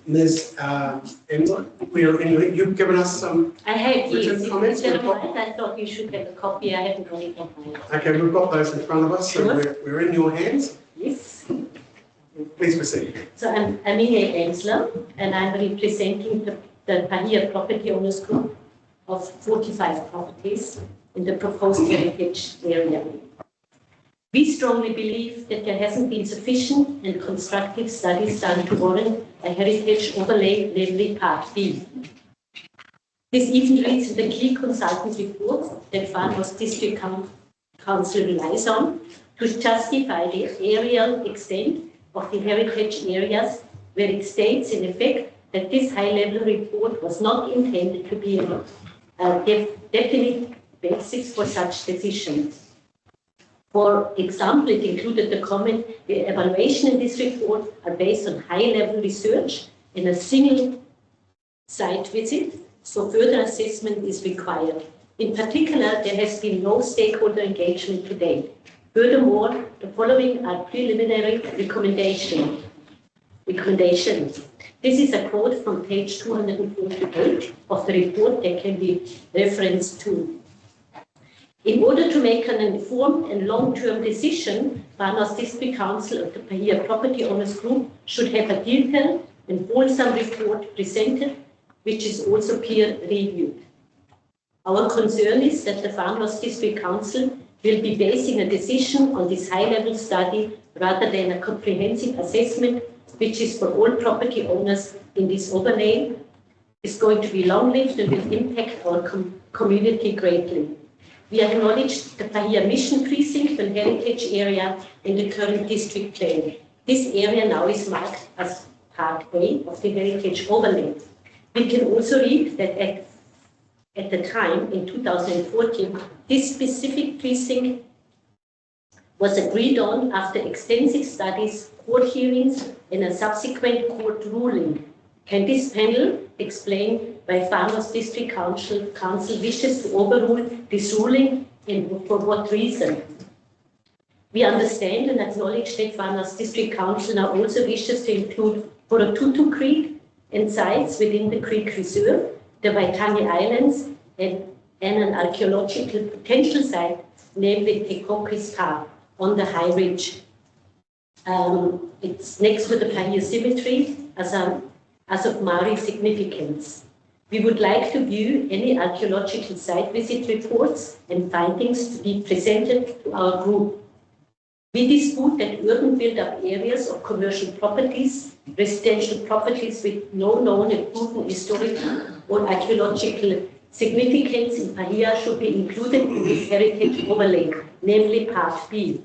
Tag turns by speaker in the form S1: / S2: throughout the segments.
S1: Ms. Emma, you've given us some
S2: I have,
S1: written
S2: yes.
S1: comments.
S2: If you don't mind, I thought you should have a copy. I haven't got it on mine.
S1: Okay, we've got those in front of us, so
S2: Sure.
S1: we're in your hands.
S2: Yes.
S1: Please proceed.
S2: So I'm Amine Ensler, and I'm representing the Pahia Property Owners Group of 45 properties in the proposed heritage area. We strongly believe that there hasn't been sufficient and constructive studies done to warrant a heritage overlay, namely Part B. This even reads in the key consultant report that Farnborough District Council relies on to justify the areal extent of the heritage areas, where it states in effect that this high-level report was not intended to be a definite basis for such decisions. For example, it included the comment, the evaluation in this report are based on high-level research in a single site visit, so further assessment is required. In particular, there has been no stakeholder engagement to date. Furthermore, the following are preliminary recommendations. This is a quote from page 248 of the report that can be referenced to. In order to make an informed and long-term decision, Farnborough District Council of the Pahia Property Owners Group should have a detailed and wholesome report presented, which is also peer-reviewed. Our concern is that the Farnborough District Council will be basing a decision on this high-level study rather than a comprehensive assessment, which is for all property owners in this overlay, is going to be long-lived and will impact our community greatly. We acknowledge the Pahia Mission Precinct and Heritage Area in the current district plan. This area now is marked as Part A of the Heritage Overlay. We can also read that at the time, in 2014, this specific precinct was agreed on after extensive studies, court hearings, and a subsequent court ruling. Can this panel explain why Farnborough District Council wishes to overrule this ruling and for what reason? We understand and acknowledge that Farnborough District Council now also wishes to include Porotutu Creek and sites within the Creek Reserve, the Waitangi Islands, and an archaeological potential site, namely Tekokis Park on the High Ridge. It's next to the Pahia Cemetery as of Maori significance. We would like to view any archaeological site visit reports and findings to be presented to our group. We dispute that urban built-up areas of commercial properties, residential properties with no known and proven historical or archaeological significance in Pahia should be included in this heritage overlay, namely Part B.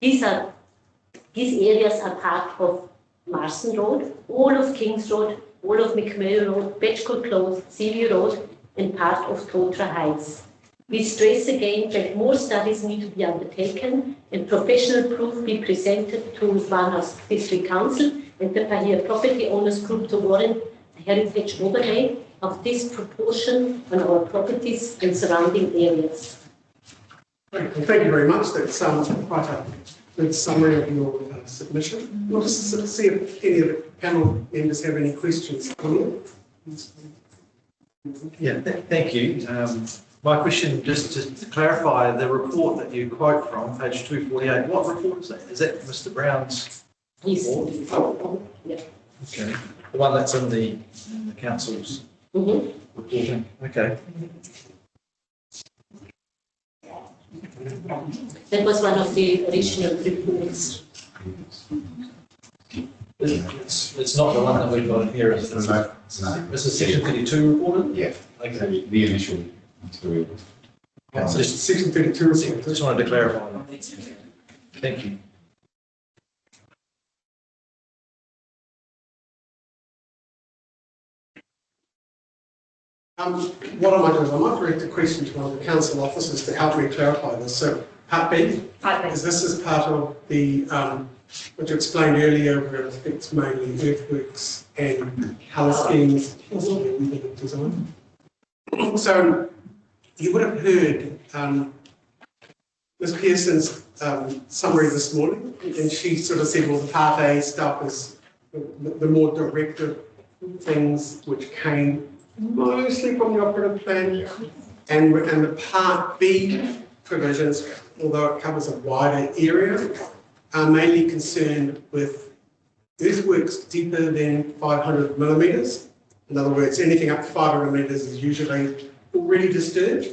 S2: These areas are part of Marston Road, all of Kings Road, all of McMurray Road, Betchcote Close, Seaview Road, and part of Totra Heights. We stress again that more studies need to be undertaken and professional proof be presented to Farnborough District Council and the Pahia Property Owners Group to warrant a heritage overlay of this proportion on our properties and surrounding areas.
S1: Thank you very much. That's quite a good summary of your submission. We'll just see if any of the panel members have any questions.
S3: Yeah, thank you. My question, just to clarify, the report that you quote from, page 248, what report is that? Is that Mr. Brown's report?
S2: Yeah.
S3: Okay. The one that's in the council's reporting? Okay.
S2: That was one of the original reports.
S3: It's not the one that we've got here, is it?
S4: No.
S3: This is section 32 reported?
S4: Yeah.
S3: Okay.
S4: The initial material.
S3: So just,
S1: Section 32 report.
S3: just wanted to clarify that. Thank you.
S1: What I might do is I might direct a question to one of the council officers to help me clarify this. So, Part B, is this is part of the, what you explained earlier, where it's mainly earthworks and colour schemes, design. So, you would have heard Ms. Pearson's summary this morning, and she sort of said, well, the Part A stuff is the more directive things which came mostly from the operative plan, and the Part B provisions, although it covers a wider area, are mainly concerned with earthworks deeper than 500 millimetres. In other words, anything up to 500 metres is usually already disturbed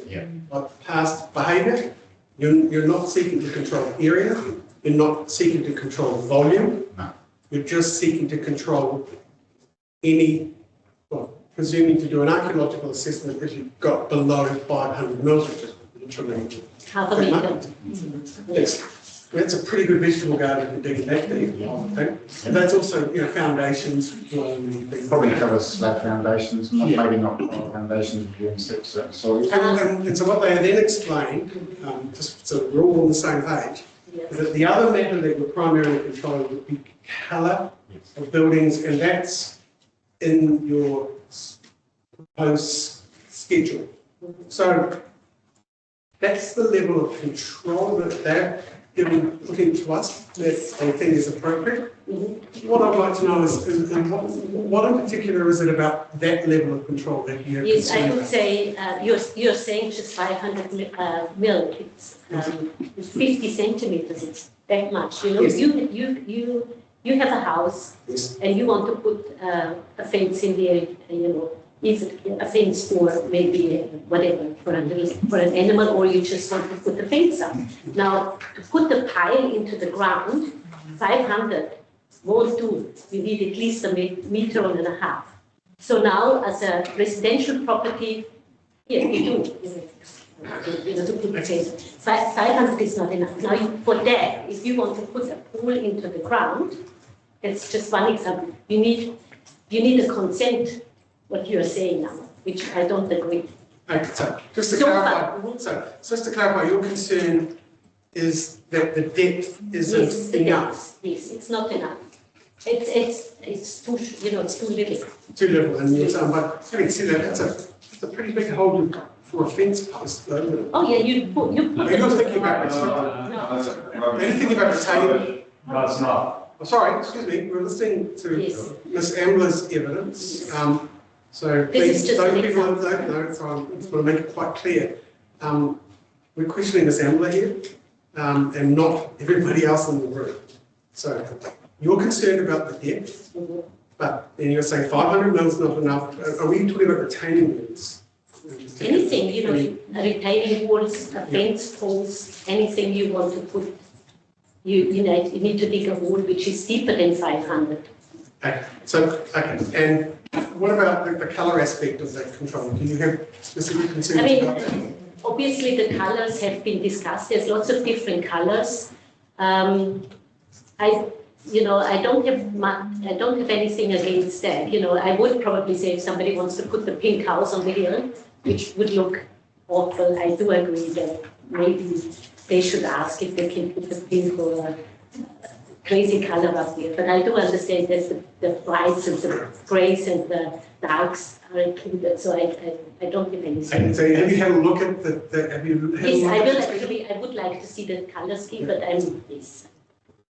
S1: by past behaviour. You're not seeking to control area, you're not seeking to control volume, you're just seeking to control any, well, presuming to do an archaeological assessment if you've got below 500 mils, which is literally
S2: half a metre.
S1: Yes. That's a pretty good vegetable garden for digging that deep, I think. And that's also, foundations.
S4: Probably covers slab foundations, maybe not foundations during steps soils.
S1: And so what they then explained, just so we're all on the same page, is that the other matter that we're primarily controlling would be colour of buildings, and that's in your proposed schedule. So that's the level of control that they're putting to us that they think is appropriate. What I'd like to know is what in particular is it about that level of control that you're
S2: Yes, I would
S1: about?
S2: say you're saying just 500 mil. It's 50 centimeters. It's that much.
S1: Yes.
S2: You have a house and you want to put a fence in there. Is it a fence for maybe whatever, for an animal, or you just want to put the fence up? Now, to put the pile into the ground, 500 won't do. You need at least a metre and a half. So now, as a residential property, yeah, you do. To put the fence. 500 is not enough. Now, for that, if you want to put a pool into the ground, it's just one example. You need a consent. What you're saying now, which I don't agree.
S1: Okay, so just to clarify, your concern is that the depth isn't enough.
S2: Yes, it's not enough. It's too it's too little.
S1: Too little, and you're saying, but having said that, that's a pretty big hole for a fence post, though, isn't it?
S2: Oh yeah, you put.
S1: You're not thinking about anything about retaining.
S4: No, it's not.
S1: Oh, sorry, excuse me. We're listening to Ms. Ambler's evidence. So please, those people that don't know, so I just want to make it quite clear. We're questioning Ms. Ambler here, and not everybody else in the room. So you're concerned about the depth, but then you're saying 500 mil is not enough. Are we talking about retaining walls?
S2: Anything, retaining walls, fence poles, anything you want to put. You need to dig a wall which is deeper than 500.
S1: Okay, and what about the colour aspect of that control? Do you have specific concerns about that?
S2: Obviously the colours have been discussed. There's lots of different colours. I don't have anything against that. I would probably say if somebody wants to put the pink house on the hill, which would look awful, I do agree that maybe they should ask if they can put the pink or a crazy color up there. But I do understand that the whites and the greys and the darks are included, so I don't have any.
S1: So have you had a look at
S2: Yes, I will actually. I would like to see the color scheme, but yes.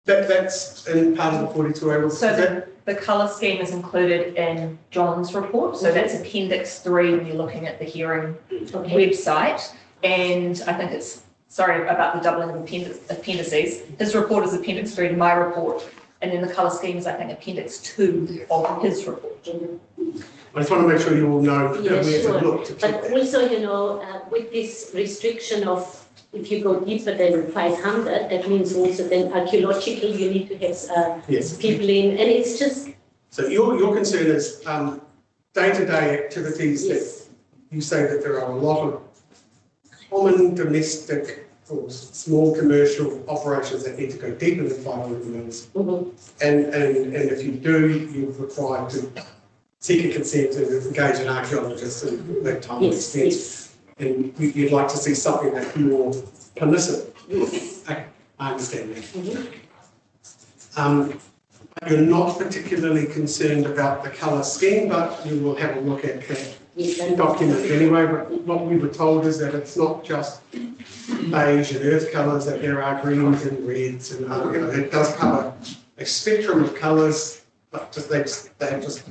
S1: That's in part of the 42A.
S5: So the colour scheme is included in John's report. So that's Appendix 3 when you're looking at the hearing website. And I think sorry about the doubling of appendices. His report is Appendix 3 to my report. And then the colour scheme is, I think, Appendix 2 of his report.
S1: I just want to make sure you all know where to look.
S2: But also, with this restriction of if you go deeper than 500, that means also then archaeological, you need to have people in, and it's just...
S1: So your concern is day-to-day activities that you say that there are a lot of common domestic or small commercial operations that need to go deeper than 500 mils. And if you do, you're required to seek a consent and engage an archaeologist and that time and expense. And you'd like to see something that's more permissive. Okay, I understand that. You're not particularly concerned about the colour scheme, but you will have a look at that document anyway. But what we were told is that it's not just beige and earth colours, that there are greens and reds, and it does cover a spectrum of colours, but they have just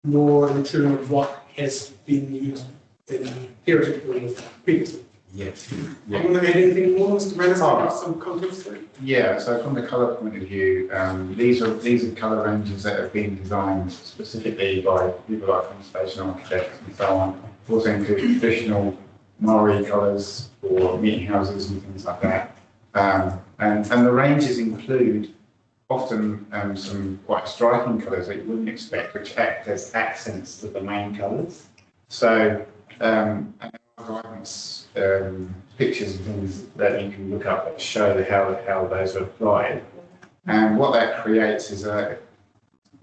S1: more in tune with what has been used in heritage buildings previously.
S4: Yes.
S1: I want to add anything more, Mr. Renner, to give some context to it?
S4: Yeah, so from the colour point of view, these are colour ranges that have been designed specifically by people like conservation architects and so on. Also include traditional Maori colours for meeting houses and things like that. And the ranges include often some quite striking colours that you wouldn't expect, which act as accents to the main colours. So guidance pictures and things that you can look up that show how those are applied. And what that creates is I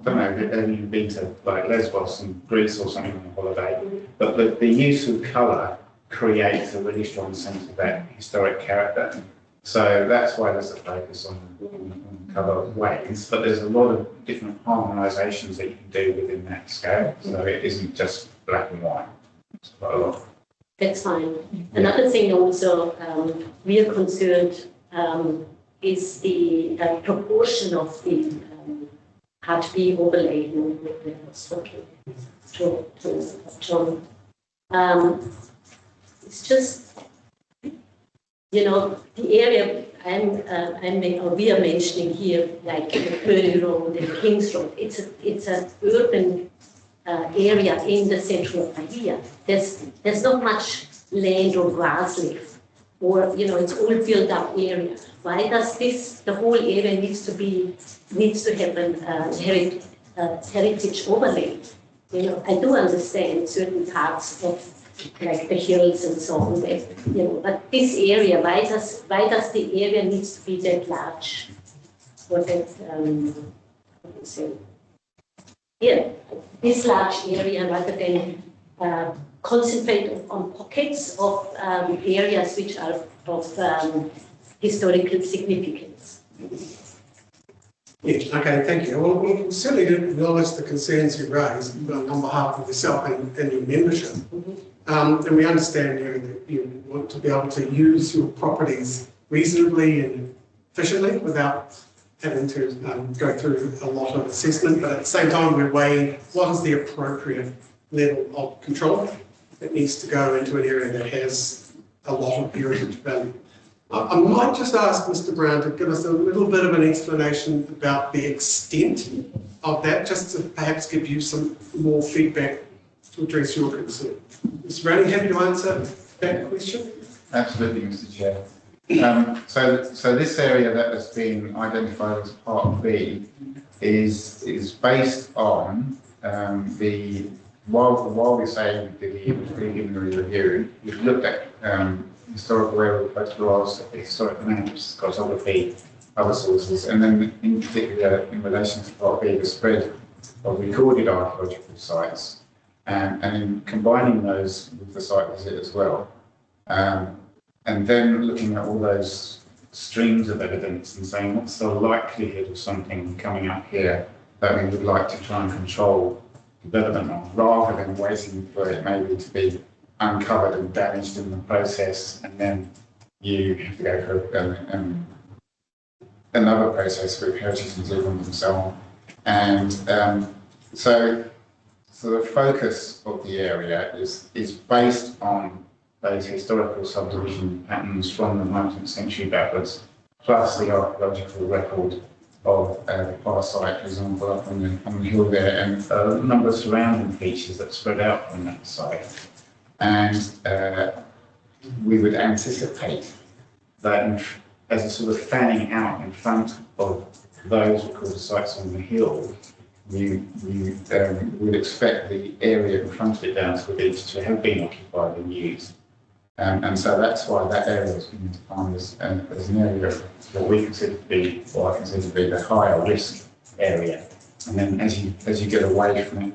S4: don't know, have you been to like Lesbos and Greece or something on a holiday? But the use of colour creates a really strong sense of that historic character. So that's why there's a focus on colour ways, but there's a lot of different harmonisations that you can do within that scale. So it isn't just black and white. It's quite a lot.
S2: That's fine. Another thing also we are concerned is the proportion of the had to be overlaid with the John. It's just, you know, the area we are mentioning here, like Purley Road and Kings Road, it's an urban area in the central of Bahia. There's not much land or grass left, or it's all filled up area. Why does the whole area needs to have an heritage overlay? I do understand certain parts of like the hills and so on, but this area, why does the area needs to be that large? Or that this large area rather than concentrate on pockets of areas which are of historical significance.
S1: Yes, okay, thank you. Well, we certainly acknowledge the concerns you raised on behalf of yourself and your membership. And we understand that you want to be able to use your properties reasonably and efficiently without having to go through a lot of assessment, but at the same time we're weighing what is the appropriate level of control that needs to go into an area that has a lot of heritage value. I might just ask Mr. Brown to give us a little bit of an explanation about the extent of that, just to perhaps give you some more feedback to address your concern. Mr. Brown, are you happy to answer that question?
S4: Absolutely, Mr. Chair. So this area that has been identified as Part B is based on while we say we did the preliminary review, we've looked at historical aerial photographs, historic maps, cartography, other sources, and then in particular in relation to Part B, the spread of recorded archaeological sites, and in combining those with the site visit as well. And then looking at all those streams of evidence and saying what's the likelihood of something coming up here that we would like to try and control development of, rather than waiting for it maybe to be uncovered and damaged in the process, and then you have to go for another process with heritage and Zealand and so on. And so the focus of the area is based on those historical subdivision patterns from the 19th century backwards, plus the archaeological record of the far site, for example, up on the hill there, and a number of surrounding features that spread out from that site. And we would anticipate that as a sort of fanning out in front of those recorded sites on the hill, we would expect the area in front of it down to the beach to have been occupied and used. And so that's why that area has been defined as an area of what we consider to be, or I consider to be, the higher risk area. And then as you get away from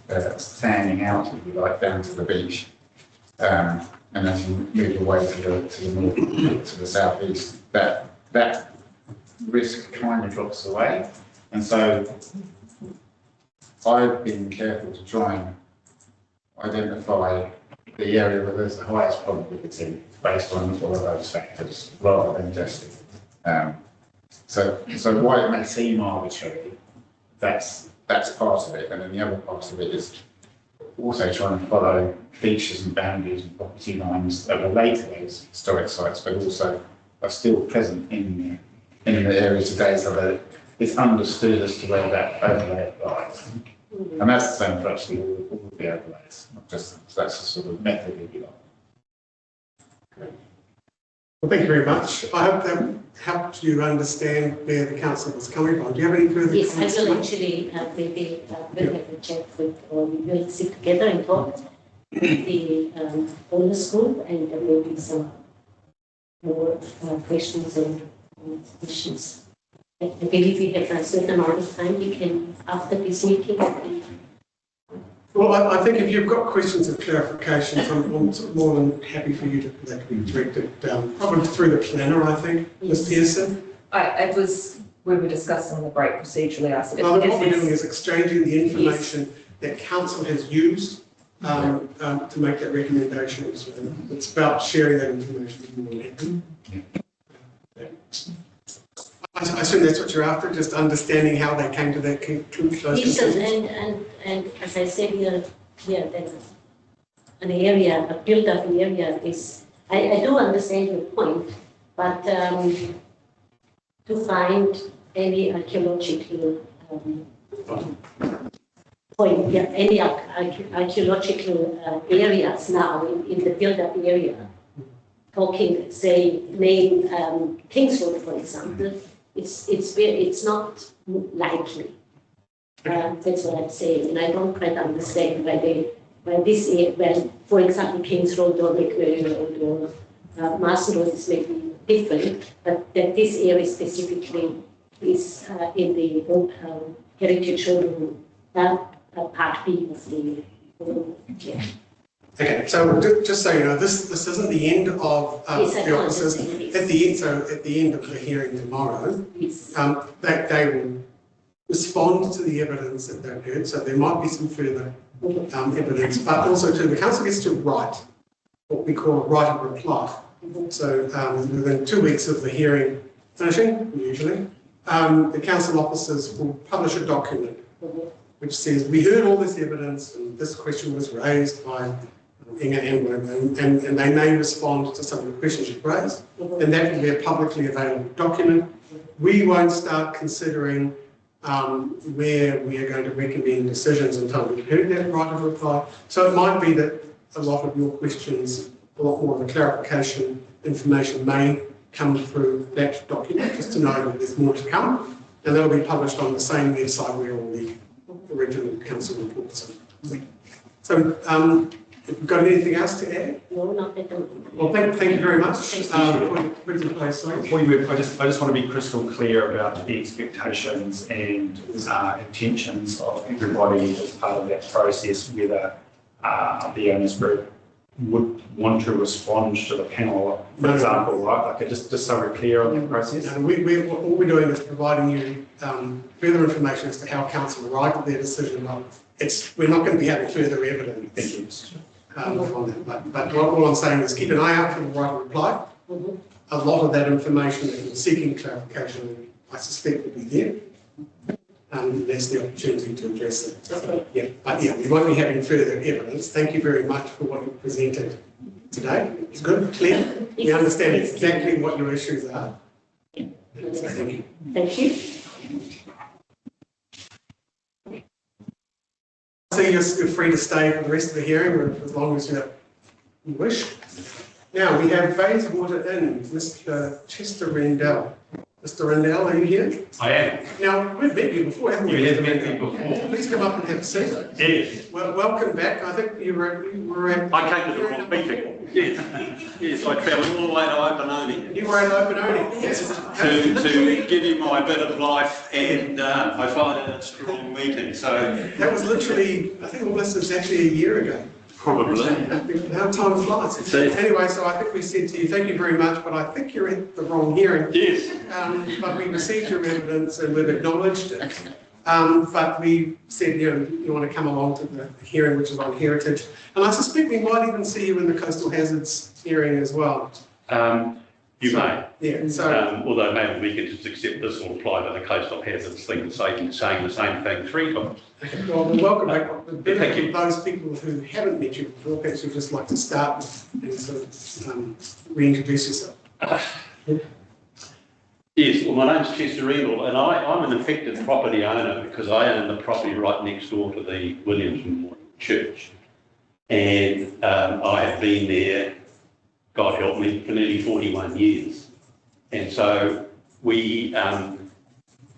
S4: it, fanning out, if you like, down to the beach, and as you move away to the north, to the southeast, that risk kind of drops away. And so I've been careful to try and identify the area where there's the highest probability based on all of those factors, rather than just so while it may seem arbitrary, that's that's part of it. And then the other part of it is also trying to follow features and boundaries and property lines that relate to those historic sites, but also are still present in the area today, so that it's understood as to where that overlay applies. And that's the same for actually all of the overlays, not just that's a sort of method, if you like.
S1: Well, thank you very much. I hope that helped you understand where the council was coming from. Do you have any further
S2: Yes,
S1: comments?
S2: I will actually maybe we'll have a chat with, or we will sit together and talk with the owners group, and there will be some more questions and issues. I believe we have a certain amount of time. We can, after this meeting.
S1: Well, I think if you've got questions or clarifications, I'm sort of more than happy for you to that can be directed probably through the planner, I think, Ms. Pearson.
S5: We were discussing the break procedurally. I said,
S1: What we're doing is exchanging the information that council has used to make that recommendation. So it's about sharing that information. I assume that's what you're after, just understanding how they came to that conclusion.
S2: Yes, and as I said here that an area, a built-up area is, I do understand your point, but to find any archaeological point, any archaeological areas now in the built-up area, talking, say, main Kings Road, for example, it's not likely. That's what I'm saying, and I don't quite understand why this area, for example, Kings Road or Macquarie Road or Marsden Road is maybe different, but that this area specifically is in the heritage road, part B of the yeah.
S1: Okay, so just so you know, this isn't the end of the officers. At the end of the hearing tomorrow, they will respond to the evidence that they've heard. So there might be some further evidence, but also too, the council gets to write what we call a right of reply. So within 2 weeks of the hearing finishing, usually, the council officers will publish a document which says we heard all this evidence and this question was raised by Inga and they may respond to some of the questions you've raised, and that will be a publicly available document. We won't start considering where we are going to recommend decisions until we've heard that right of reply. So it might be that a lot of your questions, a lot more of the clarification information may come through that document, just to know that there's more to come, and that'll be published on the same website where all the original council reports are. So, have you got anything else to add?
S2: No, not at the moment.
S1: Well, thank you very much.
S6: Before you move, I just want to be crystal clear about the expectations and intentions of everybody as part of that process, whether the owners group would want to respond to the panel, for example, right? Like just so we're clear on the process.
S1: No, all we're doing is providing you further information as to how council arrived at their decision. We're not going to be having further evidence on that. But all I'm saying is keep an eye out for the right reply. A lot of that information that you're seeking clarification, I suspect, will be there. There's the opportunity to address it. So, but we won't be having further evidence. Thank you very much for what you presented today. It's good, clear. We understand exactly what your issues are. So thank you.
S2: Thank you.
S1: So you're free to stay for the rest of the hearing as long as you wish. Now we have Bayswater Inn, Mr. Chester Rendell. Mr. Rendell, are you here?
S7: I am.
S1: Now, we've met you before, haven't we?
S7: We have met you before.
S1: Please come up and have a seat.
S7: Yes.
S1: Well, welcome back. I think you were at...
S7: I came to the wrong meeting. Yes, I travelled all the way to Waitangi.
S1: You were at Waitangi. Yes.
S7: To give you my bit of life, and I find it a strong meeting. So
S1: that was literally, I think all this was actually a year ago.
S7: Probably.
S1: How time flies. Anyway, so I think we said to you, thank you very much, but I think you're at the wrong hearing.
S7: Yes.
S1: But we received your evidence and we've acknowledged it. But we said, you want to come along to the hearing, which is on heritage. And I suspect we might even see you in the coastal hazards hearing as well.
S7: You may.
S1: Yeah, so,
S7: Although maybe we can just accept this will apply to the coastal hazards thing and saying the same thing 3 times.
S1: okay, well, we'll welcome back
S7: Thank you.
S1: those people who haven't met you before. Perhaps you'd just like to start with and sort of reintroduce yourself.
S7: Yes, well, my name's Chester Eagle, and I'm an affected property owner because I own the property right next door to the Williams Memorial Church. And I have been there, God help me, for nearly 41 years. And so we have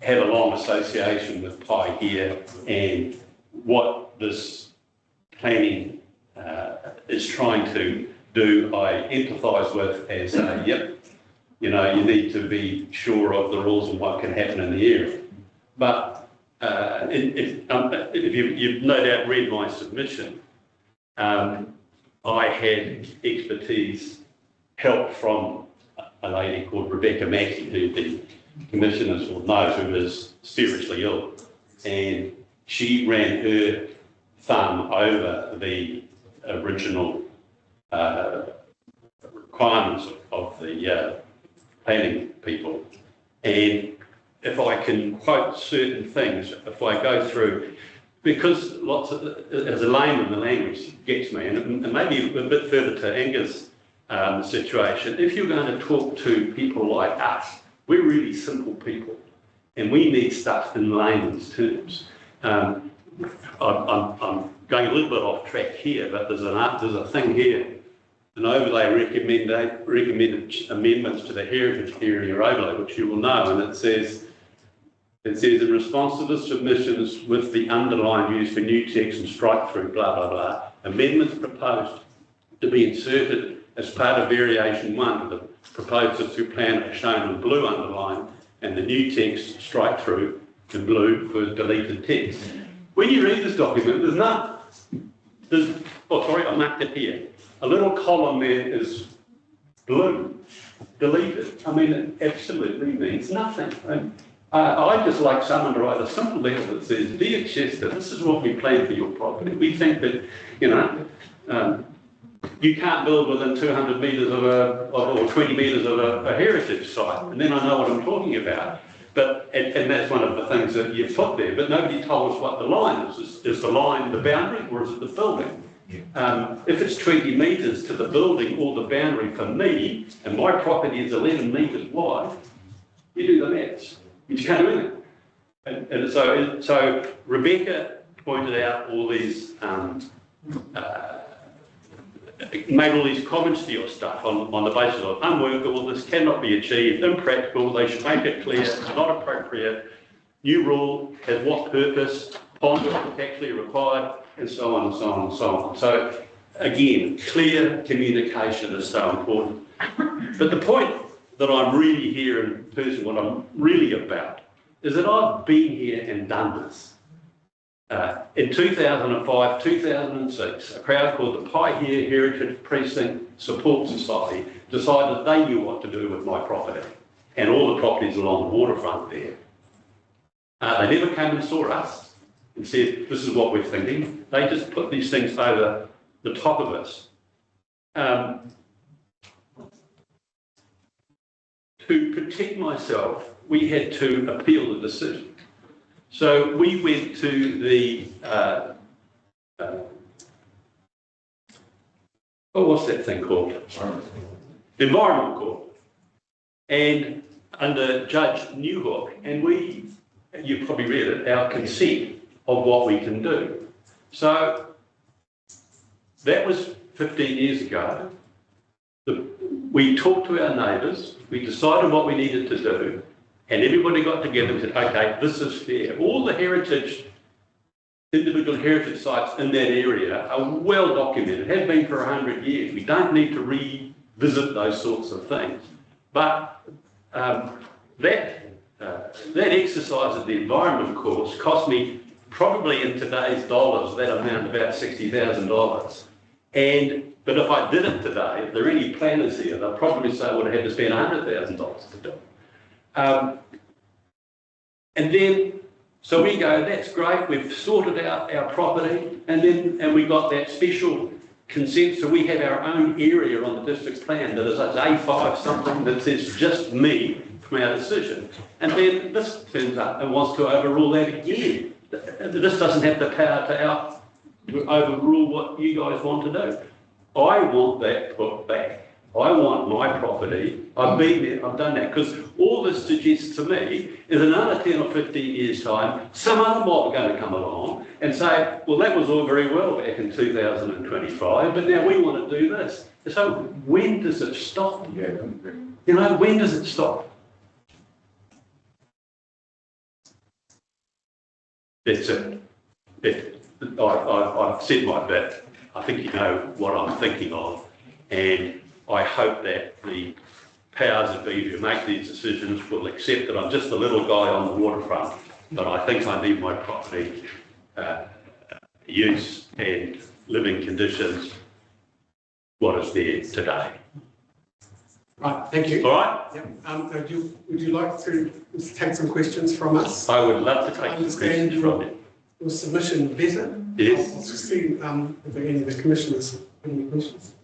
S7: a long association with Pi here, and what this planning is trying to do, I empathise with as yep, you know, you need to be sure of the rules and what can happen in the area. But if you've no doubt read my submission, I had expertise, help from a lady called Rebecca Mackey, who the commissioners will know, who is seriously ill. And she ran her thumb over the original requirements of the planning people. And if I can quote certain things, if I go through, because as a layman, the language gets me, and maybe a bit further to Angus' situation, if you're going to talk to people like us, we're really simple people, and we need stuff in layman's terms. I'm going a little bit off track here, but there's a thing here, an overlay recommended amendments to the heritage area overlay, which you will know, and it says in response to the submissions with the underline used for new text and strike through, blah, blah, blah, amendments proposed to be inserted as part of variation 1 of the proposed to plan are shown in blue underline and the new text strike through in blue for deleted text. When you read this document, there's none. I marked it here. A little column there is blue, deleted. I mean, it absolutely means nothing. I'd just like someone to write a simple letter that says, dear Chester, this is what we plan for your property. We think that, you know, you can't build within 200 metres or 20 metres of a heritage site. And then I know what I'm talking about. But, and that's one of the things that you've put there, but nobody told us what the line is. Is the line the boundary or is it the building? If it's 20 metres to the building or the boundary for me, and my property is 11 metres wide, you do the maths. You just can't do anything. And so Rebecca pointed out all these, made all these comments to your stuff on the basis of unworkable, this cannot be achieved, impractical, they should make it clear, it's not appropriate, new rule has what purpose, bond is actually required, and so on and so on and so on. So again, clear communication is so important. But the point that I'm really here in person, what I'm really about, is that I've been here and done this. In 2005, 2006, a crowd called the Paihia Heritage Precinct Support Society decided they knew what to do with my property and all the properties along the waterfront there. They never came and saw us and said, this is what we're thinking. They just put these things over the top of us. To protect myself, we had to appeal the decision. So we went to the, what's that thing called? The Environment Court. And under Judge Newhook, and you probably read it, our consent of what we can do. So that was 15 years ago. We talked to our neighbours, we decided what we needed to do, and everybody got together and said, okay, this is fair. All the individual heritage sites in that area are well documented, have been for 100 years. We don't need to revisit those sorts of things. But that exercise at the environment course cost me probably in today's dollars, that amount about $60,000. But if I did it today, if there are any planners here, they'll probably say I would have had to spend $100,000 to do it. And then, so we go, that's great, we've sorted out our property, and we got that special consent, so we have our own area on the district plan that is a A5 something that says just me from our decision. And then this turns up and wants to overrule that again. This doesn't have the power to overrule what you guys want to do. I want that put back. I want my property. I've been there, I've done that, because all this suggests to me is another 10 or 15 years' time, some other mob are going to come along and say, well, that was all very well back in 2025, but now we want to do this. So when does it stop?
S4: Yeah.
S7: You know, when does it stop? That's it. I've said my bit. I think you know what I'm thinking of, and I hope that the powers that be who make these decisions will accept that I'm just a little guy on the waterfront, but I think I need my property use and living conditions what is there today.
S1: Right, thank you.
S7: All right?
S1: Yep. Would you like to take some questions from us?
S7: I would love to take some questions from you.
S1: Your submission better?
S7: Yes.
S1: I'll just see if any of the commissioners have any questions.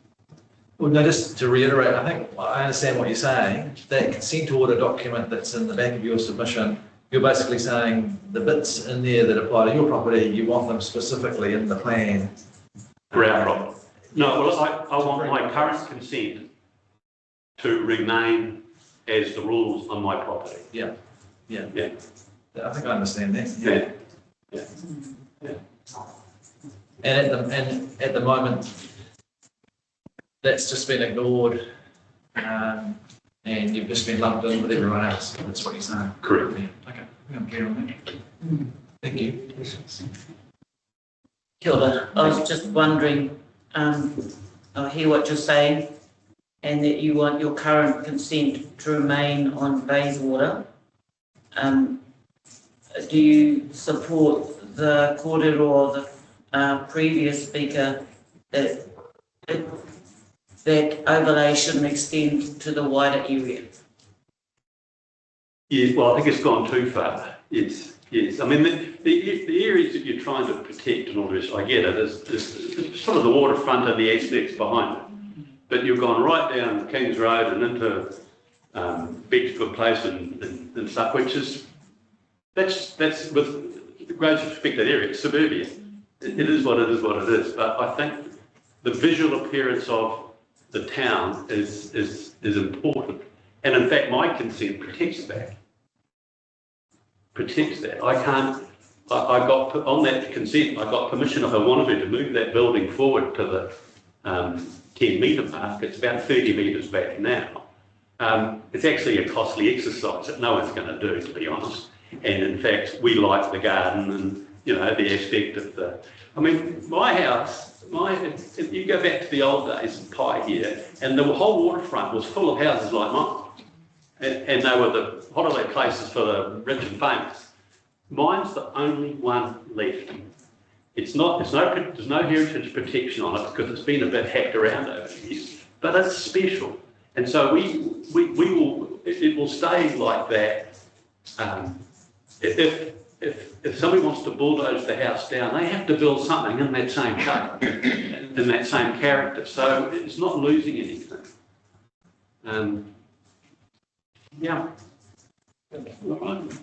S3: Well, no, just to reiterate, I think I understand what you're saying. That consent order document that's in the back of your submission, you're basically saying the bits in there that apply to your property, you want them specifically in the plan.
S7: For our property. No, well, I want my current consent to remain as the rules on my property.
S3: Yeah.
S7: Yeah.
S3: I think I understand that.
S7: Yeah.
S3: And at the moment, that's just been ignored, and you've just been lumped in with everyone else. That's what you're saying.
S7: Correct.
S3: Yeah. Okay, I'm clear on that. Thank you.
S8: Kia ora. I was just wondering, I hear what you're saying, and that you want your current consent to remain on Bayswater. Do you support the kōrero of the previous speaker that overlay shouldn't extend to the wider area?
S7: Yes, well, I think it's gone too far. Yes. I mean, the areas that you're trying to protect and all this, I get it, is sort of the waterfront and the aspects behind it. But you've gone right down Kings Road and into Beechwood Place and stuff, which is, that's with the greatest respect to that area, it's suburbia. It is what it is. But I think the visual appearance of the town is important. And in fact, my consent protects that. I got, on that consent, I got permission if I wanted to move that building forward to the 10 metre mark. It's about 30 metres back now. It's actually a costly exercise that no one's going to do, to be honest. And in fact, we like the garden and, you know, the aspect of the, I mean, my house, if you go back to the old days in Pai here, and the whole waterfront was full of houses like mine. And they were the holiday places for the rich and famous. Mine's the only one left. There's no heritage protection on it because it's been a bit hacked around over the years, but it's special. And so it will stay like that. If somebody wants to bulldoze the house down, they have to build something in that same colour, in that same character. So it's not losing anything. Yeah. All right.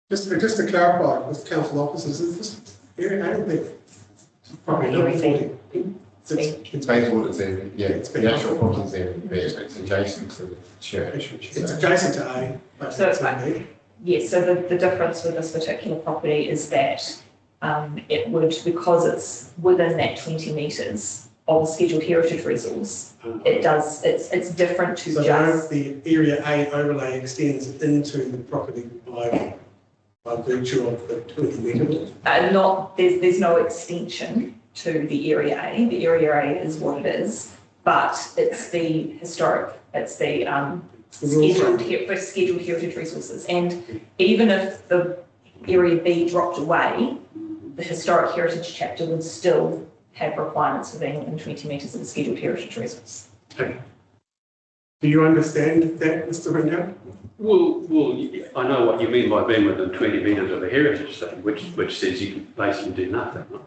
S1: Just to clarify with council officers, is this area A or B? Probably number 40.
S4: It's Bayswater's area, yeah, the actual property's area, it's adjacent to the church.
S1: It's adjacent to A, but
S5: So
S1: it's not B.
S5: Yes, so the difference with this particular property is that it would, because it's within that 20 metres of a scheduled heritage resource, it's different to
S1: so
S5: just...
S1: the area A overlay extends into the property by virtue of the 20 metre.
S5: There's no extension to the area A. The area A is what it is, but it's the historic, it's the scheduled heritage resources. And even if the area B dropped away, the historic heritage chapter would still have requirements for being within 20 metres of the scheduled heritage resource.
S7: Okay.
S1: Do you understand that, Mr. Ringo?
S7: Well, I know what you mean by being within 20 metres of a heritage thing, which says you can basically do nothing. Right?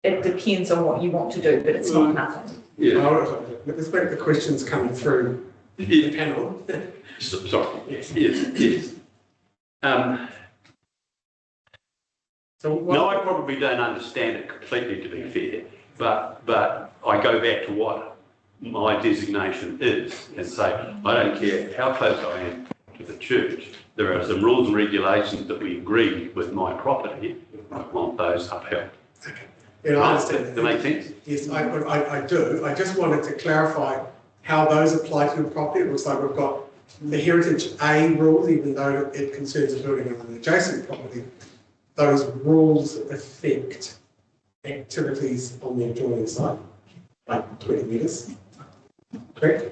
S5: It depends on what you want to do, but it's not nothing.
S7: Yeah.
S1: With respect to the questions coming through the panel.
S7: Sorry.
S1: Yes.
S7: Yes.
S1: So
S7: No, I probably don't understand it completely, to be fair, but I go back to what my designation is and say, I don't care how close I am to the church, there are some rules and regulations that we agree with my property, I want those upheld.
S1: Okay. Yeah, I understand.
S7: Does that make sense?
S1: Yes, I do. I just wanted to clarify how those apply to your property. It looks like we've got the Heritage A rules, even though it concerns a building on an adjacent property. Those rules affect activities on the adjoining site, like 20 metres, correct?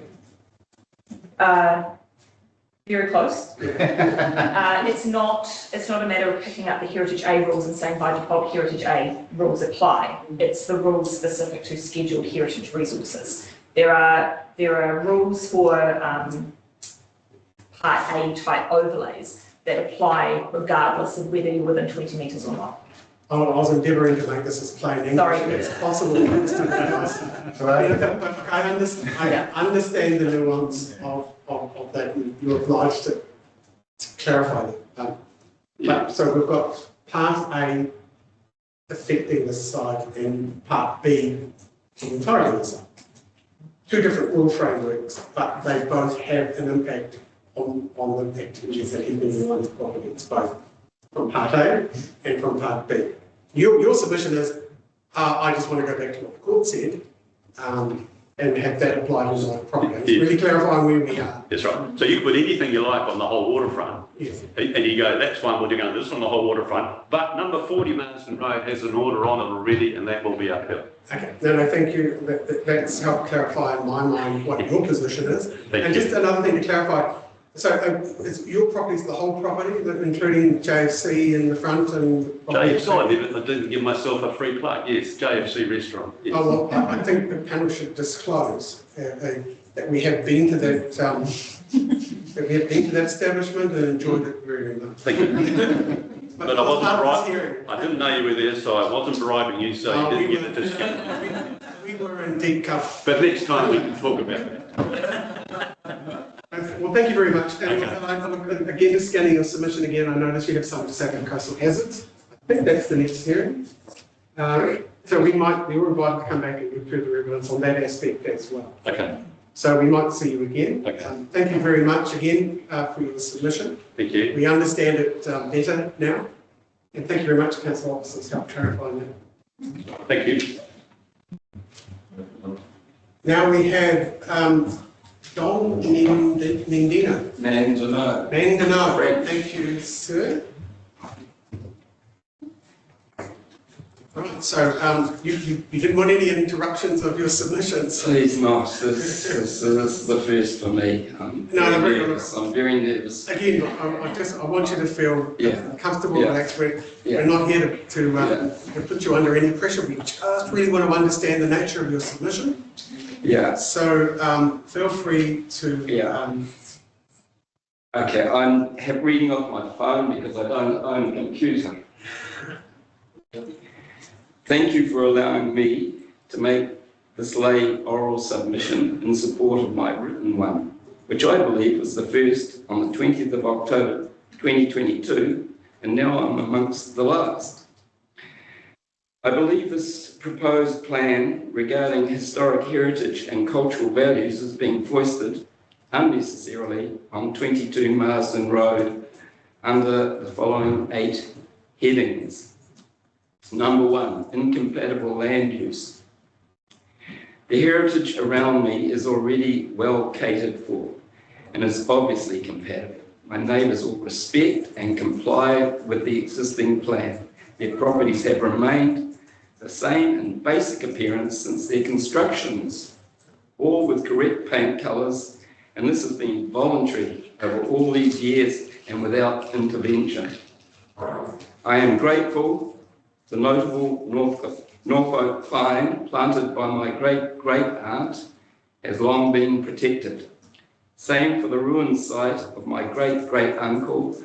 S5: Very close. It's not a matter of picking up the Heritage A rules and saying by default Heritage A rules apply. It's the rules specific to scheduled heritage resources. There are rules for Part A type overlays that apply regardless of whether you're within 20 metres or not.
S1: I was endeavouring to make this as plain English as possible. I understand the nuance of that. You're obliged to clarify that. So we've got Part A affecting the site and Part B entirely the site. Two different rule frameworks, but they both have an impact on the activities that have been in one's property. It's both from Part A and from Part B. Your submission is, I just want to go back to what the court said and have that applied to my property. It's really clarifying where we are.
S7: That's right. So you can put anything you like on the whole waterfront.
S1: Yes.
S7: And you go, that's fine, we're going this on the whole waterfront. But number 40 Marsden Road has an order on it already, and that will be upheld. Okay.
S1: No, thank you. That's helped clarify in my mind what your position is.
S7: Thank you.
S1: Just another thing to clarify. So your property is the whole property, including JFC in the front and...
S7: JFC, I didn't give myself a free plug. Yes, JFC restaurant. Yes.
S1: Oh, well, I think the panel should disclose that we have been to that establishment and enjoyed it very much.
S7: Thank you. But I wasn't bribing. I didn't know you were there, so I wasn't bribing you, so you didn't get the discount.
S1: We were in deep cover.
S7: But next time we can talk about that.
S1: Well, thank you very much. And again, just scanning your submission again, I noticed you have something to say about coastal hazards. I think that's the next hearing. So we were invited to come back and give further evidence on that aspect as well.
S7: Okay.
S1: So we might see you again.
S7: Okay.
S1: Thank you very much again for your submission.
S7: Thank you.
S1: We understand it better now. And thank you very much, Council Officers, for clarifying that.
S7: Thank you.
S1: Now we have Don Nindino. Mandano. Thank you, sir. Right, so you didn't want any interruptions of your submissions.
S9: Please not. This is the first for me. I'm very nervous.
S1: Again, I want you to feel comfortable, relaxed. We're not here to put you under any pressure. We just really want to understand the nature of your submission.
S9: Yeah.
S1: So feel free to.
S9: Okay, I'm reading off my phone because I don't own a computer. Thank you for allowing me to make this lay oral submission in support of my written one, which I believe was the first on the 20th of October 2022, and now I'm amongst the last. I believe this proposed plan regarding historic heritage and cultural values is being foisted unnecessarily on 22 Marsden Road under the following 8 headings. Number 1, incompatible land use. The heritage around me is already well catered for and is obviously compatible. My neighbours all respect and comply with the existing plan. Their properties have remained the same in basic appearance since their constructions, all with correct paint colours, and this has been voluntary over all these years and without intervention. I am grateful the notable Norfolk pine planted by my great-great-aunt has long been protected. Same for the ruined site of my great-great-uncle,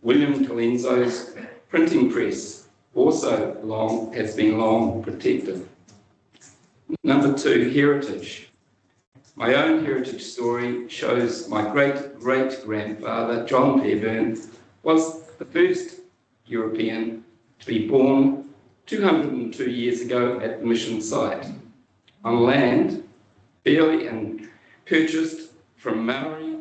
S9: William Colenso's printing press, also has been long protected. Number 2, heritage. My own heritage story shows my great-great-grandfather, John Fairburn, was the first European to be born 202 years ago at the mission site, on land fairly and purchased from Maori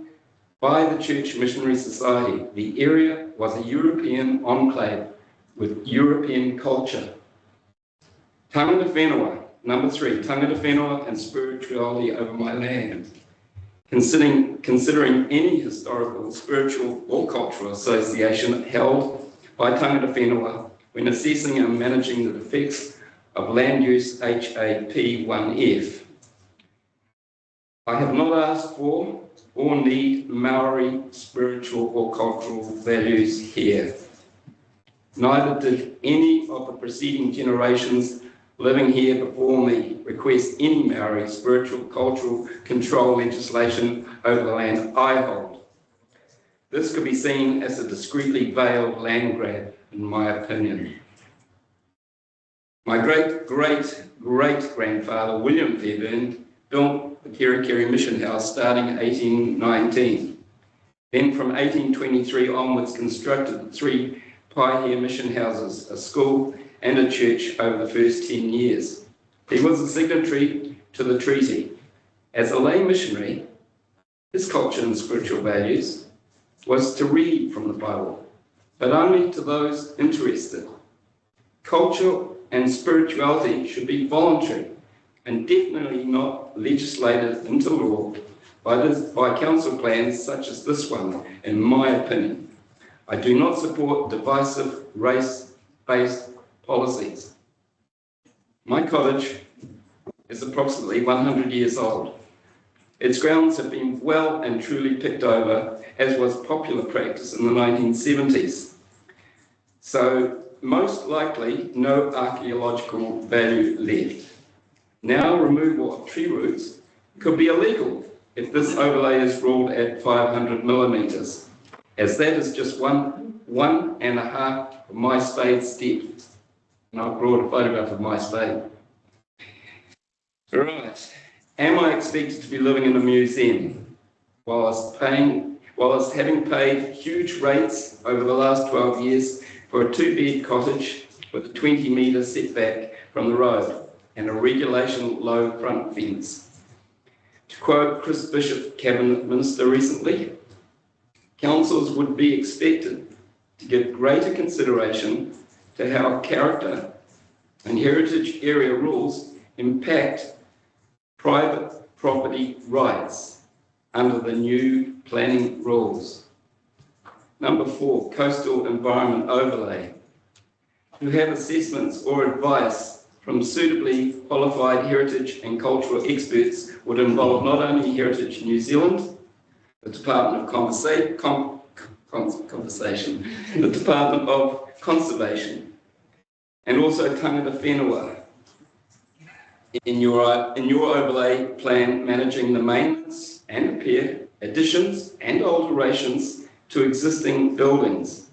S9: by the Church Missionary Society. The area was a European enclave with European culture. Tangata whenua, number 3, tangata whenua and spirituality over my land. Considering any historical, spiritual or cultural association held by tangata whenua when assessing and managing the effects of land use HAP1F. I have not asked for or need Maori spiritual or cultural values here. Neither did any of the preceding generations living here before me request any Maori spiritual cultural control legislation over the land I hold. This could be seen as a discreetly veiled land grab, in my opinion. My great-great-great-grandfather, William Fairburn, built the Kirikiri Mission House starting in 1819. Then from 1823 onwards constructed the 3 Paihia mission houses, a school and a church over the first 10 years. He was a signatory to the treaty. As a lay missionary, his culture and spiritual values was to read from the Bible, but only to those interested. Culture and spirituality should be voluntary and definitely not legislated into law by council plans such as this one, in my opinion. I do not support divisive, race-based policies. My cottage is approximately 100 years old. Its grounds have been well and truly picked over, as was popular practice in the 1970s. So most likely no archaeological value left. Now removal of tree roots could be illegal if this overlay is ruled at 500 millimetres, as that is just one and a half of my spade's depth. And I've brought a photograph of my spade. Right. Am I expected to be living in a museum whilst having paid huge rates over the last 12 years for a 2-bed cottage with a 20-metre setback from the road and a regulation low front fence? To quote Chris Bishop, Cabinet Minister, recently, councils would be expected to give greater consideration to how character and heritage area rules impact private property rights under the new planning rules. Number 4, coastal environment overlay. To have assessments or advice from suitably qualified heritage and cultural experts would involve not only Heritage New Zealand, the Department of Conversation, the Department of Conservation, and also tangata whenua in your overlay plan, managing the maintenance and repair, additions and alterations to existing buildings.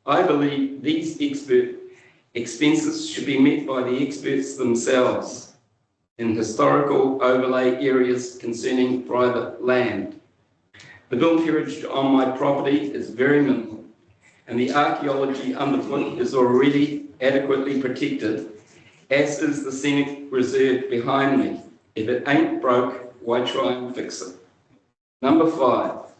S9: I believe these expenses should be met by the experts themselves in historical overlay areas concerning private land. The built heritage on my property is very minimal, and the archaeology underfoot is already adequately protected, as is the scenic reserve behind me. If it ain't broke, why try and fix it? Number 5,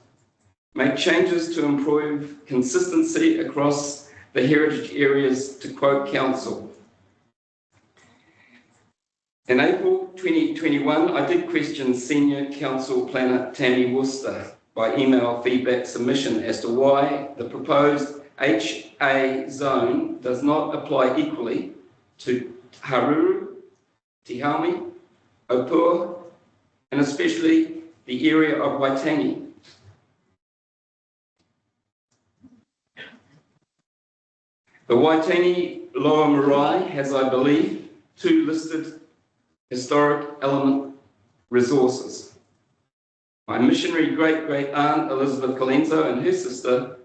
S9: make changes to improve consistency across the heritage areas, to quote council. In April 2021, I did question Senior Council Planner Tammy Worcester by email feedback submission as to why the proposed HA zone does not apply equally to Haruru, Te Haume, Opua, and especially the area of Waitangi. The Waitangi Lower Marae has, I believe, 2 listed historic element resources. My missionary great-great-aunt, Elizabeth Colenso, and her sister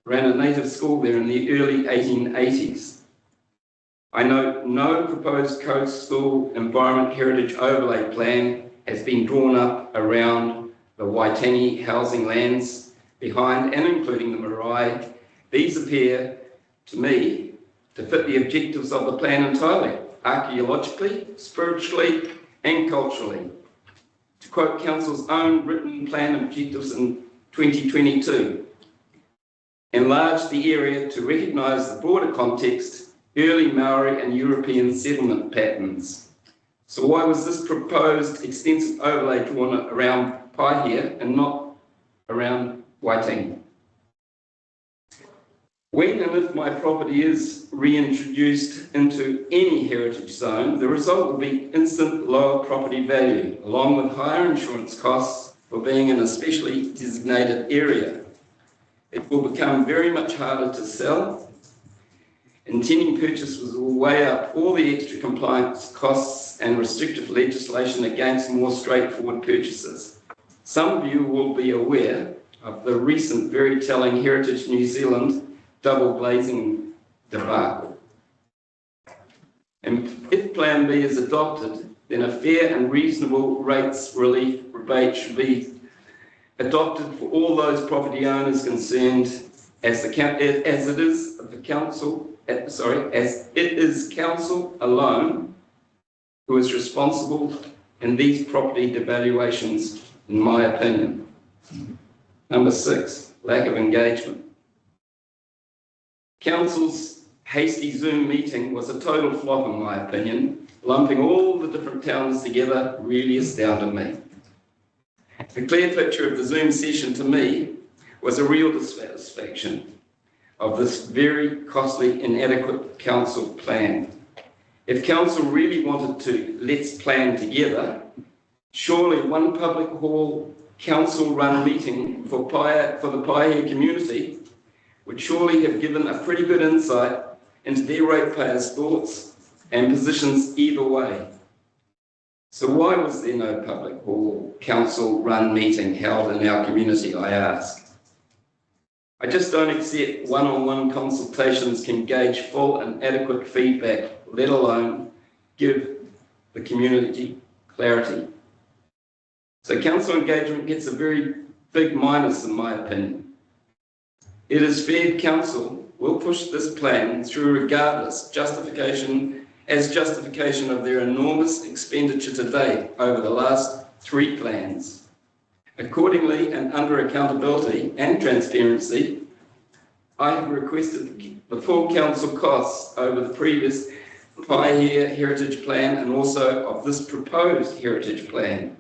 S9: ran a native school there in the early 1880s. I know no proposed coastal environment heritage overlay plan has been drawn up around the Waitangi housing lands behind and including the marae. These appear to me to fit the objectives of the plan entirely, archaeologically, spiritually and culturally. To quote Council's own written plan objectives in 2022, enlarge the area to recognise the broader context, early Maori and European settlement patterns. So why was this proposed extensive overlay drawn around Paihia and not around Waitangi? When and if my property is reintroduced into any heritage zone, the result will be instant lower property value, along with higher insurance costs for being in a specially designated area. It will become very much harder to sell. Intending purchasers will weigh up all the extra compliance costs and restrictive legislation against more straightforward purchases. Some of you will be aware of the recent very telling Heritage New Zealand double glazing debacle. And if Plan B is adopted, then a fair and reasonable rates relief rebate should be adopted for all those property owners concerned, as it is council alone who is responsible in these property devaluations, in my opinion. Number 6, lack of engagement. Council's hasty Zoom meeting was a total flop in my opinion. Lumping all the different towns together really astounded me. The clear picture of the Zoom session to me was a real dissatisfaction of this very costly, inadequate council plan. If council really wanted to let's plan together, surely one public hall council-run meeting for the Paihia community would surely have given a pretty good insight into their ratepayers' thoughts and positions either way. So why was there no public hall council-run meeting held in our community, I ask? I just don't accept one-on-one consultations can gauge full and adequate feedback, let alone give the community clarity. So council engagement gets a very big minus in my opinion. It is fair council will push this plan through regardless justification of their enormous expenditure to date over the last 3 plans. Accordingly, and under accountability and transparency, I have requested the full council costs over the previous Paihia Heritage Plan and also of this proposed Heritage Plan,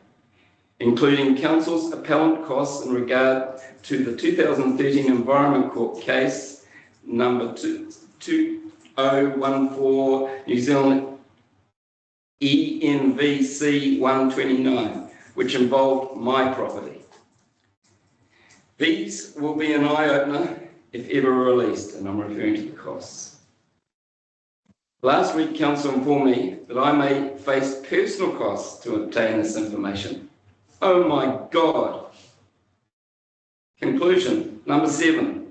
S9: including council's appellant costs in regard to the 2013 Environment Court case number 2014 New Zealand ENVC 129, which involved my property. These will be an eye-opener if ever released, and I'm referring to the costs. Last week, council informed me that I may face personal costs to obtain this information. Oh my God. Conclusion, number 7.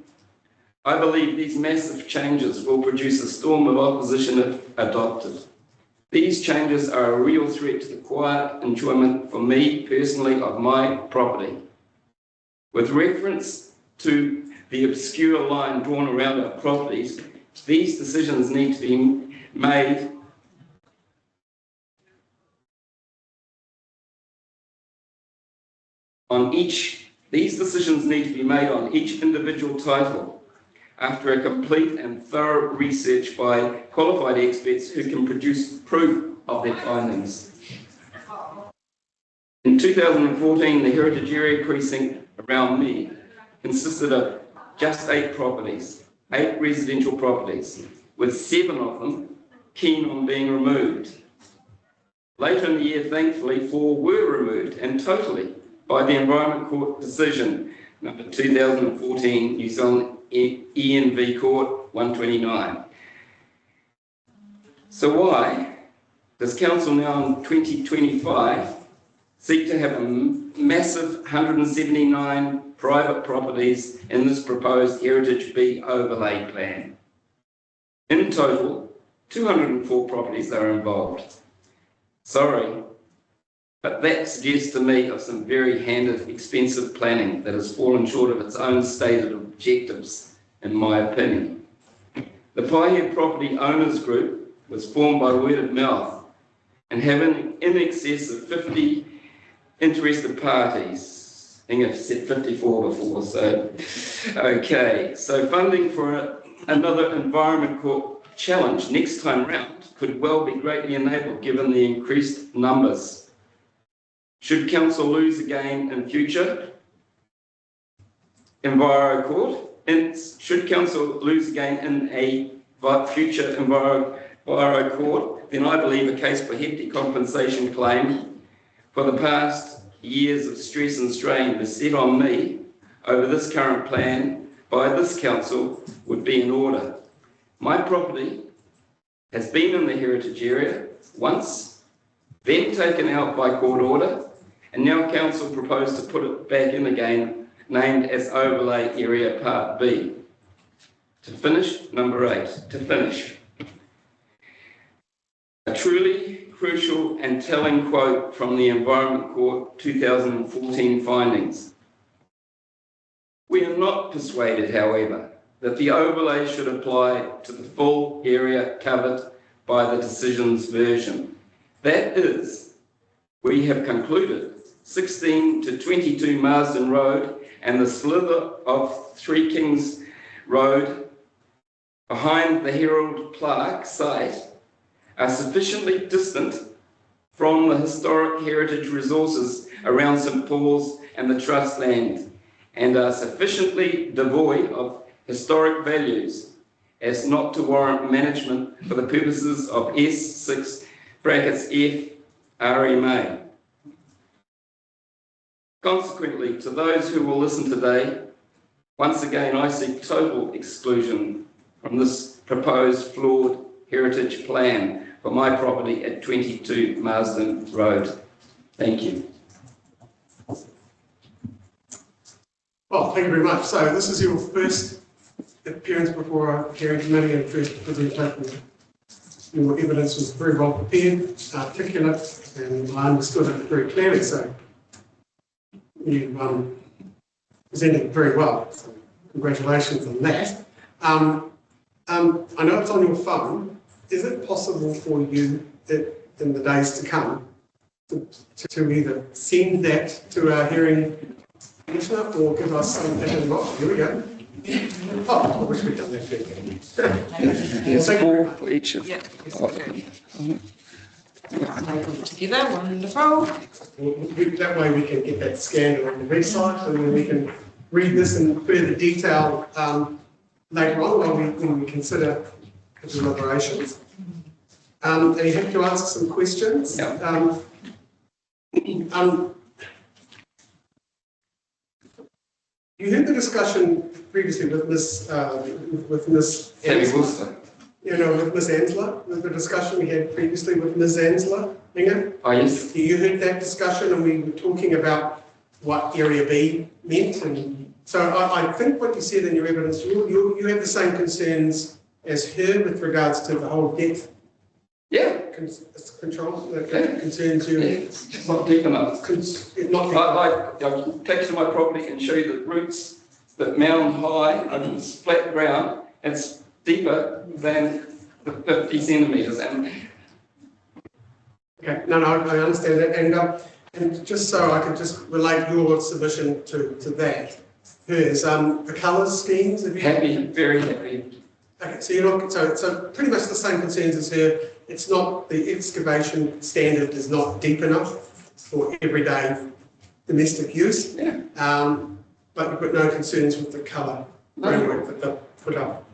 S9: I believe these massive changes will produce a storm of opposition if adopted. These changes are a real threat to the quiet enjoyment for me personally of my property. With reference to the obscure line drawn around our properties, these decisions need to be made on each individual title after a complete and thorough research by qualified experts who can produce proof of their findings. In 2014, the Heritage Area Precinct around me consisted of just 8 properties, 8 residential properties, with 7 of them keen on being removed. Later in the year, thankfully, 4 were removed, and totally by the Environment Court decision, number 2014, New Zealand ENV Court 129. So why does Council now in 2025 seek to have a massive 179 private properties in this proposed Heritage B overlay plan. In total, 204 properties are involved. Sorry, but that suggests to me of some very handed, expensive planning that has fallen short of its own stated objectives, in my opinion. The Paihe Property Owners Group was formed by word of mouth and having in excess of 50 interested parties. I think I've said 54 before, so okay. So funding for another Environment Court challenge next time round could well be greatly enabled given the increased numbers. Should Council lose again in future Enviro Court, should Council lose again in a future Enviro Court, then I believe a case for hefty compensation claim for the past years of stress and strain beset on me over this current plan by this Council would be in order. My property has been in the heritage area once, then taken out by court order, and now Council proposed to put it back in again, named as Overlay Area Part B. To finish, number 8, to finish. A truly crucial and telling quote from the Environment Court 2014 findings. We are not persuaded, however, that the overlay should apply to the full area covered by the decision's version. That is, we have concluded 16 to 22 Marsden Road and the slither of Three Kings Road behind the Herald Plaque site are sufficiently distant from the historic heritage resources around St Paul's and the Trust land and are sufficiently devoid of historic values as not to warrant management for the purposes of S6 brackets F RMA. Consequently, to those who will listen today, once again I seek total exclusion from this proposed flawed heritage plan for my property at 22 Marsden Road. Thank you.
S1: Well, thank you very much. So this is your first appearance before our hearing committee and first presentation. Your evidence was very well prepared, articulate, and I understood it very clearly. So you presented very well. So congratulations on that. I know it's on your phone. Is it possible for you in the days to come to either send that to our hearing commissioner or give us some? Here we go. Oh, I wish we'd done that first.
S9: There's 4 for each of.
S10: Yeah. Take them together, wonderful.
S1: That way we can get that scanned on the website and then we can read this in further detail later on when we consider the deliberations. And you have to answer some questions.
S9: Yeah.
S1: You heard the discussion previously with Miss
S9: Tammy Worcester.
S1: You know, with Ms. Ansler, the discussion we had previously with Ms. Ansler, Inga?
S9: Oh, yes.
S1: You heard that discussion and we were talking about what Area B meant. And so I think what you said in your evidence, you have the same concerns as her with regards to the whole depth control that concerns you.
S9: Yeah, it's not deep enough. I can take you to my property and show you the roots that mound high on this flat ground. It's deeper than the 50 centimetres.
S1: Okay, no, I understand that. And just so I can just relate your submission to that, hers, the colours schemes.
S9: Happy, very happy.
S1: Okay, so you're not, so pretty much the same concerns as her. It's not, the excavation standard is not deep enough for everyday domestic use.
S9: Yeah.
S1: But you've got no concerns with the colour framework that they put up.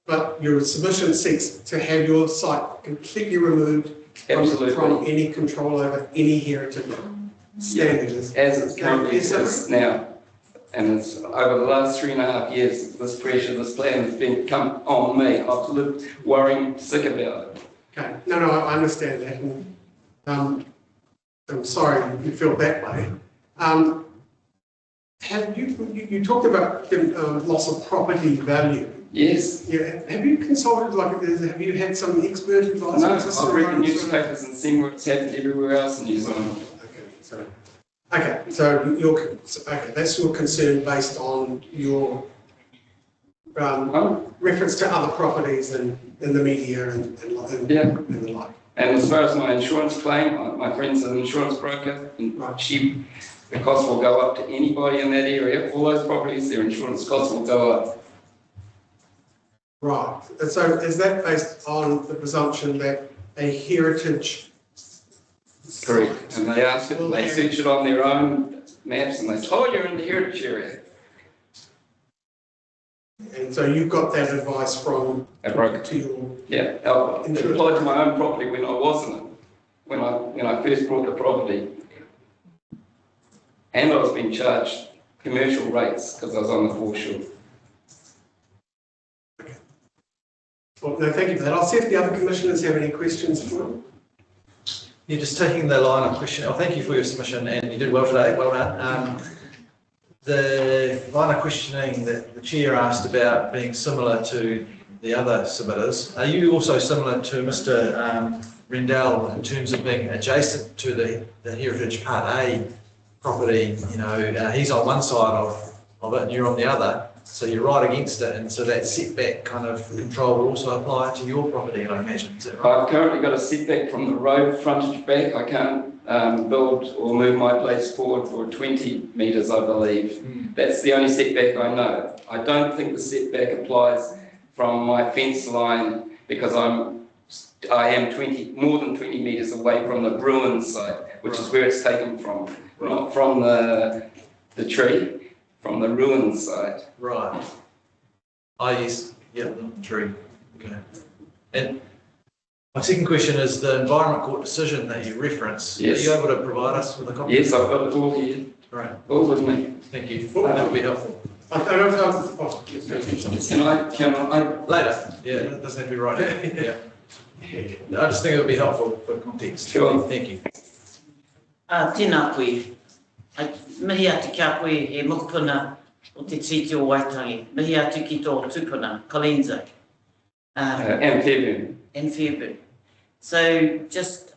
S1: But your submission seeks to have your site completely removed from any control over any heritage standards.
S9: As it currently exists now. And it's over the last 3.5 years, this pressure, this plan has been come on me. I've lived worrying sick about it.
S1: Okay, no, I understand that. And, I'm sorry you feel that way. Have you talked about loss of property value?
S9: Yes.
S1: Yeah. Have you consulted, have you had some expert advice?
S9: No, I've read the newspapers and seen what's happened everywhere else in New Zealand.
S1: Okay, that's your concern based on your reference to other properties and in the media and the like.
S9: And as far as my insurance claim, my friend's an insurance broker, and the cost will go up to anybody in that area. All those properties, their insurance costs will go up.
S1: Right. And so is that based on the presumption that a heritage?
S9: Correct. And they ask it, they search it on their own maps, and they say, oh, you're in the heritage area.
S1: And so you've got that advice from
S9: a broker
S1: to your
S9: it applied to my own property when I wasn't, when I first bought the property, and I was being charged commercial rates because I was on the foreshore.
S1: Well, no, thank you for that. I'll see if the other commissioners have any questions for you.
S3: You're just taking the line of question. Oh, thank you for your submission, and you did well today. Well done. The line of questioning that the chair asked about being similar to the other submitters, are you also similar to Mr. Rendell in terms of being adjacent to the Heritage Part A property? You know, he's on one side of it and you're on the other, so you're right against it, and so that setback kind of control will also apply to your property, I imagine. Is that right?
S9: I've currently got a setback from the road frontage back. I can't build or move my place forward for 20 metres, I believe. That's the only setback I know. I don't think the setback applies from my fence line because I am more than 20 metres away from the ruin site, which is where it's taken from, not from the tree, from the ruin site.
S3: Right. Yes, yeah, the tree. Okay. And my second question is the Environment Court decision that you reference.
S9: Yes.
S3: Are you able to provide us with a copy?
S9: Yes, I've got it all here.
S3: Right.
S9: All with me.
S3: Thank you. That would be helpful.
S1: I don't know.
S9: Can I?
S3: Later. Yeah, it doesn't have to be right now. Yeah. I just think it would be helpful for context.
S9: Sure.
S3: Thank you.
S8: Tēnā koe. Mihi atu kia koe e mokopuna o te treaty o Waitangi. Mihi atu ki tō tupuna, Colenso.
S9: And Fairburn.
S8: And Fairburn. So just,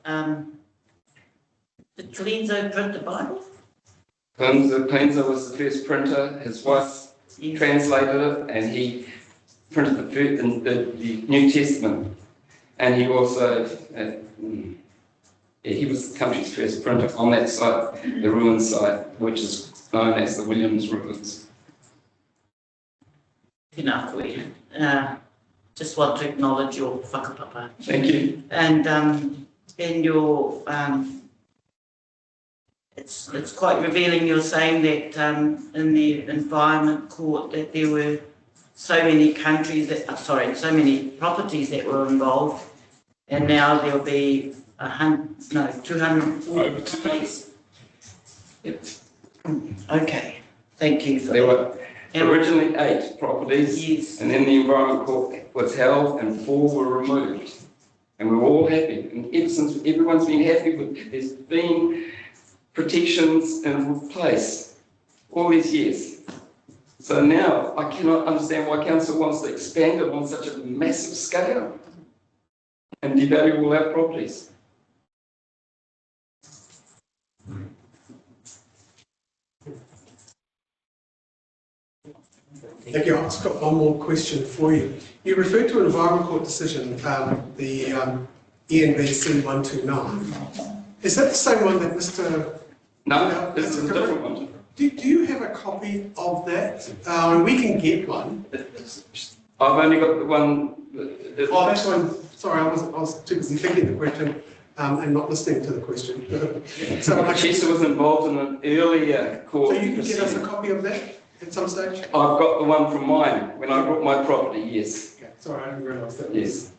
S8: did Colenso print the Bible?
S9: Colenso was the first printer. His wife translated it, and he printed the New Testament. And he also, he was the country's first printer on that site, the ruin site, which is known as the Williams Ruins.
S8: Tēnā koe. Just want to acknowledge your whakapapa.
S9: Thank you.
S8: And in your, it's quite revealing. You're saying that in the Environment Court that there were so many countries that, so many properties that were involved, and now there'll be 200 properties.
S9: Yep.
S8: Okay, thank you for
S9: there
S8: that.
S9: Were originally 8 properties,
S8: yes.
S9: And then the Environment Court was held and 4 were removed. And we were all happy. And ever since, everyone's been happy with, there's been protections in place all these years. So now I cannot understand why council wants to expand it on such a massive scale and devalue all our properties.
S1: Thank you. I've just got one more question for you. You referred to an Environment Court decision, the FNDC 129. Is that the same one that Mr.
S9: No, this is a different one.
S1: Do you have a copy of that? We can get one.
S9: I've only got the one.
S1: Oh, that's one. Sorry, I was too busy thinking the question and not listening to the question. So
S9: Chester was involved in an earlier court.
S1: So you can get us a copy of that at some stage?
S9: I've got the one from mine when I bought my property, yes.
S1: Okay, sorry, I didn't realise that.
S9: Yes.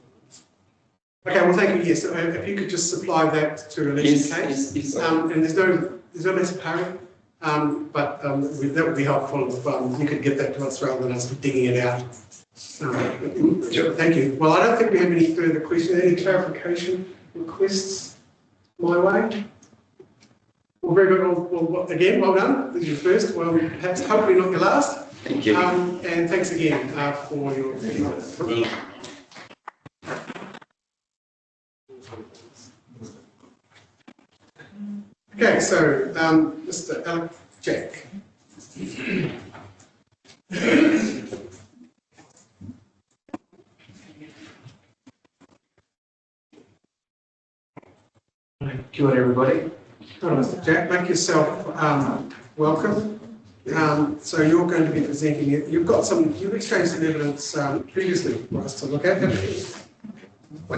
S1: Okay, well, thank you. Yes, if you could just supply that to Alicia's case.
S9: Yes.
S1: And there's no less pari, but that would be helpful if you could get that to us rather than us digging it out. Sure. Thank you. Well, I don't think we have any further questions. Any clarification requests my way? Well, very good. Well, again, well done. This is your first. Well, perhaps hopefully not your last.
S9: Thank you.
S1: And thanks again for your. Okay, so Mr. Alec Jack.
S11: Kia ora, everybody.
S1: Hello, Mr. Jack. Make yourself welcome. So you're going to be presenting it. You've exchanged some evidence previously for us to look at, haven't you?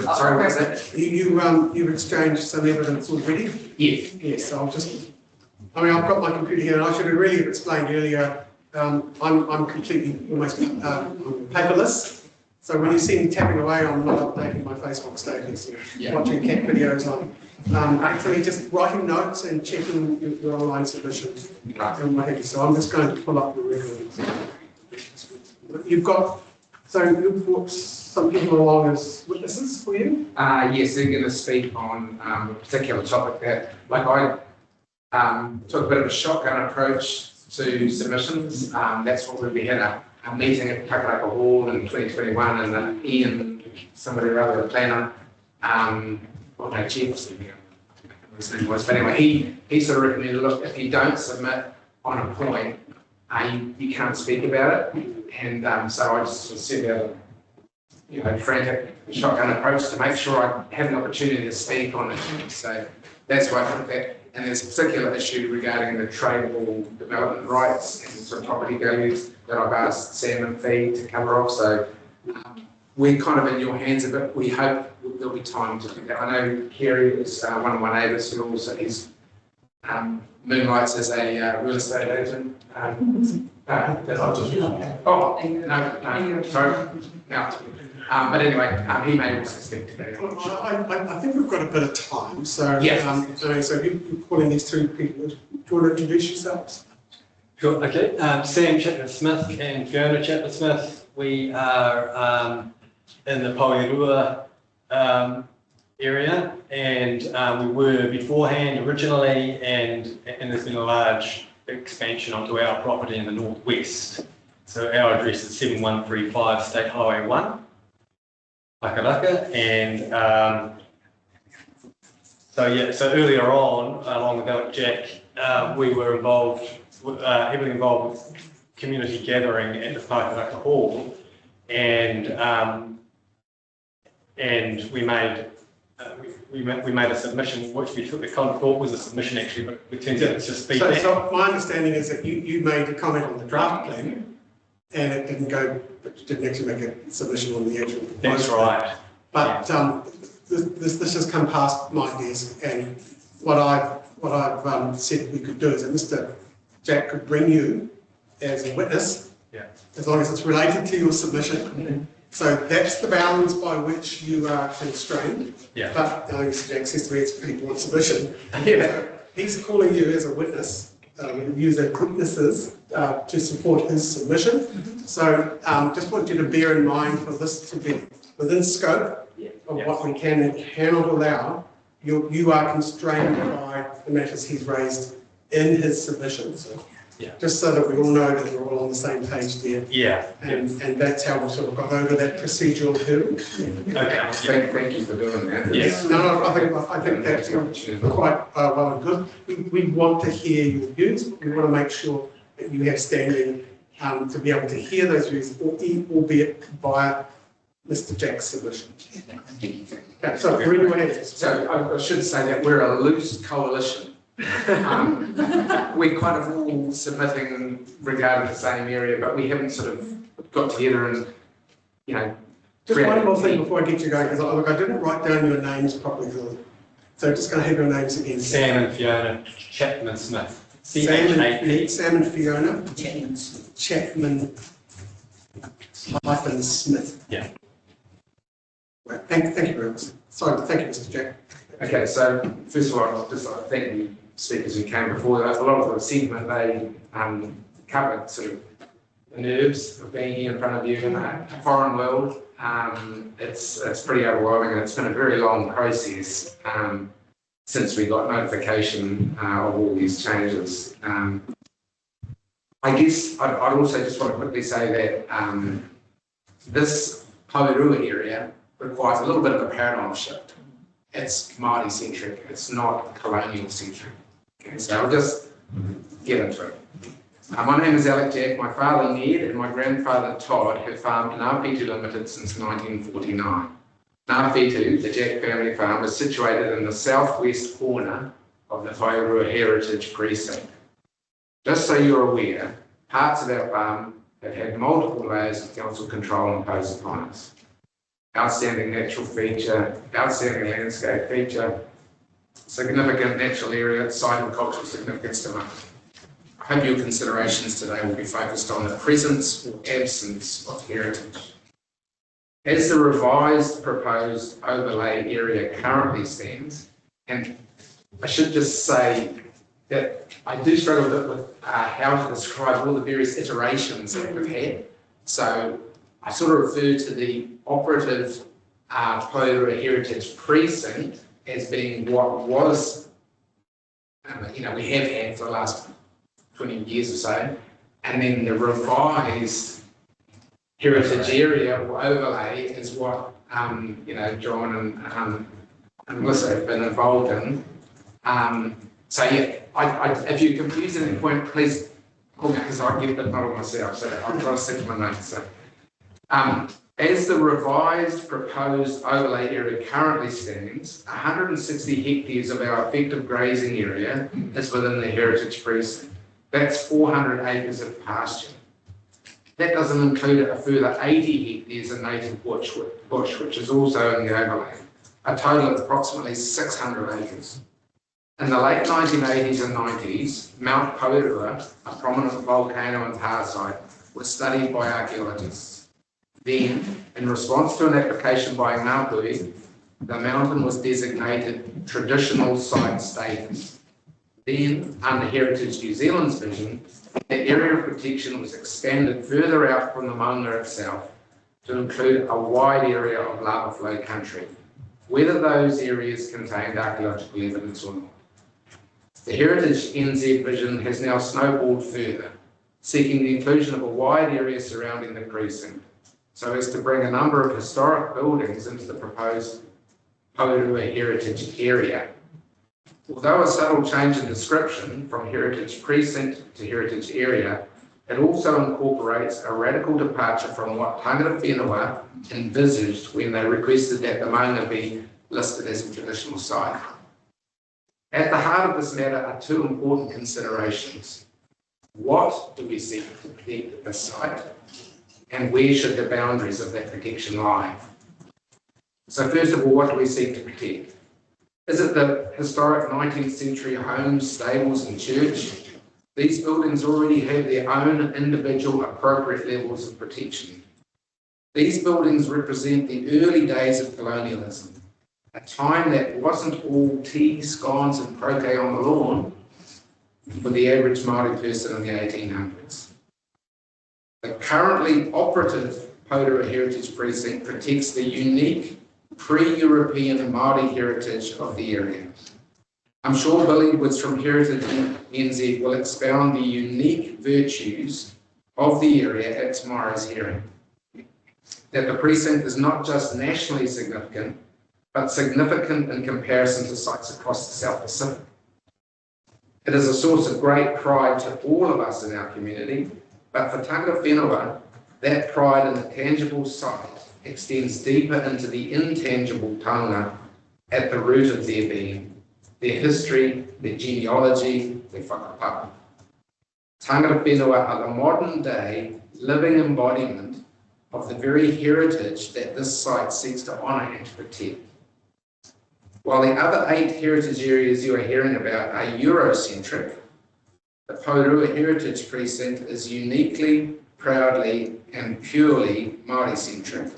S11: Sorry, what was that?
S1: You've exchanged some evidence already?
S11: Yes.
S1: Yes, I've got my computer here and I should have really explained earlier, I'm completely almost paperless. So when you see me tapping away, I'm not updating my Facebook status or watching cat videos. I'm actually just writing notes and checking your online submissions and what have you. So I'm just going to pull up the evidence. You've brought some people along as witnesses for you?
S11: Yes, they're going to speak on a particular topic that, I took a bit of a shotgun approach to submissions. That's what we had a meeting at Pakaraka Hall in 2021, and Ian, somebody or other, the planner, Chief, his name was, but anyway, he sort of recommended, look, if you don't submit on a point, you can't speak about it. And so I just sort of set out a frantic shotgun approach to make sure I have an opportunity to speak on it. So that's why I think that, and there's a particular issue regarding the tradable development rights and sort of property values that I've asked Sam and Fee to cover off. So we're kind of in your hands a bit. We hope there'll be time to do that. I know Kerry is one of my neighbours who also is moonlights as a real estate agent. Sorry. No. But anyway, he may also speak today.
S1: I think we've got a bit of time, so
S11: yes.
S1: So you're calling these two people. Do you want to introduce yourselves?
S12: Sure. Okay. Sam Chapman-Smith and Fiona Chapman-Smith. We are in the Poirua area, and we were beforehand originally, and there's been a large expansion onto our property in the northwest. So our address is 7135 State Highway 1. Pakaraka, and so earlier on, along with Jack, we were heavily involved with community gathering at the Pakaraka Hall, and we made a submission, which we thought was a submission actually, but it turns out it's just feedback.
S1: So my understanding is that you made a comment on the draft plan, and it didn't go. But you didn't actually make a submission on the actual proposal.
S12: That's right.
S1: But this has come past my desk, and what I've said we could do is that Mr. Jack could bring you as a witness, as long as it's related to your submission. So that's the bounds by which you are constrained. But Mr. Jack says to me it's a pretty broad submission. So he's calling you as a witness. Use as witnesses to support his submission. So just want you to bear in mind for this to be within scope of what we can and cannot allow. You are constrained by the matters he's raised in his submission. So just so that we all know that we're all on the same page there. And that's how we sort of got over that procedural hurdle.
S11: Okay. Thank you for doing that.
S1: Yes. No, I think that's quite well and good. We want to hear your views. We want to make sure that you have standing to be able to hear those views, albeit via Mr. Jack's submission. Okay, so read your hands.
S11: So I should say that we're a loose coalition. We're kind of all submitting regarding the same area, but we haven't sort of got together and,
S1: Just one more thing before I get you going, because I didn't write down your names properly. So just going to have your names again.
S12: Sam and Fiona Chapman-Smith.
S1: Sam and Fiona Chapman Smith. Right. Thank you very much. Sorry, thank you, Mr. Jack.
S11: Okay, so first of all, I'll just thank the speakers who came before. A lot of the sentiment they covered sort of the nerves of being here in front of you in a foreign world. It's pretty overwhelming, and it's been a very long process. since we got notification of all these changes. I guess I'd also just want to quickly say that this Haurua area requires a little bit of a paradigm shift. It's Māori centric, it's not colonial centric. Okay, so I'll just get into it. My name is Alec Jack. My father Ned and my grandfather Todd have farmed Ngāwhitu Limited since 1949. Ngāwhitu, the Jack family farm, is situated in the southwest corner of the Haurua Heritage Precinct. Just so you're aware, parts of our farm have had multiple layers of council control imposed upon us. Outstanding natural feature, outstanding landscape feature, significant natural area, site and cultural significance to us. I hope your considerations today will be focused on the presence or absence of heritage. As the revised proposed overlay area currently stands, and I should just say that I do struggle a bit with how to describe all the various iterations that we've had. So I sort of refer to the operative Haurua Heritage Precinct as being what was, we have had for the last 20 years or so, and then the revised heritage area or overlay is what John and Melissa have been involved in. So yeah, if you're confused at any point, please call me because I get a bit muddled myself. So I'll try to stick to my notes. So, as the revised proposed overlay area currently stands, 160 hectares of our effective grazing area is within the heritage precinct. That's 400 acres of pasture. That doesn't include a further 80 hectares of native bush, which is also in the overlay, a total of approximately 600 acres. In the late 1980s and 90s, Mount Haurua, a prominent volcano and tar site, was studied by archaeologists. Then, in response to an application by Ngāpuhi, the mountain was designated traditional site status. Then, under Heritage New Zealand's vision, the area of protection was expanded further out from the maunga itself to include a wide area of lava flow country, whether those areas contained archaeological evidence or not. The Heritage NZ vision has now snowballed further, seeking the inclusion of a wide area surrounding the precinct, so as to bring a number of historic buildings into the proposed Haurua Heritage area. Although a subtle change in description from Heritage Precinct to Heritage Area, it also incorporates a radical departure from what Tangata Whenua envisaged when they requested that the maunga be listed as a traditional site. At the heart of this matter are two important considerations. What do we seek to protect at this site? And where should the boundaries of that protection lie? So first of all, what do we seek to protect? Is it the historic 19th century homes, stables and church? These buildings already have their own individual appropriate levels of protection. These buildings represent the early days of colonialism, a time that wasn't all tea, scones and croquet on the lawn for the average Māori person in the 1800s. The currently operative Haurua Heritage Precinct protects the unique pre-European Māori heritage of the area. I'm sure Billy Woods from Heritage NZ will expound the unique virtues of the area at tomorrow's hearing. That the precinct is not just nationally significant, but significant in comparison to sites across the South Pacific. It is a source of great pride to all of us in our community, but for Tangata Whenua, that pride in the tangible site extends deeper into the intangible taonga at the root of their being, their history, their genealogy, their whakapapa. Tangata Whenua are the modern day living embodiment of the very heritage that this site seeks to honour and to protect. While the other 8 heritage areas you are hearing about are Eurocentric, the Haurua Heritage Precinct is uniquely, proudly and purely Māori-centric,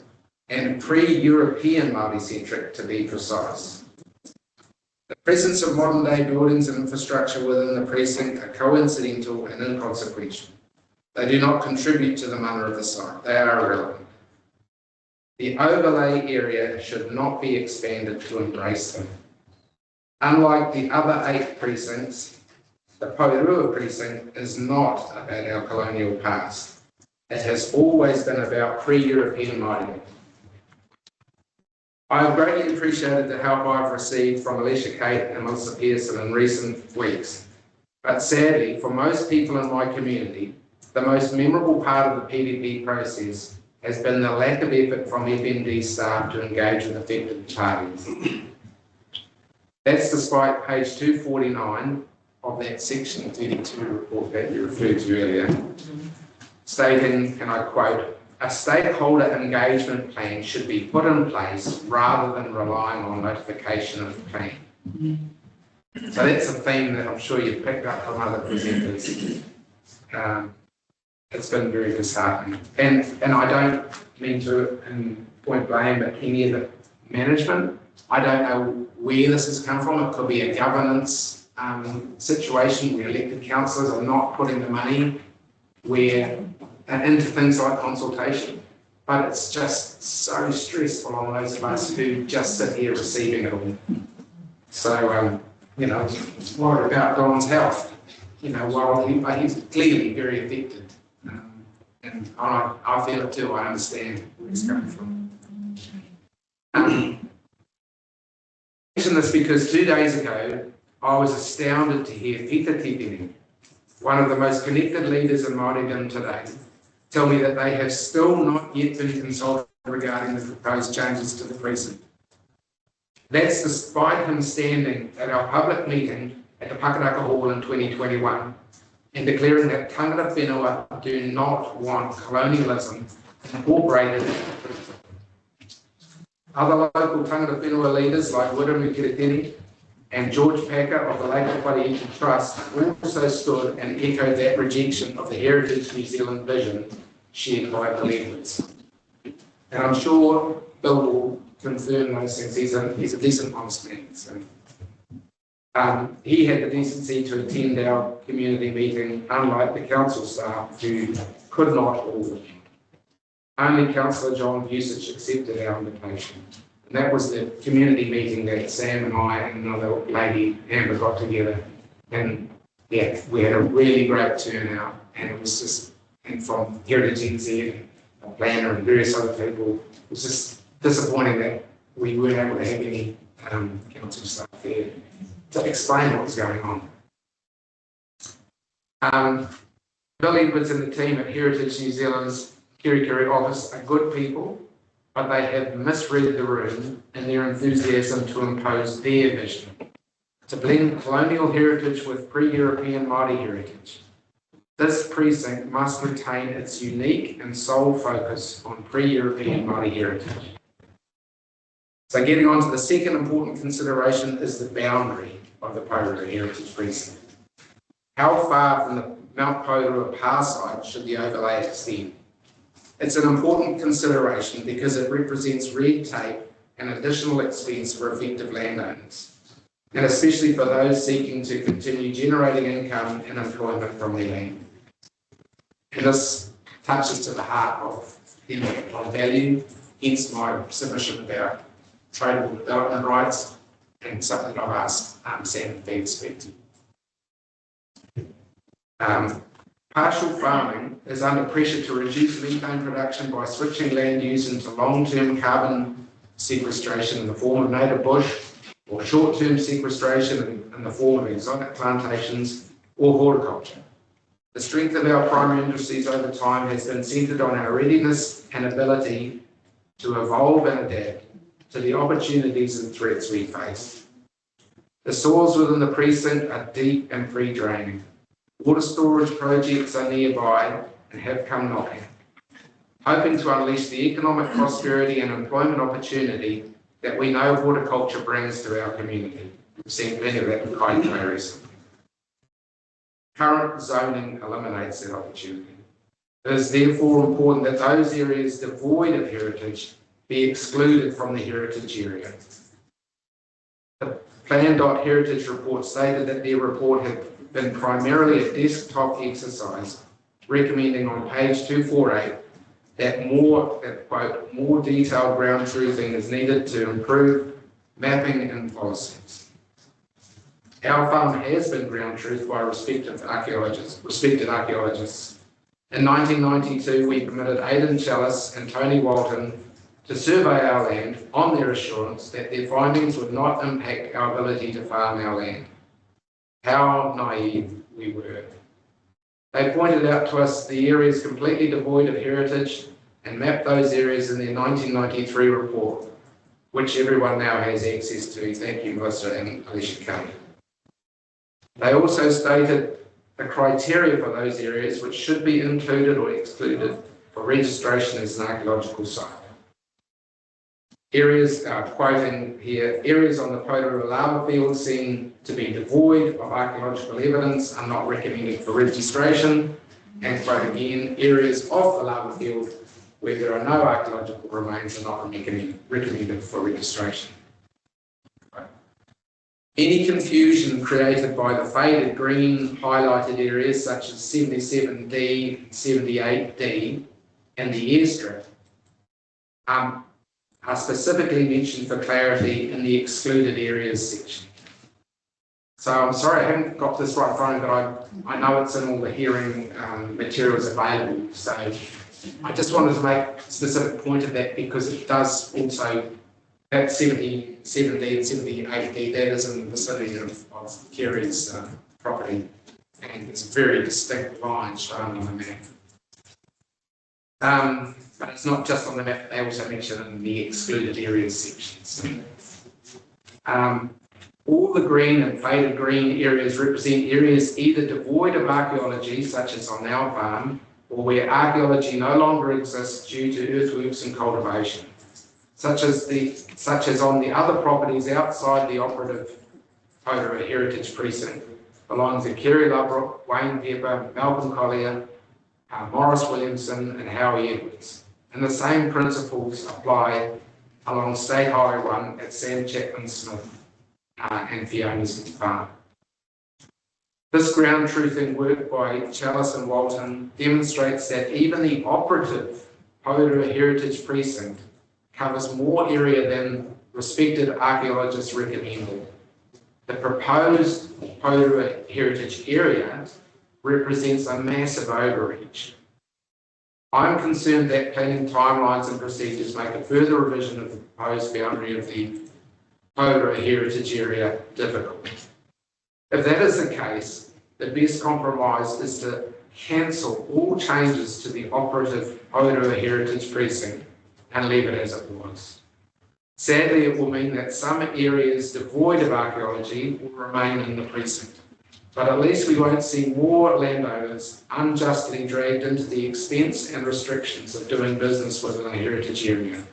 S11: and pre-European Māori-centric to be precise. The presence of modern day buildings and infrastructure within the precinct are coincidental and inconsequential. They do not contribute to the mana of the site, they are irrelevant. The overlay area should not be expanded to embrace them. Unlike the other 8 precincts, the Poirua precinct is not about our colonial past. It has always been about pre-European Māori. I have greatly appreciated the help I've received from Alicia Kate and Melissa Pearson in recent weeks, but sadly, for most people in my community, the most memorable part of the PDP process has been the lack of effort from FND staff to engage with affected parties. That's despite page 249 of that section 32 report that you referred to earlier, stating, and I quote, "A stakeholder engagement plan should be put in place rather than relying on notification of the plan." So that's a theme that I'm sure you've picked up from other presenters. It's been very disheartening. And I don't mean to point blame at any of the management. I don't know where this has come from. It could be a governance situation where elected councillors are not putting the money into things like consultation. But it's just so stressful on those of us who just sit here receiving it all. So, you know, worried about Don's health, you know, while he's clearly very affected. And I feel it too, I understand where he's coming from. I mention this because 2 days ago, I was astounded to hear Peter Tipini, one of the most connected leaders in Māoridom today, tell me that they have still not yet been consulted regarding the proposed changes to the precinct. That's despite him standing at our public meeting at the Pakaraka Hall in 2021 and declaring that tangata whenua do not want colonialism incorporated. Other local tangata whenua leaders like Wiremu Kiritini and George Packer of the Lake Waitangi Trust also stood and echoed that rejection of the Heritage New Zealand vision shared by the leaders. And I'm sure Bill will confirm those things. He's a decent, honest man. So. He had the decency to attend our community meeting, unlike the council staff who could not all. Only Councillor John Busich accepted our invitation. And that was the community meeting that Sam and I and another lady, Amber, got together. And yeah, we had a really great turnout. And it was just, and from Heritage NZ, a planner and various other people, it was just disappointing that we weren't able to have any council staff there to explain what was going on. Bill Edwards and the team at Heritage New Zealand's Kirikiri office are good people, but they have misread the room in their enthusiasm to impose their vision, to blend colonial heritage with pre-European Māori heritage. This precinct must retain its unique and sole focus on pre-European Māori heritage. So getting on to the second important consideration is the boundary of the Poirua Heritage Precinct. How far from the Mount Poirua power site should the overlay extend? It's an important consideration because it represents red tape and additional expense for effective landowners, and especially for those seeking to continue generating income and employment from their land. And this touches to the heart of the impact on value, hence my submission about tradable development rights, and something I've asked Sam to be inspected. Partial farming is under pressure to reduce methane production by switching land use into long-term carbon sequestration in the form of native bush, or short-term sequestration in the form of exotic plantations or horticulture. The strength of our primary industries over time has been centred on our readiness and ability to evolve and adapt to the opportunities and threats we face. The soils within the precinct are deep and free-draining. Water storage projects are nearby and have come knocking, hoping to unleash the economic prosperity and employment opportunity that we know horticulture brings to our community. We've seen plenty of that in Kaikoura recently. Current zoning eliminates that opportunity. It is therefore important that those areas devoid of heritage be excluded from the heritage area. The Plan.Heritage report stated that their report had been primarily a desktop exercise, recommending on page 248 that quote, more detailed ground truthing is needed to improve mapping and policies. Our farm has been ground truth by respected archaeologists. In 1992, we permitted Aidan Challis and Tony Walton to survey our land on their assurance that their findings would not impact our ability to farm our land. How naive we were. They pointed out to us the areas completely devoid of heritage and mapped those areas in their 1993 report, which everyone now has access to. Thank you, Melissa and Alicia Kelly. They also stated the criteria for those areas which should be included or excluded for registration as an archaeological site. Areas, quoting here, areas on the Potorua lava field seen to be devoid of archaeological evidence are not recommended for registration, and quote again, areas of the lava field where there are no archaeological remains are not recommended for registration. Any confusion created by the faded green highlighted areas such as 77D, 78D and the airstrip are specifically mentioned for clarity in the excluded areas section. So I'm sorry I haven't got this right in front of me, but I know it's in all the hearing materials available. So I just wanted to make a specific point of that because it does also, that 77D and 78D, that is in the vicinity of Kerry's property, and it's a very distinct line shown on the map. But it's not just on the map, they also mention it in the excluded areas sections. All the green and faded green areas represent areas either devoid of archaeology, such as on our farm, or where archaeology no longer exists due to earthworks and cultivation, such as on the other properties outside the operative Potorua Heritage Precinct, belongs to Kerry Loverock, Wayne Pepper, Malcolm Collier, Morris Williamson and Howie Edwards. And the same principles apply along State Highway 1 at Sam Chapman Smith and Fiona's farm. This ground truthing work by Challis and Walton demonstrates that even the operative Potorua Heritage Precinct covers more area than respected archaeologists recommended. The proposed Potorua Heritage area represents a massive overreach. I'm concerned that planning timelines and procedures make a further revision of the proposed boundary of the Potorua Heritage Area difficult. If that is the case, the best compromise is to cancel all changes to the operative Potorua Heritage Precinct and leave it as it was. Sadly, it will mean that some areas devoid of archaeology will remain in the precinct, but at least we won't see more landowners unjustly dragged into the expense and restrictions of doing business within a heritage area.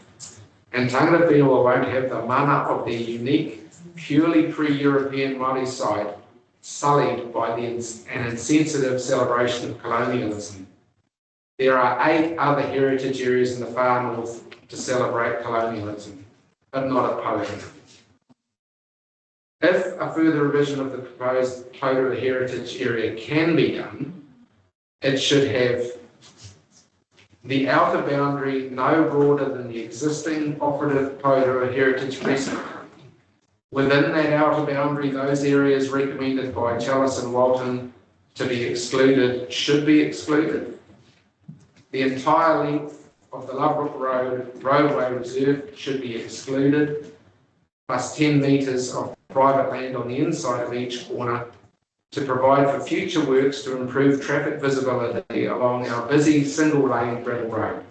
S11: And tangata whenua won't have the mana of their unique, purely pre-European Māori site sullied by an insensitive celebration of colonialism. There are 8 other heritage areas in the far north to celebrate colonialism, but not at Potorua. If a further revision of the proposed Potorua Heritage Area can be done, it should have the outer boundary no broader than the existing operative Potorua Heritage Precinct. Within that outer boundary, those areas recommended by Challis and Walton to be excluded should be excluded. The entire length of the Loverock Road roadway reserve should be excluded, plus 10 metres of private land on the inside of each corner to provide for future works to improve traffic visibility along our busy single-lane gravel road,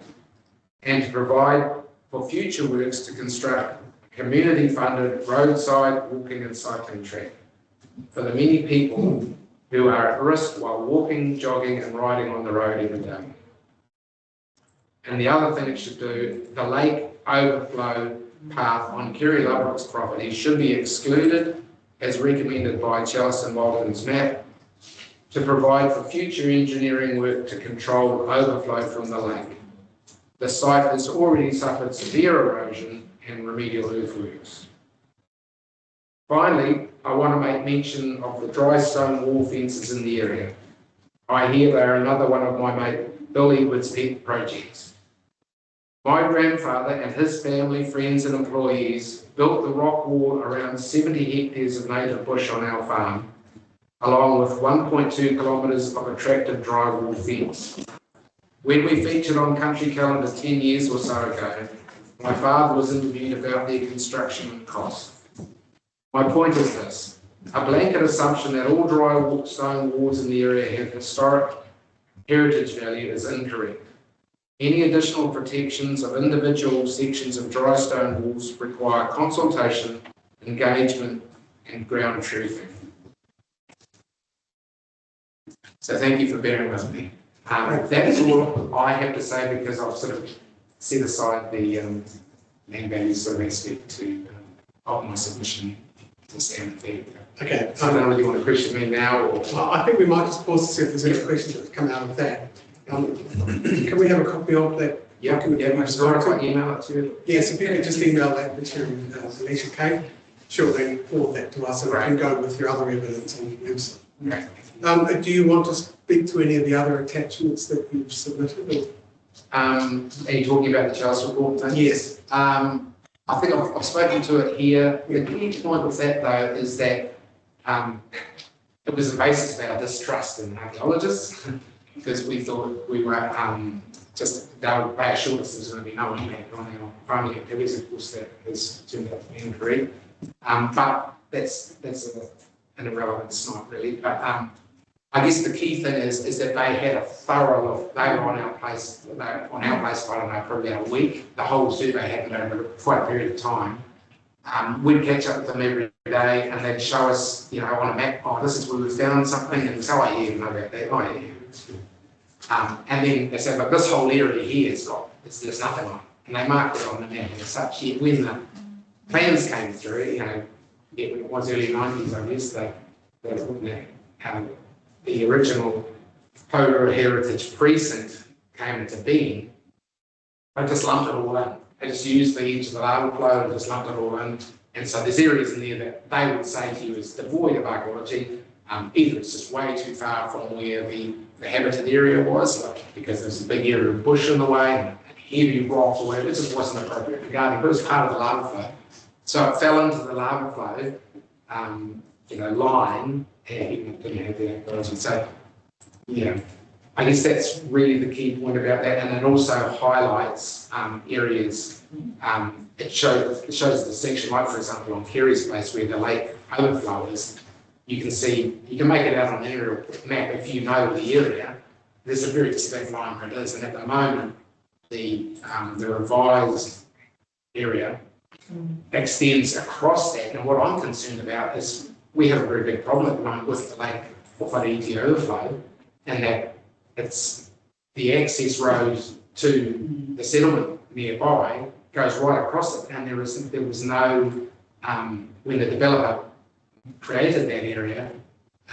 S11: and to provide for future works to construct a community-funded roadside walking and cycling track for the many people who are at risk while walking, jogging and riding on the road every day. And the other thing it should do, the lake overflow path on Kerry Loverock's property should be excluded as recommended by Challis and Walton's map to provide for future engineering work to control overflow from the lake. The site has already suffered severe erosion and remedial earthworks. Finally, I want to make mention of the dry stone wall fences in the area. I hear they are another one of my mate Bill Edwards' pet projects. My grandfather and his family, friends and employees built the rock wall around 70 hectares of native bush on our farm, along with 1.2 kilometres of attractive drywall fence. When we featured on Country Calendar 10 years or so ago, my father was interviewed about their construction cost. My point is this: a blanket assumption that all dry stone walls in the area have historic heritage value is incorrect. Any additional protections of individual sections of dry stone walls require consultation, engagement, and ground truthing. So thank you for bearing with me. That's all I have to say, because I've sort of set aside the land value sort of aspect to of my submission to stand there.
S1: Okay.
S11: So I don't know whether you want to question me now or.
S1: I think we might just pause to see if there's any questions that come out of that. Can we have a copy of that?
S11: Yeah, I'm sorry, I can email it to you.
S1: Yes, if you could just email that material, Alicia Kay, she'll then forward that to us and we can go with your other evidence on the website. Do you want to speak to any of the other attachments that you've submitted?
S11: Are you talking about the Charles report thing?
S1: Yes.
S11: I think I've spoken to it here. The key point with that, though, is that it was the basis of our distrust in archaeologists, because we thought we were just, they would reassure us there's going to be no impact on our farming activities. Of course, that has turned out to be incorrect. But that's an irrelevance, not really. But I guess the key thing is that they had a thorough look. They were on our place for, I don't know, probably about a week. The whole survey happened over quite a period of time. We'd catch up with them every day and they'd show us, you know, on a map, oh, this is where we found something, and so, oh, yeah, you know about that, oh, yeah. And then they said, look, this whole area here there's nothing on it. And they marked it on the map and such. Yet when the plans came through, you know, it was early 90s, I guess, the original Polar Heritage Precinct came into being, they just lumped it all in. They just used the edge of the lava flow and just lumped it all in. And so there's areas in there that they would say to you is devoid of archaeology. Either it's just way too far from where the habited area was, because there's a big area of bush in the way and heavy rock or whatever. It just wasn't appropriate for gardening, but it was part of the lava flow. So it fell into the lava flow, line, and it didn't have the archaeology. So, I guess that's really the key point about that, and it also highlights areas. It shows the section, like for example on Kerry's place where the lake overflow is. You can make it out on an aerial map if you know the area. There's a very distinct line where it is, and at the moment the revised area extends across that. And what I'm concerned about is we have a very big problem at the moment with the lake Waitangi overflow, and that it's the access road to the settlement nearby goes right across it, and there was no when the developer created that area,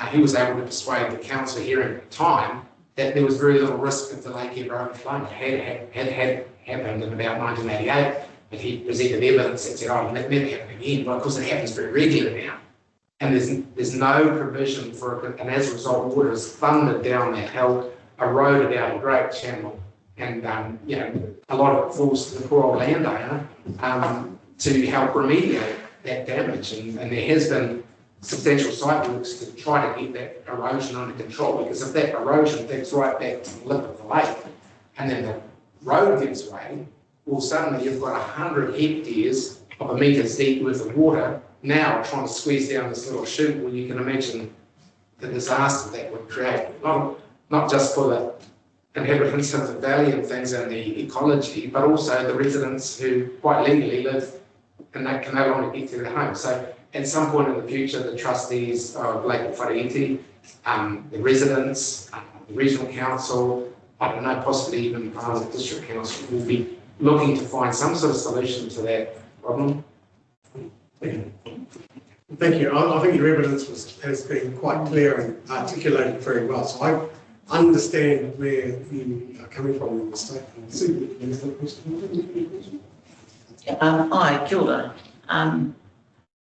S11: he was able to persuade the council here at the time that there was very little risk of the lake ever overflowing. It had happened in about 1988, but he presented evidence that said, oh, that never happened again. Well, of course, it happens very regularly now. And there's no provision for it, and as a result, water is thundered down that hill, eroded out a great channel, and a lot of it falls to the poor old landowner to help remediate that damage. And there has been substantial site works to try to get that erosion under control, because if that erosion digs right back to the lip of the lake, and then the road gives way, well, suddenly you've got 100 hectares of a metres deep worth of water now trying to squeeze down this little chute. Well, you can imagine the disaster that would create, not just for the inhabitants of the valley and things and the ecology, but also the residents who quite legally live and they can no longer get to their homes. So at some point in the future, the trustees of Lake Waitangi, the residents, the regional council, I don't know, possibly even part of the district council, will be looking to find some sort of solution to that problem.
S1: Thank you. I think your evidence has been quite clear and articulated very well. So I understand where you are coming from in the statement. Sue, any other question?
S8: Ai, kia ora.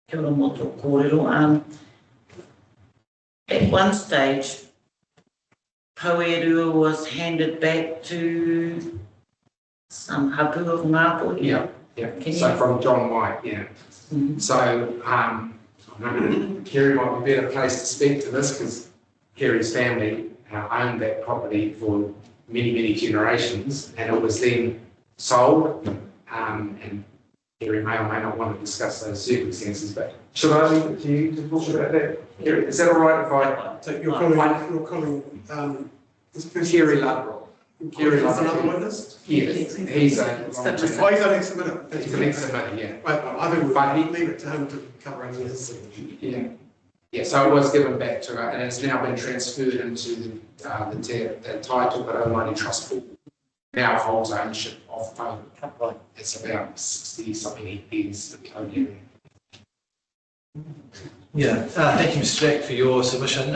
S8: Kia ora moto kōrero. At one stage, Poerua was handed back to some hapu of Ngāpo here.
S11: Yeah,
S8: Can
S11: so
S8: you-
S11: from John White, yeah. So, I know Kerry might be a better place to speak to this because Kerry's family owned that property for many, many generations, and it was then sold, and Kerry may or may not want to discuss those circumstances, but should I leave it to you to talk about that? Kerry, is that all right if I?
S1: So your colleague,
S11: Kerry Ludrow. Kerry
S1: is another
S11: Ludrow.
S1: witness?
S11: Yes, he's a.
S1: Oh, he's an ex-submitter.
S11: He's an ex-submitter, yeah.
S1: I think
S11: But
S1: we'll leave it to him to cover any of his.
S11: Yeah, yeah, so it was given back to her and it's now been transferred into the title, but Almighty Trust now holds ownership of both. It's about 60 something hectares of area.
S3: Yeah, thank you, Mr. Jack, for your submission.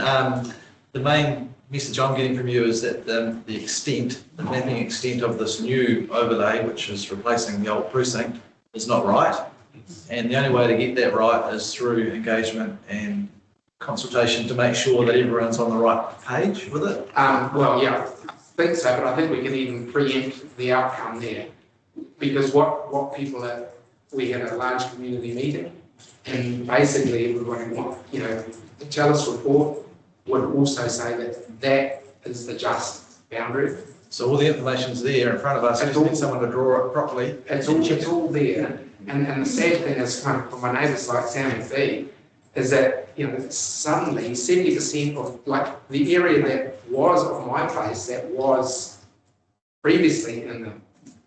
S3: The main message I'm getting from you is that the mapping extent of this new overlay, which is replacing the old precinct, is not right. And the only way to get that right is through engagement and consultation to make sure that everyone's on the right page with it.
S11: Well, yeah, I think so, but I think we can even preempt the outcome there. Because what people are, we had a large community meeting and basically everybody the Chalice report would also say that that is the just boundary.
S3: So all the information's there in front of us, we just need someone to draw it properly.
S11: It's all there. And the sad thing is, kind of, from my neighbours like Sam and Fee, is that suddenly 70% of the area that was of my place that was previously in the, I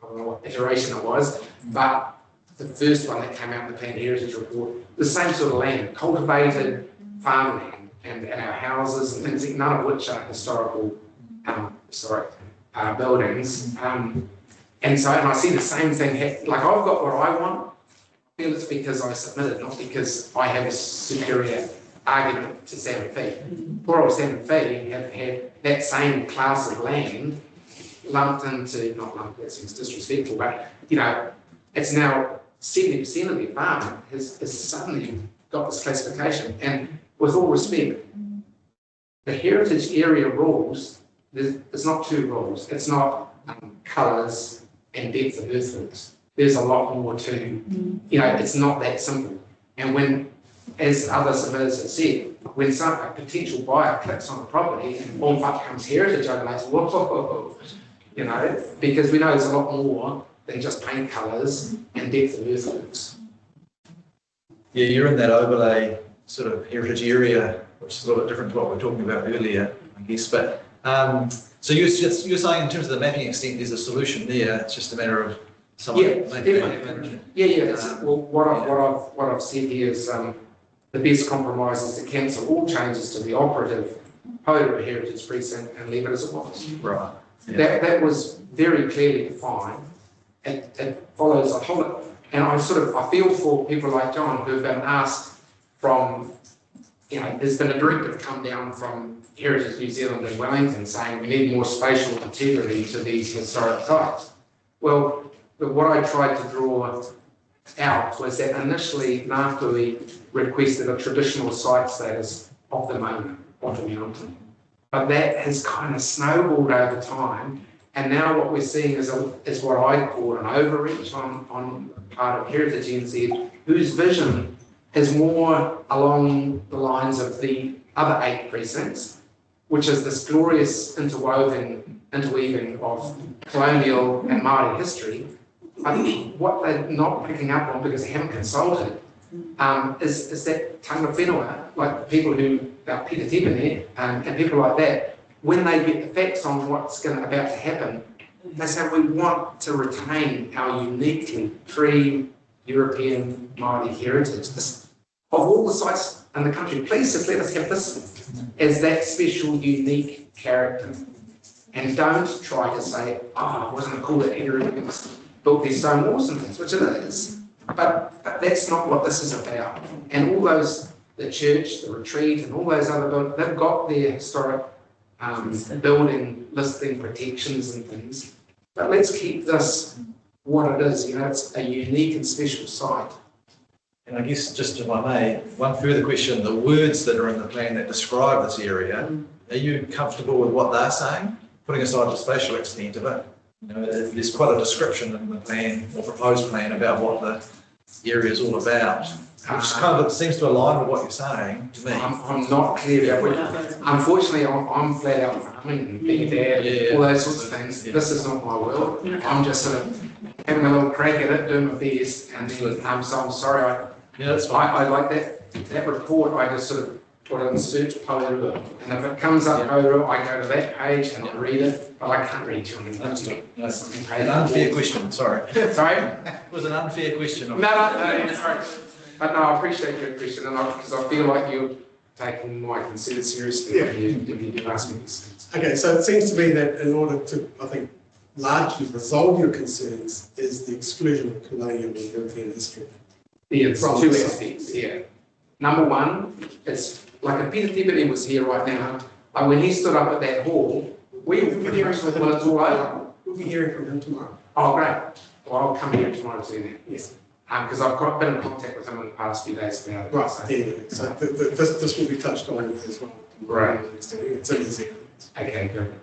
S11: don't know what iteration it was, but the first one that came out in the Planned Heritage Report, the same sort of land, cultivated farmland, and our houses and things, none of which are historical buildings. And I see the same thing, I've got what I want. I feel it's because I submitted, not because I have a superior argument to Sam and Fee. Poor old Sam and Fee have had that same class of land lumped into, not lumped, that seems disrespectful, but it's now 70% of their farm has suddenly got this classification. And with all respect, the heritage area rules, there's not two rules. It's not colours and depth of earthworks. There's a lot more to, it's not that simple. And when, as other submitters have said, when a potential buyer clicks on a property and all but comes heritage overlays, whoa, because we know there's a lot more than just paint colours and depth of earthworks.
S3: Yeah, you're in that overlay sort of heritage area, which is a little bit different to what we were talking about earlier, I guess. But so you're saying in terms of the mapping extent, there's a solution there. It's just a matter of someone.
S11: What I've said here is the best compromise is to cancel all changes to the operative Poudre Heritage Precinct and leave it as it was.
S3: Right. Yeah.
S11: That was very clearly defined. It follows a whole, and I feel for people like John who have been asked from, there's been a directive come down from Heritage New Zealand and Wellington saying we need more spatial integrity to these historic sites. Well, what I tried to draw out was that initially Ngāpuhi requested a traditional site status of the moment, of the mountain. But that has kind of snowballed over time. And now what we're seeing is what I call an overreach on part of Heritage NZ, whose vision is more along the lines of the other 8 precincts, which is this glorious interweaving of colonial and Māori history. I think what they're not picking up on because they haven't consulted is that tanga whenua, like the people who, Peter Tepene and people like that, when they get the facts on what's about to happen, they say we want to retain our uniquely pre-European Māori heritage. Of all the sites in the country, please just let us have this as that special, unique character. And don't try to say, wasn't it cool that everyone built these stone walls and things, which it is. But that's not what this is about. And all those, the church, the retreat, and all those other buildings, they've got their historic building listing protections and things. But let's keep this what it is. It's a unique and special site.
S3: And I guess, just if I may, one further question, the words that are in the plan that describe this area, are you comfortable with what they're saying, putting aside the spatial extent of it? You know, there's quite a description in the plan or proposed plan about what the area is all about, which kind of seems to align with what you're saying to me.
S11: I'm not clear about what, unfortunately, I'm flat out farming and being there, all those sorts of things. This is not my world. I'm just sort of having a little crack at it, doing my best, and then, so I'm sorry, I like that report, I just sort of put in search Poirot, and if it comes up Poirot, I go to that page and I read it, but I can't read 250.
S3: An unfair question, sorry.
S11: Sorry?
S3: It was an unfair question.
S11: No, sorry. But no, I appreciate your question, and because I feel like you're taking my concerns seriously if you do ask me these things.
S1: Okay, so it seems to me that in order to, I think, largely resolve your concerns is the exclusion of colonial and European history.
S11: Yeah, it's two aspects, Number one, it's like if Peter Tippett was here right now, like when he stood up at that hall, we were pretty much with it's all over.
S1: We'll be hearing from him tomorrow.
S11: Oh, great. Well, I'll come here tomorrow to do that.
S1: Yes.
S11: Because I've been in contact with him in the past few days about it.
S1: Right, so this will be touched on as well.
S11: Right.
S1: It's in his area.
S11: Okay, good.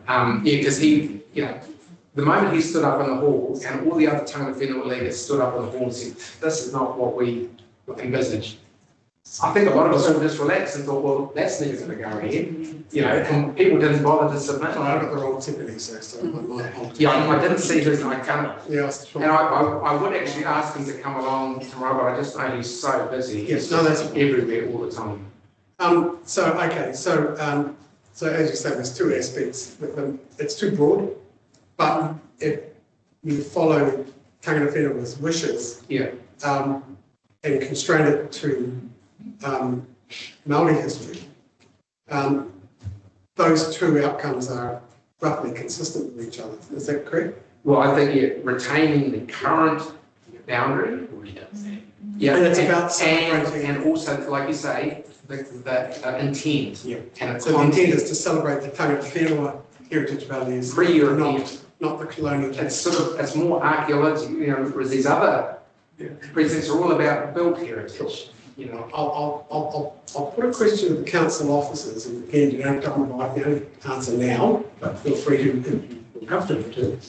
S11: Because he, the moment he stood up in the hall and all the other Tangata Whenua leaders stood up in the hall and said, this is not what we envisaged. I think a lot of us all just relaxed and thought, well, that's never going to go ahead. And people didn't bother to submit.
S1: Well, I got the wrong typically, so
S11: I didn't see his, I can't.
S1: Yes, sure.
S11: And I would actually ask him to come along tomorrow, but I just know he's so busy.
S1: Yes, no, that's
S11: everywhere all the time.
S1: So as you say, there's two aspects. It's too broad, but if you follow Tangata Whenua's wishes, and constrain it to Māori history, those two outcomes are roughly consistent with each other. Is that correct?
S11: Well, I think retaining the current boundary. Yeah,
S1: and it's about celebrating,
S11: and also, like you say, the intent.
S1: Yeah.
S11: And
S1: so the intent is to celebrate the Tangata Whenua heritage values, not the colonial.
S11: It's more archaeological. Whereas these other presents are all about built heritage.
S1: I'll put a question to the council officers, and again, you don't have to answer now, but feel free to if you're comfortable to.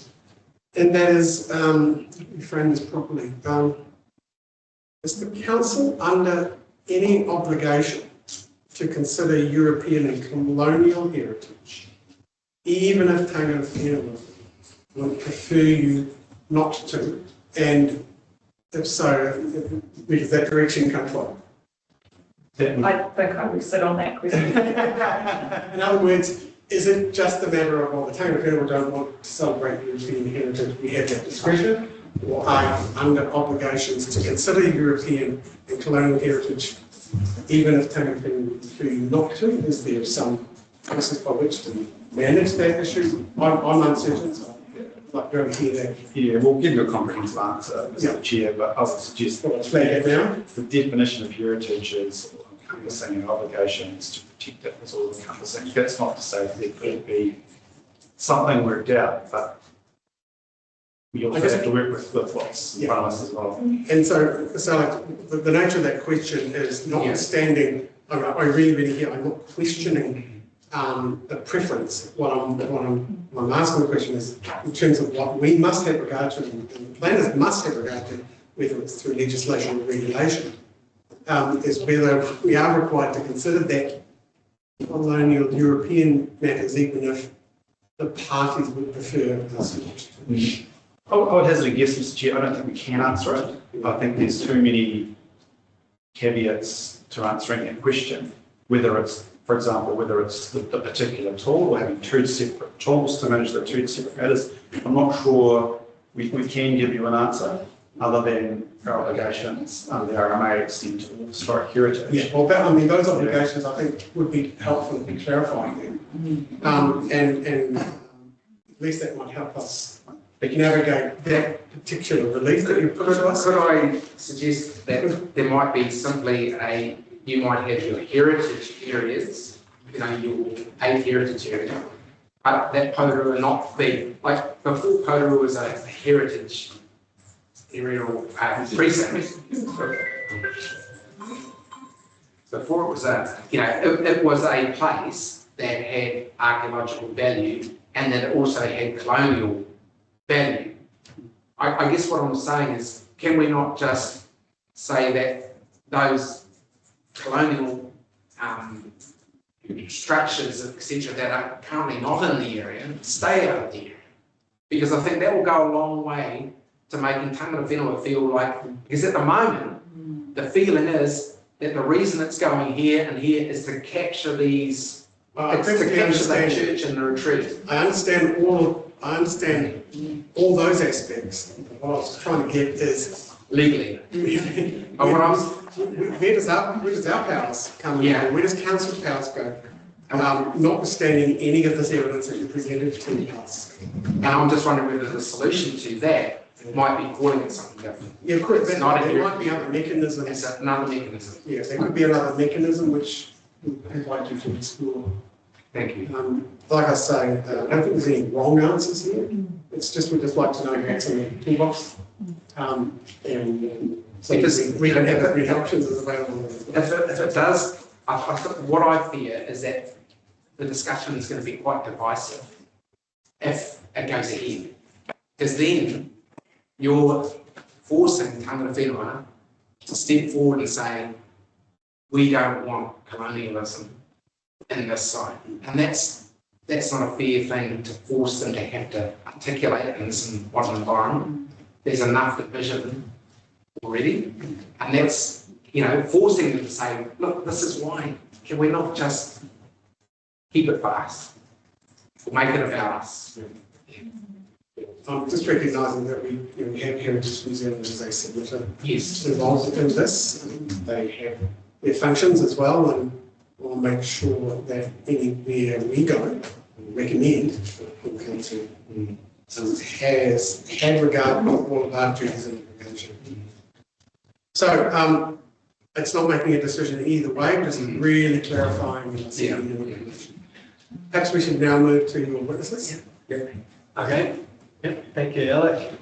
S1: And that is, frame this properly. Is the council under any obligation to consider European and colonial heritage, even if Tangata Whenua would prefer you not to? And if so, where does that direction come from?
S5: I think I would sit on that question.
S1: In other words, is it just a matter of, well, the Tangata Whenua don't want to celebrate European heritage, we have that discretion, or are you under obligations to consider European and colonial heritage, even if Tangata Whenua would prefer you not to? Is there some process by which to manage that issue? I'm uncertain, so I'd like to hear that.
S6: Yeah, we'll give you a comprehensive answer, Mr. Chair, but I would suggest the definition of heritage is encompassing and obligations to protect it is all encompassing. That's not to say that there could be something worked out, but we also have to work with what's in front of us as well.
S1: And so like, the nature of that question is notwithstanding, I really hear, I'm not questioning the preference. What I'm asking the question is in terms of what we must have regard to, and the planners must have regard to, whether it's through legislation or regulation, is whether we are required to consider that colonial European matters, even if the parties would prefer us not to.
S6: I would hazard a guess, Mr. Chair, I don't think we can answer it. I think there's too many caveats to answering that question, whether it's, for example, whether it's the particular tool or having two separate tools to manage the two separate matters. I'm not sure we can give you an answer other than our obligations under the RMA extend to historic heritage.
S1: Yeah, well, those obligations I think would be helpful in clarifying them. And at least that might help us navigate that particular relief that you put to us.
S11: Could I suggest that there might be simply you might have your heritage areas, your 8 heritage areas, but that Potorua not be, like before Potorua was a heritage area or precinct. Before it was it was a place that had archaeological value and that it also had colonial value. I guess what I'm saying is, can we not just say that those colonial structures, etc., that are currently not in the area, stay out of the area? Because I think that will go a long way to making tangata whenua feel like, because at the moment, the feeling is that the reason it's going here and here is to capture these, it's to capture the church and the retreat.
S1: I understand all those aspects. What I was trying to get is
S11: legally.
S1: Where does our powers come in? Where does council powers go? Notwithstanding any of this evidence that you presented to us.
S11: And I'm just wondering whether the solution to that might be calling it something different.
S1: Yeah, correct. There might be other mechanisms.
S11: It's another mechanism.
S1: Yes, there could be another mechanism which I'd like you to explore.
S11: Thank you.
S1: Like I say, I don't think there's any wrong answers here. It's just we'd just like to know what's in the toolbox. And so we can have as many options as available.
S11: If it does, what I fear is that the discussion is going to be quite divisive if it goes ahead. Because then you're forcing tangata whenua to step forward and say, we don't want colonialism in this site. And that's not a fair thing to force them to have to articulate in this modern environment. There's enough division already. And that's, forcing them to say, look, this is why. Can we not just keep it for us? Or make it about us?
S1: I'm just recognising that we have Heritage New Zealand as a submitter.
S11: Yes.
S1: Involved in this. They have their functions as well, and we'll make sure that anywhere we go, recommend the council has had regard to all of our duties and obligations. So it's not making a decision either way, just really clarifying and seeing. Perhaps we should now move to your witnesses.
S12: Yeah. Okay. Yep. Thank you, Alec.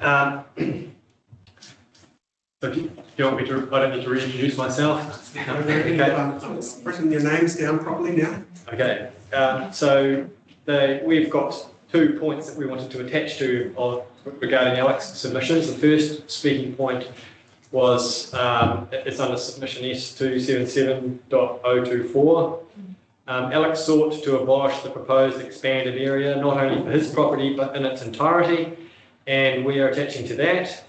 S12: So do you want me to? I don't need to reintroduce myself.
S1: Okay. I've written your names down properly now.
S12: Okay. We've got 2 points that we wanted to attach to regarding Alec's submissions. The first speaking point was it's under submission S277.024. Alex sought to abolish the proposed expanded area, not only for his property, but in its entirety, and we are attaching to that.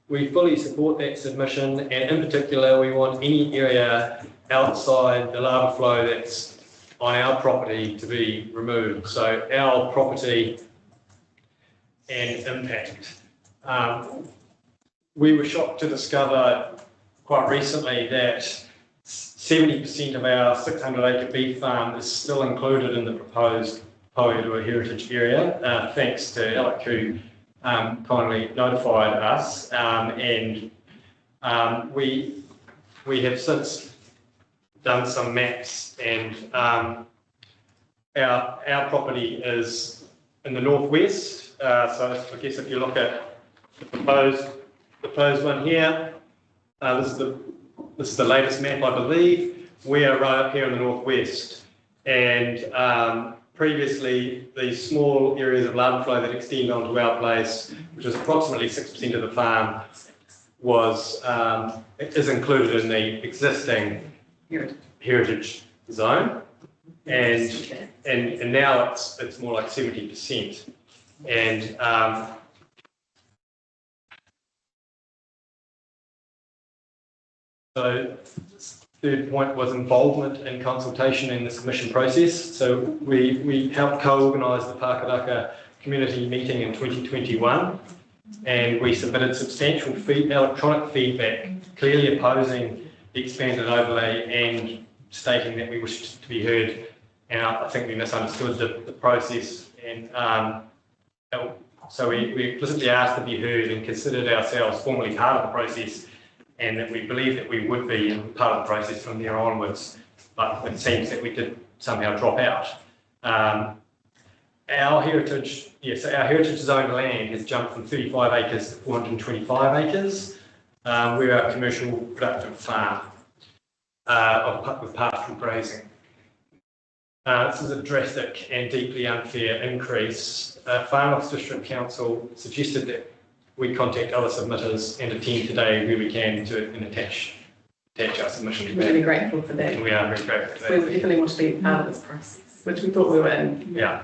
S12: We fully support that submission, and in particular, we want any area outside the lava flow that's on our property to be removed. So our property and impact. We were shocked to discover quite recently that 70% of our 600-acre beef farm is still included in the proposed Poiurua heritage area, thanks to Alec, who kindly notified us. We have since done some maps, and our property is in the northwest. So I guess if you look at the proposed one here, this is the latest map, I believe. We are right up here in the northwest, and previously the small areas of lava flow that extend onto our place, which is approximately 6% of the farm, is included in the existing heritage zone, and now it's more like 70%, and so third point was involvement in consultation in the submission process. So we helped co-organise the Pakataka community meeting in 2021, and we submitted substantial electronic feedback, clearly opposing the expanded overlay and stating that we wished to be heard. And I think we misunderstood the process, and so we explicitly asked to be heard and considered ourselves formally part of the process, and that we believe that we would be part of the process from there onwards, but it seems that we did somehow drop out. Our heritage zone land has jumped from 35 acres to 425 acres. We're a commercial productive farm with pastoral grazing. This is a drastic and deeply unfair increase. Farm Office District Council suggested that we contact other submitters and attend today where we can to and attach our submission.
S10: We're really grateful for that.
S12: We are very grateful for that.
S10: We definitely want to be part of this process, which we thought we were in.
S12: Yeah.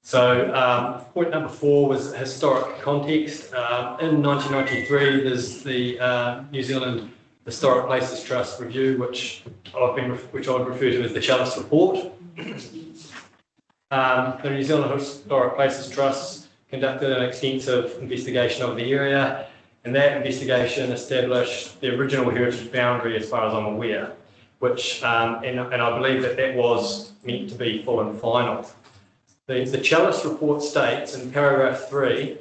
S12: So point number 4 was historic context. In 1993, there's the New Zealand Historic Places Trust review, which I would refer to as the Chalice Report. The New Zealand Historic Places Trust conducted an extensive investigation of the area, and that investigation established the original heritage boundary, as far as I'm aware, which, and I believe that was meant to be full and final. The Chalice Report states in paragraph 3,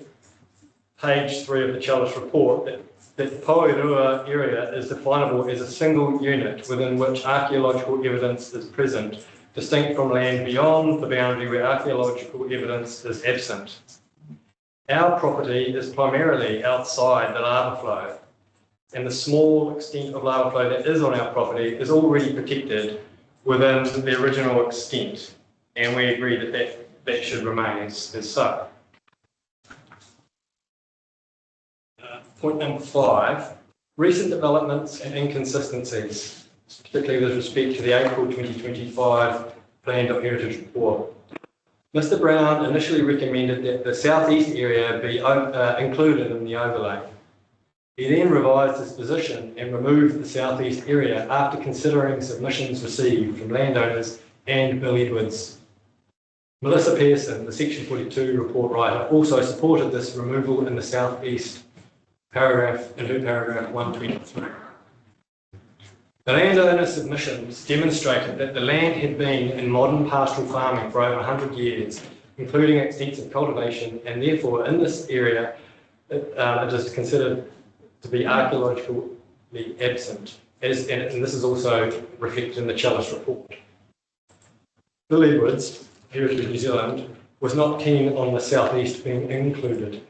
S12: page 3 of the Chalice Report, that the Poirua area is definable as a single unit within which archaeological evidence is present, distinct from land beyond the boundary where archaeological evidence is absent. Our property is primarily outside the lava flow, and the small extent of lava flow that is on our property is already protected within the original extent, and we agree that should remain as so. Point number 5, recent developments and inconsistencies, particularly with respect to the April 2025 Land.Heritage Report. Mr. Brown initially recommended that the southeast area be included in the overlay. He then revised his position and removed the southeast area after considering submissions received from landowners and Bill Edwards. Melissa Pearson, the Section 42 report writer, also supported this removal in the southeast paragraph, in her paragraph 123. The landowner submissions demonstrated that the land had been in modern pastoral farming for over 100 years, including extensive cultivation, and therefore in this area it is considered to be archaeologically absent, and this is also reflected in the Chalice Report. Bill Edwards, Heritage New Zealand, was not keen on the southeast being included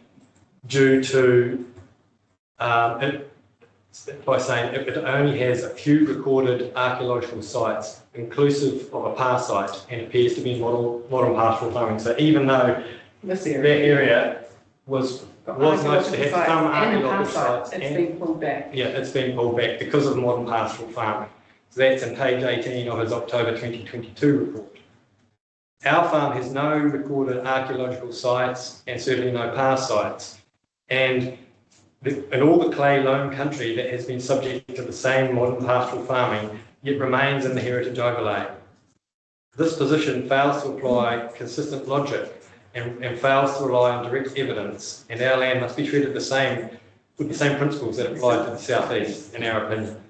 S12: due to by saying it only has a few recorded archaeological sites, inclusive of a par site, and appears to be modern pastoral farming. So even though that area was nice to have some archaeological sites,
S10: it's been pulled back.
S12: Yeah, it's been pulled back because of modern pastoral farming. So that's in page 18 of his October 2022 report. Our farm has no recorded archaeological sites and certainly no par sites. And in all the clay loam country that has been subject to the same modern pastoral farming, yet remains in the heritage overlay. This position fails to apply consistent logic and fails to rely on direct evidence, and our land must be treated the same with the same principles that apply to the southeast, in our opinion.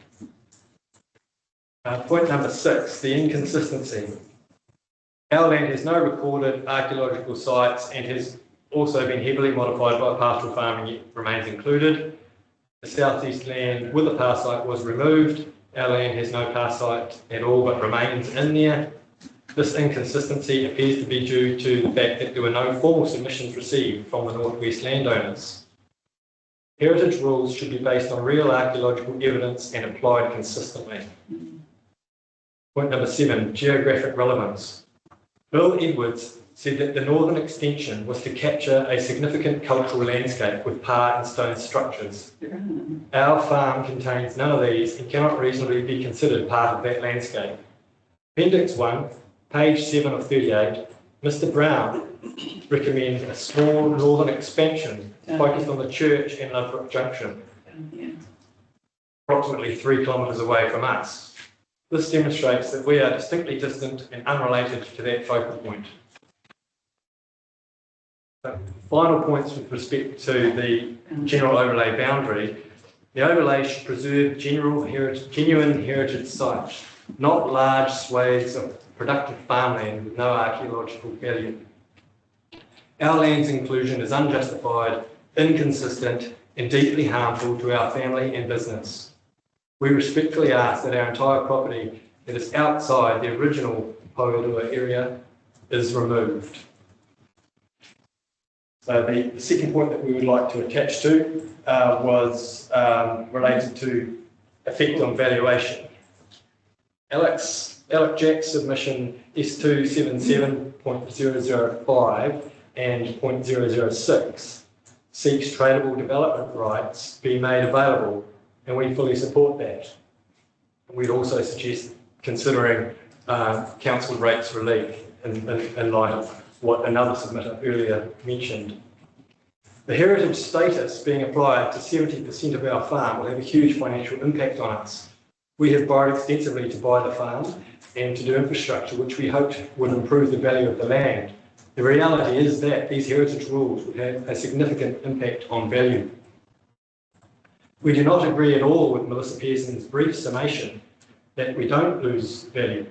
S12: Point number 6, the inconsistency. Our land has no recorded archaeological sites and has also been heavily modified by pastoral farming, yet remains included. The southeast land with a par site was removed. Our land has no par site at all but remains in there. This inconsistency appears to be due to the fact that there were no formal submissions received from the Northwest landowners. Heritage rules should be based on real archaeological evidence and applied consistently. Point number 7, geographic relevance. Bill Edwards said that the northern extension was to capture a significant cultural landscape with par and stone structures. Our farm contains none of these and cannot reasonably be considered part of that landscape. Appendix 1, page 7 of 38, Mr. Brown recommends a small northern expansion focused on the church and Ludbrook Junction, approximately 3 kilometres away from us. This demonstrates that we are distinctly distant and unrelated to that focal point. Final points with respect to the general overlay boundary. The overlay should preserve genuine heritage sites, not large swathes of productive farmland with no archaeological value. Our land's inclusion is unjustified, inconsistent, and deeply harmful to our family and business. We respectfully ask that our entire property that is outside the original Poirua area is removed. So the second point that we would like to attach to was related to effect on valuation. Alex Alec Jack's submission S277.005 and .006 seeks tradable development rights be made available, and we fully support that. We'd also suggest considering council rates relief in light of what another submitter earlier mentioned. The heritage status being applied to 70% of our farm will have a huge financial impact on us. We have borrowed extensively to buy the farm and to do infrastructure, which we hoped would improve the value of the land. The reality is that these heritage rules would have a significant impact on value. We do not agree at all with Melissa Pearson's brief summation that we don't lose value,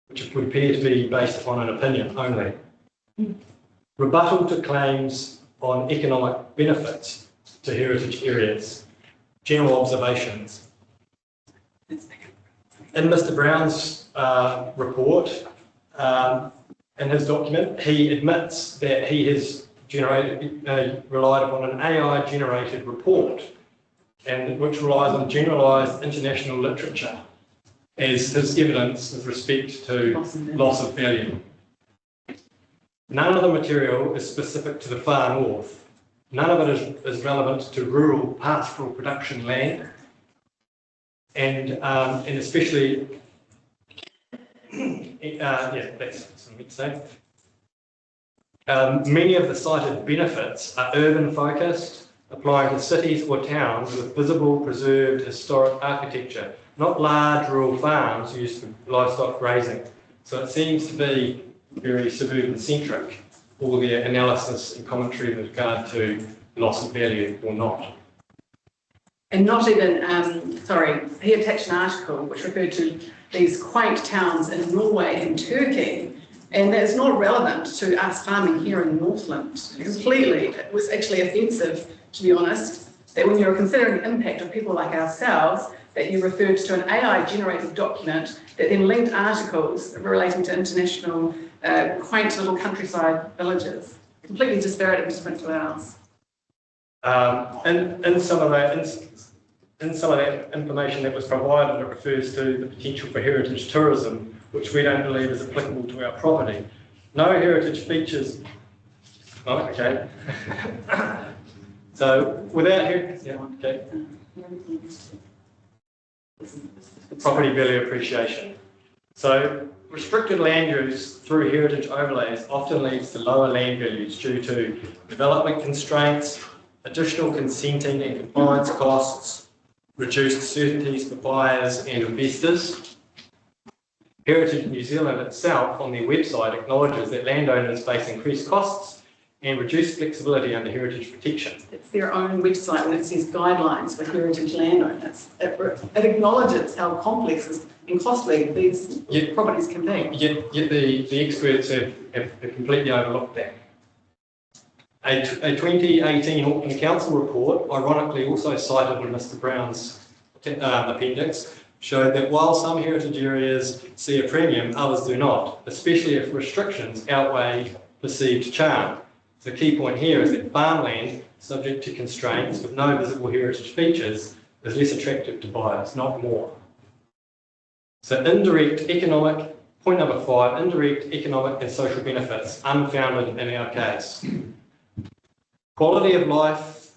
S12: which would appear to be based upon an opinion only. Rebuttal to claims on economic benefits to heritage areas. General observations. In Mr. Brown's report, in his document, he admits that he has relied upon an AI-generated report, and which relies on generalised international literature as his evidence with respect to loss of value. None of the material is specific to the far north. None of it is relevant to rural pastoral production land, and especially, that's something to say. Many of the cited benefits are urban focused, applying to cities or towns with visible, preserved historic architecture, not large rural farms used for livestock grazing. So it seems to be very suburban centric, all their analysis and commentary with regard to loss of value or not.
S10: And not even, he attached an article which referred to these quaint towns in Norway and Turkey, and that's not relevant to us farming here in Northland. Completely, it was actually offensive, to be honest, that when you're considering the impact of people like ourselves, that you referred to an AI-generated document that then linked articles relating to international quaint little countryside villages. Completely disparate and different to ours.
S12: In some of that information that was provided, it refers to the potential for heritage tourism, which we don't believe is applicable to our property. No heritage features. Oh, okay. So without heritage, property value appreciation. So restricted land use through heritage overlays often leads to lower land values due to development constraints, additional consenting and compliance costs, reduced certainties for buyers and investors. Heritage New Zealand itself on their website acknowledges that landowners face increased costs and reduced flexibility under heritage protection.
S10: It's their own website when it says guidelines for heritage landowners. It acknowledges how complex and costly these properties can be.
S12: Yet the experts have completely overlooked that. A 2018 Auckland Council report, ironically also cited in Mr. Brown's appendix, showed that while some heritage areas see a premium, others do not, especially if restrictions outweigh perceived charm. The key point here is that farmland, subject to constraints with no visible heritage features, is less attractive to buyers, not more. So indirect economic, point number 5, indirect economic and social benefits, unfounded in our case. Quality of life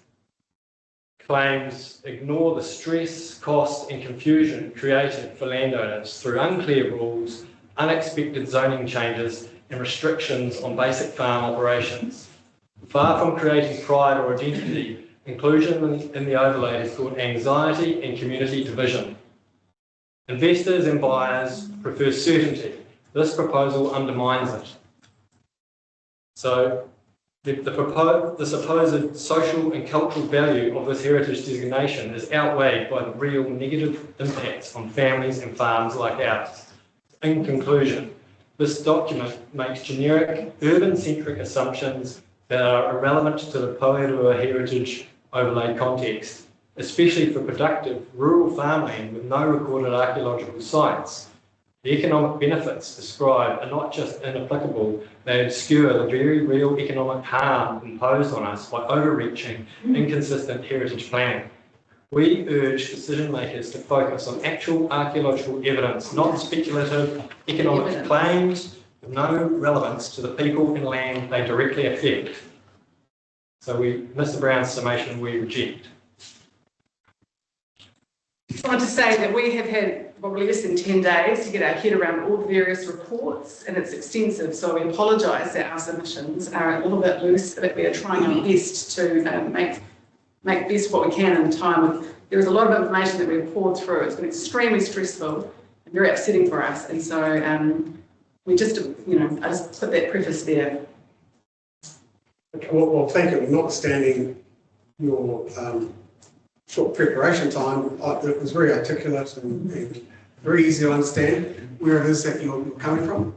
S12: claims ignore the stress, cost and confusion created for landowners through unclear rules, unexpected zoning changes and restrictions on basic farm operations. Far from creating pride or identity, inclusion in the overlay has brought anxiety and community division. Investors and buyers prefer certainty. This proposal undermines it. So the supposed social and cultural value of this heritage designation is outweighed by the real negative impacts on families and farms like ours. In conclusion, this document makes generic, urban-centric assumptions that are irrelevant to the Poerua heritage overlay context, especially for productive rural farmland with no recorded archaeological sites. The economic benefits described are not just inapplicable, they obscure the very real economic harm imposed on us by overreaching, inconsistent heritage planning. We urge decision makers to focus on actual archaeological evidence, not speculative economic claims with no relevance to the people and land they directly affect. So Mr. Brown's summation we reject.
S10: I just wanted to say that we have had probably less than 10 days to get our head around all the various reports, and it's extensive, so we apologise that our submissions are a little bit loose, but we are trying our best to make best what we can in time. There is a lot of information that we've poured through. It's been extremely stressful and very upsetting for us, and so we just, I just put that preface there.
S1: Okay, well, thank you. Notwithstanding your short preparation time, it was very articulate and very easy to understand where it is that you're coming from.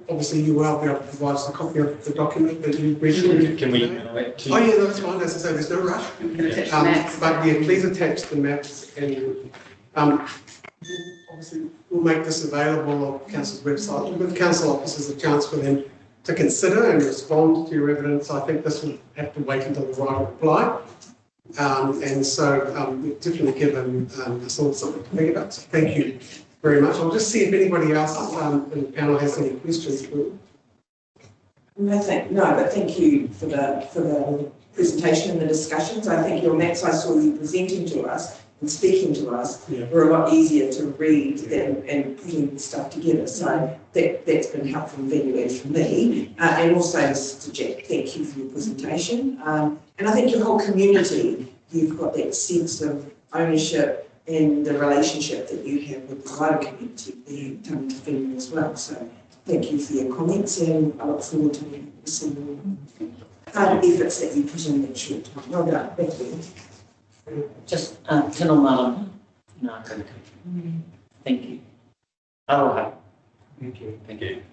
S1: Obviously you will be able to provide us a copy of the document that you read.
S12: Can we email it to you?
S1: Oh yeah, that's fine. As I say, there's no rush.
S10: You can attach the maps.
S1: But yeah, please attach the maps, and obviously we'll make this available on Council's website. We'll give council officers a chance for them to consider and respond to your evidence. I think this will have to wait until the right reply. And so we've definitely given us all something to think about. So thank you very much. I'll just see if anybody else in the panel has any questions.
S13: No, but thank you for the presentation and the discussions. I think your maps I saw you presenting to us and speaking to us were a lot easier to read and putting stuff together. So that's been helpful and valuable for me. And also to Jack, thank you for your presentation. And I think your whole community, you've got that sense of ownership and the relationship that you have with the wider community there, Tangata Whenua as well. So thank you for your comments, and I look forward to seeing the efforts that you put in that short time. Well done. Thank you.
S8: Just tino malam. No, thank you. Aloha.
S12: Thank you. Thank you.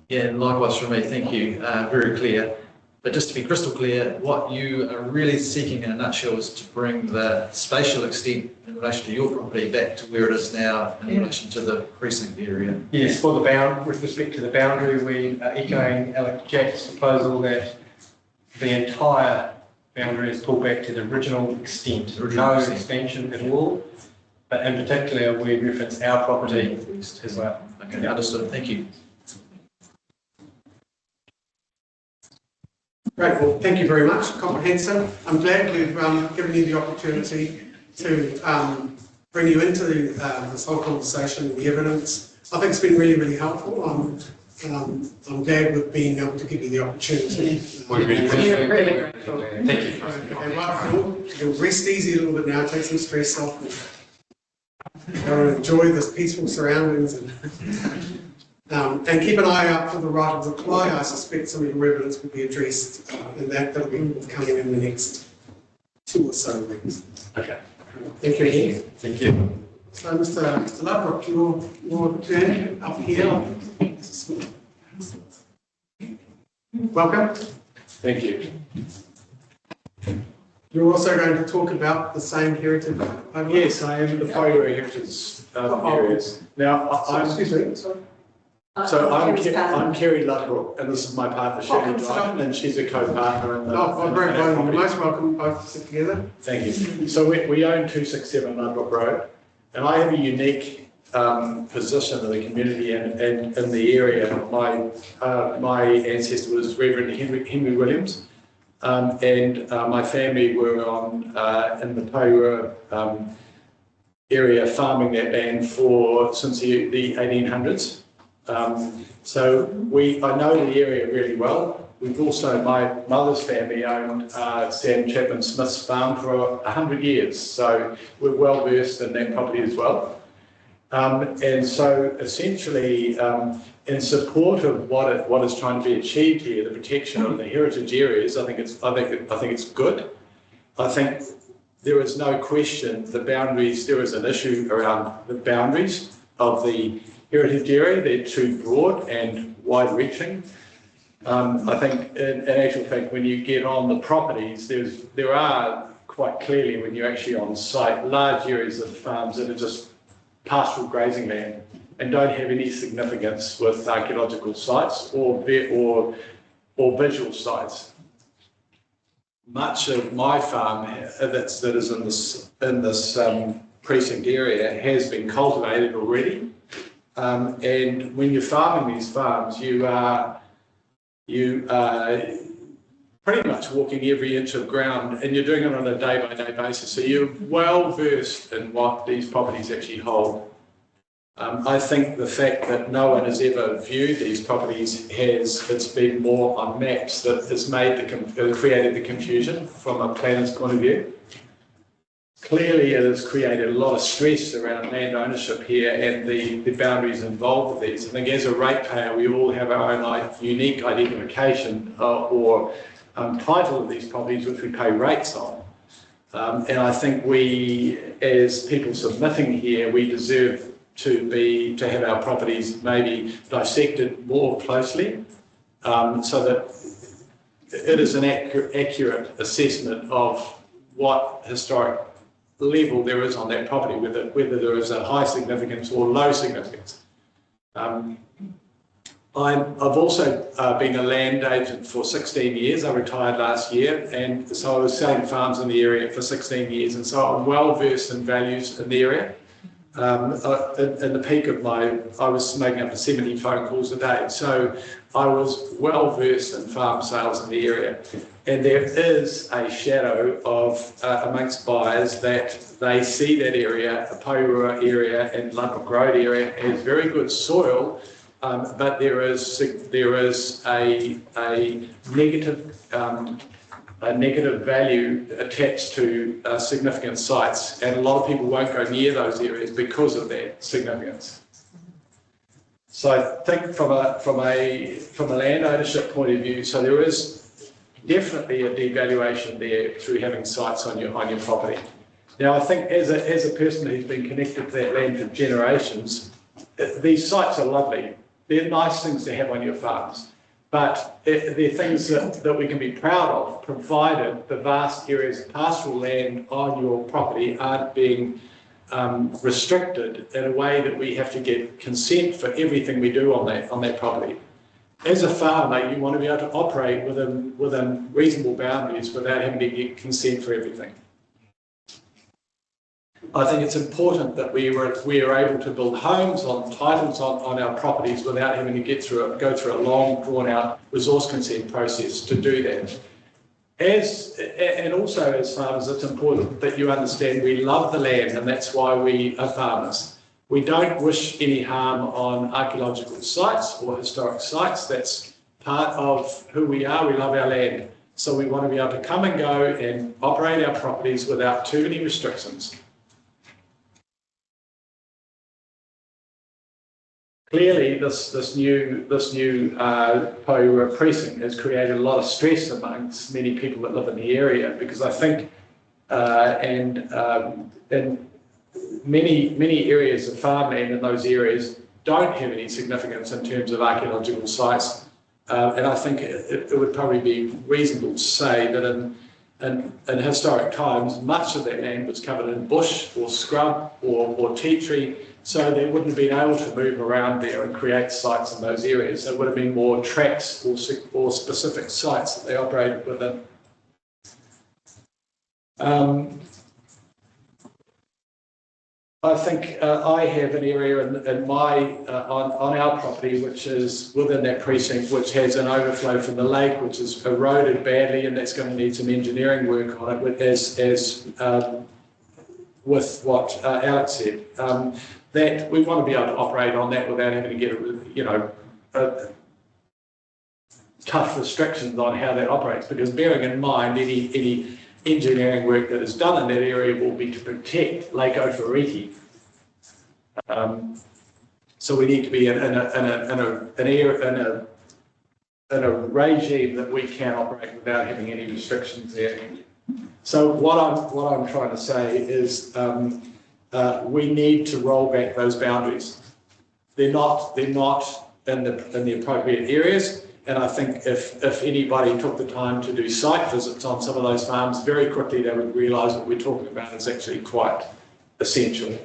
S3: Yeah, and likewise from me, thank you. Very clear. But just to be crystal clear, what you are really seeking in a nutshell is to bring the spatial extent in relation to your property back to where it is now in relation to the precinct area.
S12: Yes, for the with respect to the boundary, we are echoing Alex Jack's proposal that the entire boundary is pulled back to the original extent, no expansion at all. But in particular, we reference our property as well.
S3: Okay, understood. Thank you.
S1: Great, well, thank you very much. Comprehensive. I'm glad we've given you the opportunity to bring you into this whole conversation and the evidence. I think it's been really, really helpful. I'm glad we've been able to give you the opportunity.
S12: We're really
S10: grateful.
S12: Thank you.
S1: Okay, right, you'll rest easy a little bit now, take some stress off, and enjoy this peaceful surroundings. And keep an eye out for the right of reply. I suspect some of your evidence will be addressed, and that'll be coming in the next 2 or so weeks.
S12: Okay.
S1: Thank you again.
S12: Thank you.
S1: So, Mr. Ladbrook, your turn up here. Welcome.
S14: Thank you.
S1: You're also going to talk about the same heritage.
S14: Yes, I am the Waitangi heritage areas. Now, excuse me. Sorry. So I'm Kerry Ludbrook, and this is my partner Sherry Dryden, and she's a co-partner in the.
S1: I'm very welcome. You're most welcome both to sit together.
S14: Thank you. So we own 267 Ludbrook Road, and I have a unique position in the community and in the area. My ancestor was Reverend Henry Williams, and my family were in the Paua area farming that land since the 1800s. So I know the area really well. We've also, my mother's family owned Sam Chapman Smith's farm for 100 years, so we're well versed in that property as well. And so essentially, in support of what is trying to be achieved here, the protection of the heritage areas, I think it's good. I think there is no question the boundaries. There is an issue around the boundaries of the heritage area. They're too broad and wide-reaching. I think, in actual fact, when you get on the properties, there are quite clearly, when you're actually on site, large areas of farms that are just pastoral grazing land and don't have any significance with archaeological sites or visual sites. much of my farm that is in this precinct area has been cultivated already. And when you're farming these farms, you are pretty much walking every inch of ground, and you're doing it on a day-by-day basis. So you're well versed in what these properties actually hold. I think the fact that no one has ever viewed these properties it's been more on maps that has created the confusion from a planner's point of view. Clearly, it has created a lot of stress around land ownership here and the boundaries involved with these. I think as a ratepayer, we all have our own unique identification or title of these properties, which we pay rates on. And I think we, as people submitting here, we deserve to have our properties maybe dissected more closely, so that it is an accurate assessment of what historic level there is on that property, whether there is a high significance or low significance. I've also been a land agent for 16 years. I retired last year, and so I was selling farms in the area for 16 years, and so I'm well versed in values in the area. In the peak of I was making up to 70 phone calls a day, so I was well versed in farm sales in the area. And there is a shadow of amongst buyers that they see that area, the Poirua area and Ludbrook Road area, as very good soil, but there is a negative value attached to significant sites, and a lot of people won't go near those areas because of that significance. So I think from a land ownership point of view, so there is definitely a devaluation there through having sites on your property. Now I think as a person who's been connected to that land for generations, these sites are lovely. They're nice things to have on your farms. But they're things that we can be proud of, provided the vast areas of pastoral land on your property aren't being restricted in a way that we have to get consent for everything we do on that property. As a farmer, you want to be able to operate within reasonable boundaries without having to get consent for everything. I think it's important that we are able to build homes on titles on our properties without having to go through a long, drawn-out resource consent process to do that. And also as farmers, it's important that you understand we love the land, and that's why we are farmers. We don't wish any harm on archaeological sites or historic sites. That's part of who we are. We love our land. So we want to be able to come and go and operate our properties without too many restrictions. Clearly, this new Poirua precinct has created a lot of stress amongst many people that live in the area, because I think, and many areas of farmland in those areas don't have any significance in terms of archaeological sites, and I think it would probably be reasonable to say that in historic times, much of that land was covered in bush or scrub or tea tree. So they wouldn't have been able to move around there and create sites in those areas. There would have been more tracks or specific sites that they operated within. I think I have an area in on our property which is within that precinct, which has an overflow from the lake, which is eroded badly, and that's going to need some engineering work on it, as with what Alex said. That we want to be able to operate on that without having to get, tough restrictions on how that operates. Because bearing in mind, any engineering work that is done in that area will be to protect Lake Otairiti. So we need to be in a regime that we can operate without having any restrictions there. So what I'm trying to say is. We need to roll back those boundaries. They're not in the appropriate areas, and I think if anybody took the time to do site visits on some of those farms, very quickly they would realise what we're talking about is actually quite essential.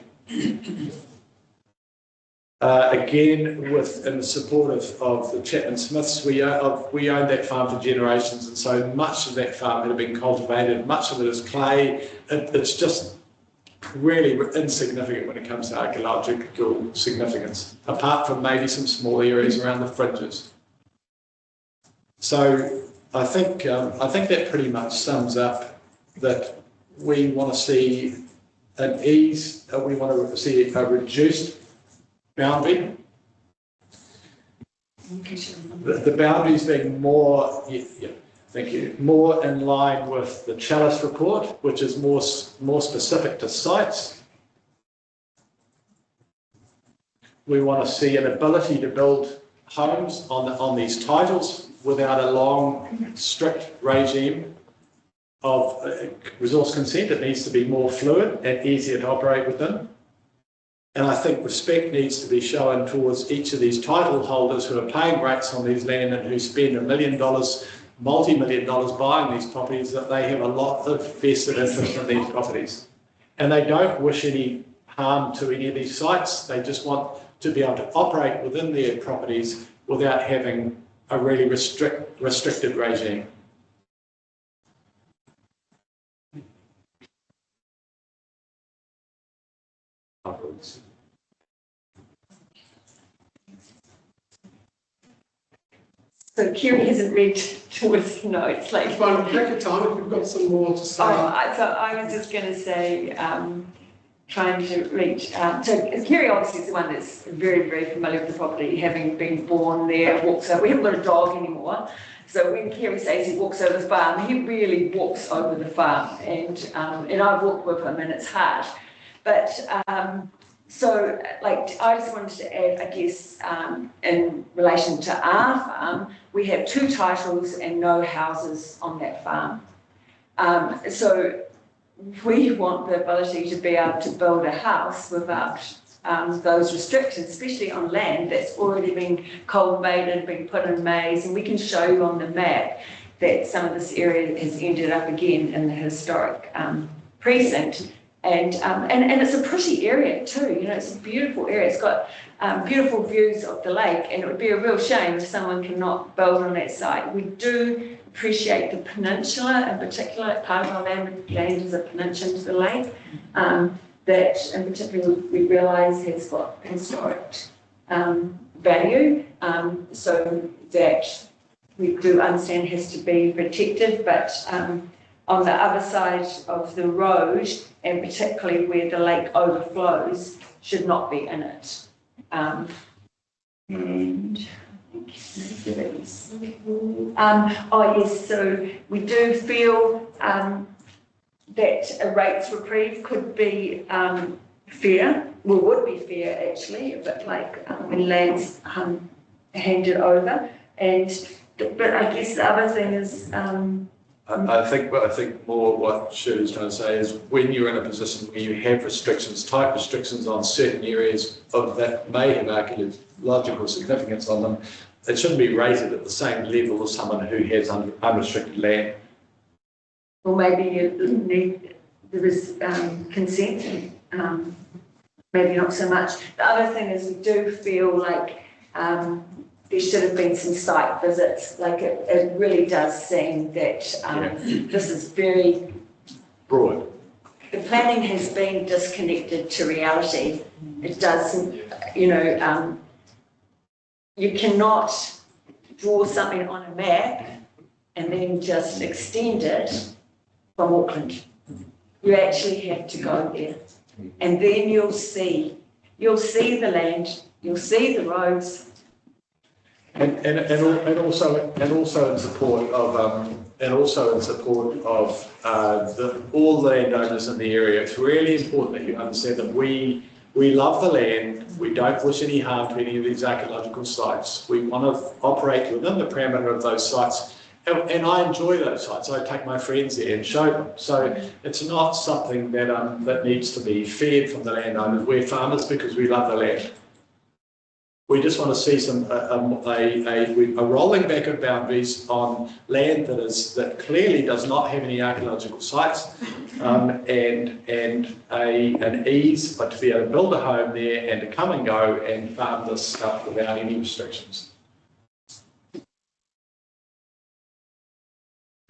S14: Again, in the support of the Chapman Smiths, we owned that farm for generations, and so much of that farm had been cultivated. Much of it is clay. It's just really insignificant when it comes to archaeological significance, apart from maybe some small areas around the fringes. So I think that pretty much sums up that we want to see an ease. We want to see a reduced boundary. The boundaries being more, thank you, more in line with the Chalice report, which is more specific to sites. We want to see an ability to build homes on these titles without a long, strict regime of resource consent. It needs to be more fluid and easier to operate within. And I think respect needs to be shown towards each of these title holders who are paying rates on these land and who spend $1 million, multi-million dollars buying these properties, that they have a lot of vested interest in these properties. And they don't wish any harm to any of these sites. They just want to be able to operate within their properties without having a really restricted regime.
S15: So Kiri hasn't read towards the notes. Like,
S1: fine, take your time if you've got some more to say.
S15: So I was just going to say, trying to reach. So Kiri obviously is the one that's very, very familiar with the property, having been born there, walks over. We haven't got a dog anymore. So when Kiri says he walks over the farm, he really walks over the farm. And I've walked with him and it's hard. But so, like, I just wanted to add, I guess, in relation to our farm, we have 2 titles and no houses on that farm. So we want the ability to be able to build a house without those restrictions, especially on land that's already been cultivated, been put in maize, and we can show you on the map that some of this area has ended up again in the historic precinct. And it's a pretty area too, you know, it's a beautiful area. It's got beautiful views of the lake, and it would be a real shame if someone cannot build on that site. We do appreciate the peninsula in particular. Part of our land is a peninsula to the lake, that in particular we realise has got historic value, so that we do understand has to be protected, but on the other side of the road, and particularly where the lake overflows, should not be in it. And oh yes, so we do feel that a rates reprieve could be fair, well, would be fair actually, but like when land's handed over. But I guess the other thing is,
S14: I think more what Shirley's trying to say is when you're in a position where you have restrictions, tight restrictions on certain areas of that may have archaeological significance on them, it shouldn't be rated at the same level as someone who has unrestricted land.
S15: Or maybe you need, there is consent, maybe not so much. The other thing is we do feel like there should have been some site visits. Like it really does seem that this is very
S14: broad.
S15: The planning has been disconnected to reality. It does, you know, you cannot draw something on a map and then just extend it from Auckland. You actually have to go there, and then you'll see the land, you'll see the roads.
S14: And also in support of all the landowners in the area. It's really important that you understand that we love the land. We don't wish any harm to any of these archaeological sites. We want to operate within the parameter of those sites, and I enjoy those sites. I take my friends there and show them. So it's not something that that needs to be feared from the landowners. We're farmers because we love the land. We just want to see a rolling back of boundaries on land that clearly does not have any archaeological sites, and an ease to be able to build a home there and to come and go and farm this stuff without any restrictions.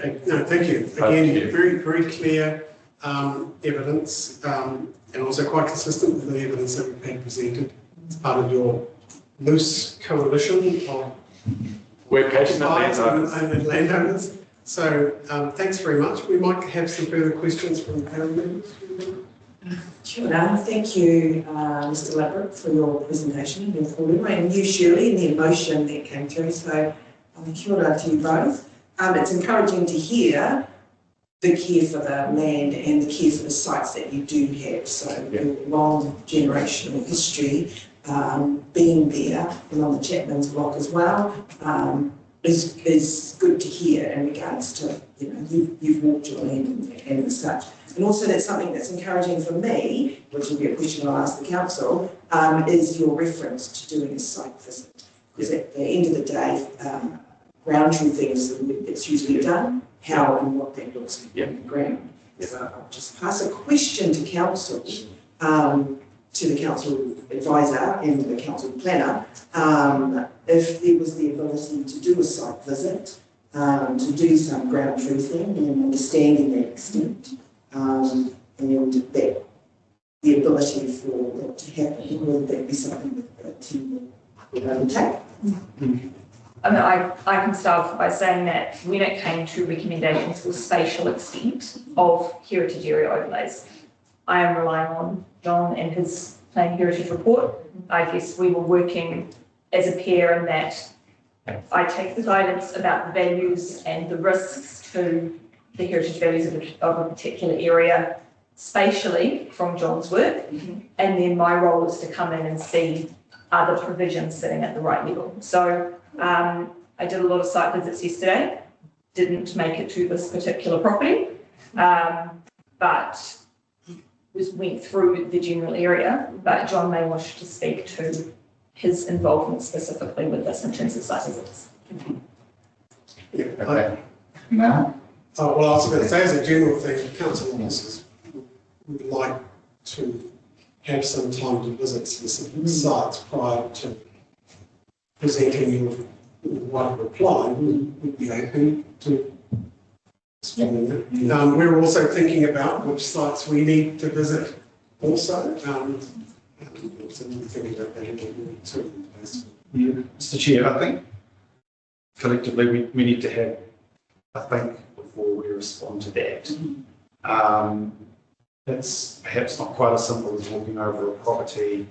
S1: No, thank you. Again, very, very clear evidence, and also quite consistent with the evidence that we've had presented as part of your loose coalition of
S14: we're passionate
S1: landowners. So thanks very much. We might have some further questions from panel members.
S13: Sure. Thank you, Mr. Labrick, for your presentation and your thought, and you, Shirley, and the emotion that came through. So kia ora to you both. It's encouraging to hear the care for the land and the care for the sites that you do have. So your long generational history being there and on the Chapman's block as well is good to hear in regards to, you've walked your land and such. And also that's something that's encouraging for me, which will be a question I'll ask the council, is your reference to doing a site visit. Because at the end of the day, ground truthing is the way it's usually done, how and what that looks like on the ground. So I'll just pass a question to council, to the council advisor and the council planner, if there was the ability to do a site visit, to do some ground truthing and understanding that extent, and that the ability for that to happen, would that be something that the team would undertake?
S5: I mean, I can start off by saying that when it came to recommendations for spatial extent of heritage area overlays, I am relying on John and his Planning Heritage report. I guess we were working as a pair in that I take the guidance about the values and the risks to the heritage values of a particular area spatially from John's work, and then my role is to come in and see other provisions sitting at the right level. So I did a lot of site visits yesterday, didn't make it to this particular property, but went through the general area, but John may wish to speak to his involvement specifically with this in terms of site visits.
S4: Okay. No?
S1: Well, I was going to say, as a general thing, council officers would like to have some time to visit specific sites prior to presenting your one reply. Would be open to explaining it. We're also thinking about which sites we need to visit also.
S6: Mr. Chair, I think collectively we need to have a think before we respond to that. It's perhaps not quite as simple as walking over a property,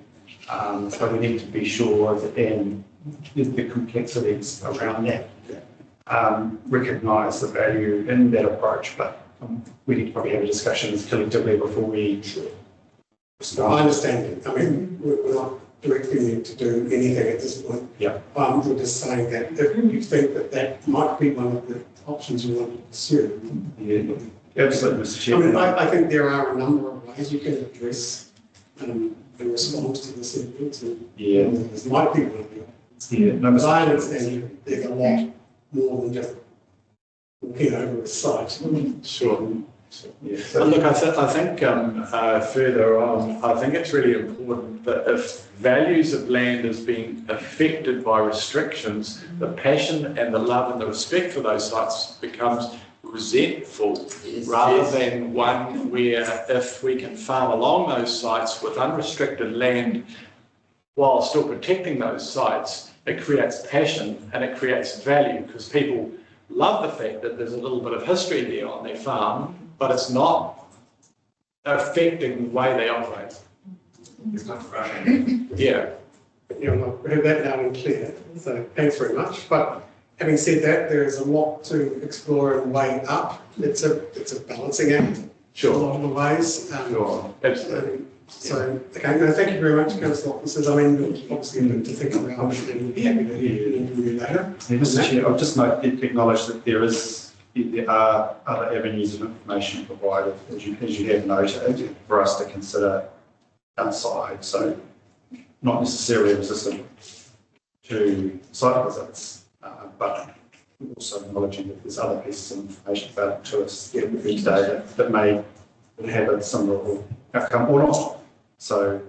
S6: but we need to be sure that the complexities around that recognise the value in that approach, but we need to probably have a discussion collectively before we respond.
S1: I understand it. I mean, we're not directing you to do anything at this point.
S6: Yeah.
S1: We're just saying that if you think that that might be one of the options you want to pursue.
S6: Yeah, absolutely, Mr. Chair.
S1: I mean, I think there are a number of ways you can address in response to this evidence. This might be one of the options. But I understand there's a lot more than just walking over a site.
S14: Sure. Yeah. But look, I think further on, I think it's really important that if values of land is being affected by restrictions, the passion and the love and the respect for those sites becomes resentful, rather than one where if we can farm along those sites with unrestricted land while still protecting those sites, it creates passion and it creates value, because people love the fact that there's a little bit of history there on their farm, but it's not affecting the way they operate.
S11: It's not rushing.
S1: Yeah. We heard that loud and clear, so thanks very much. But having said that, there is a lot to explore and weigh up. It's a balancing act.
S14: Sure.
S1: In a lot of ways.
S14: Sure. Absolutely.
S1: So, okay, no, thank you very much, council officers. I mean, obviously, a bit to think about, and we'll be happy to hear you later.
S6: Mr. Chair, I'll just acknowledge that there are other avenues of information provided, as you have noted, for us to consider outside. So, not necessarily resistant to site visits, but also acknowledging that there's other pieces of information available to us every day that may have a similar outcome or not. So,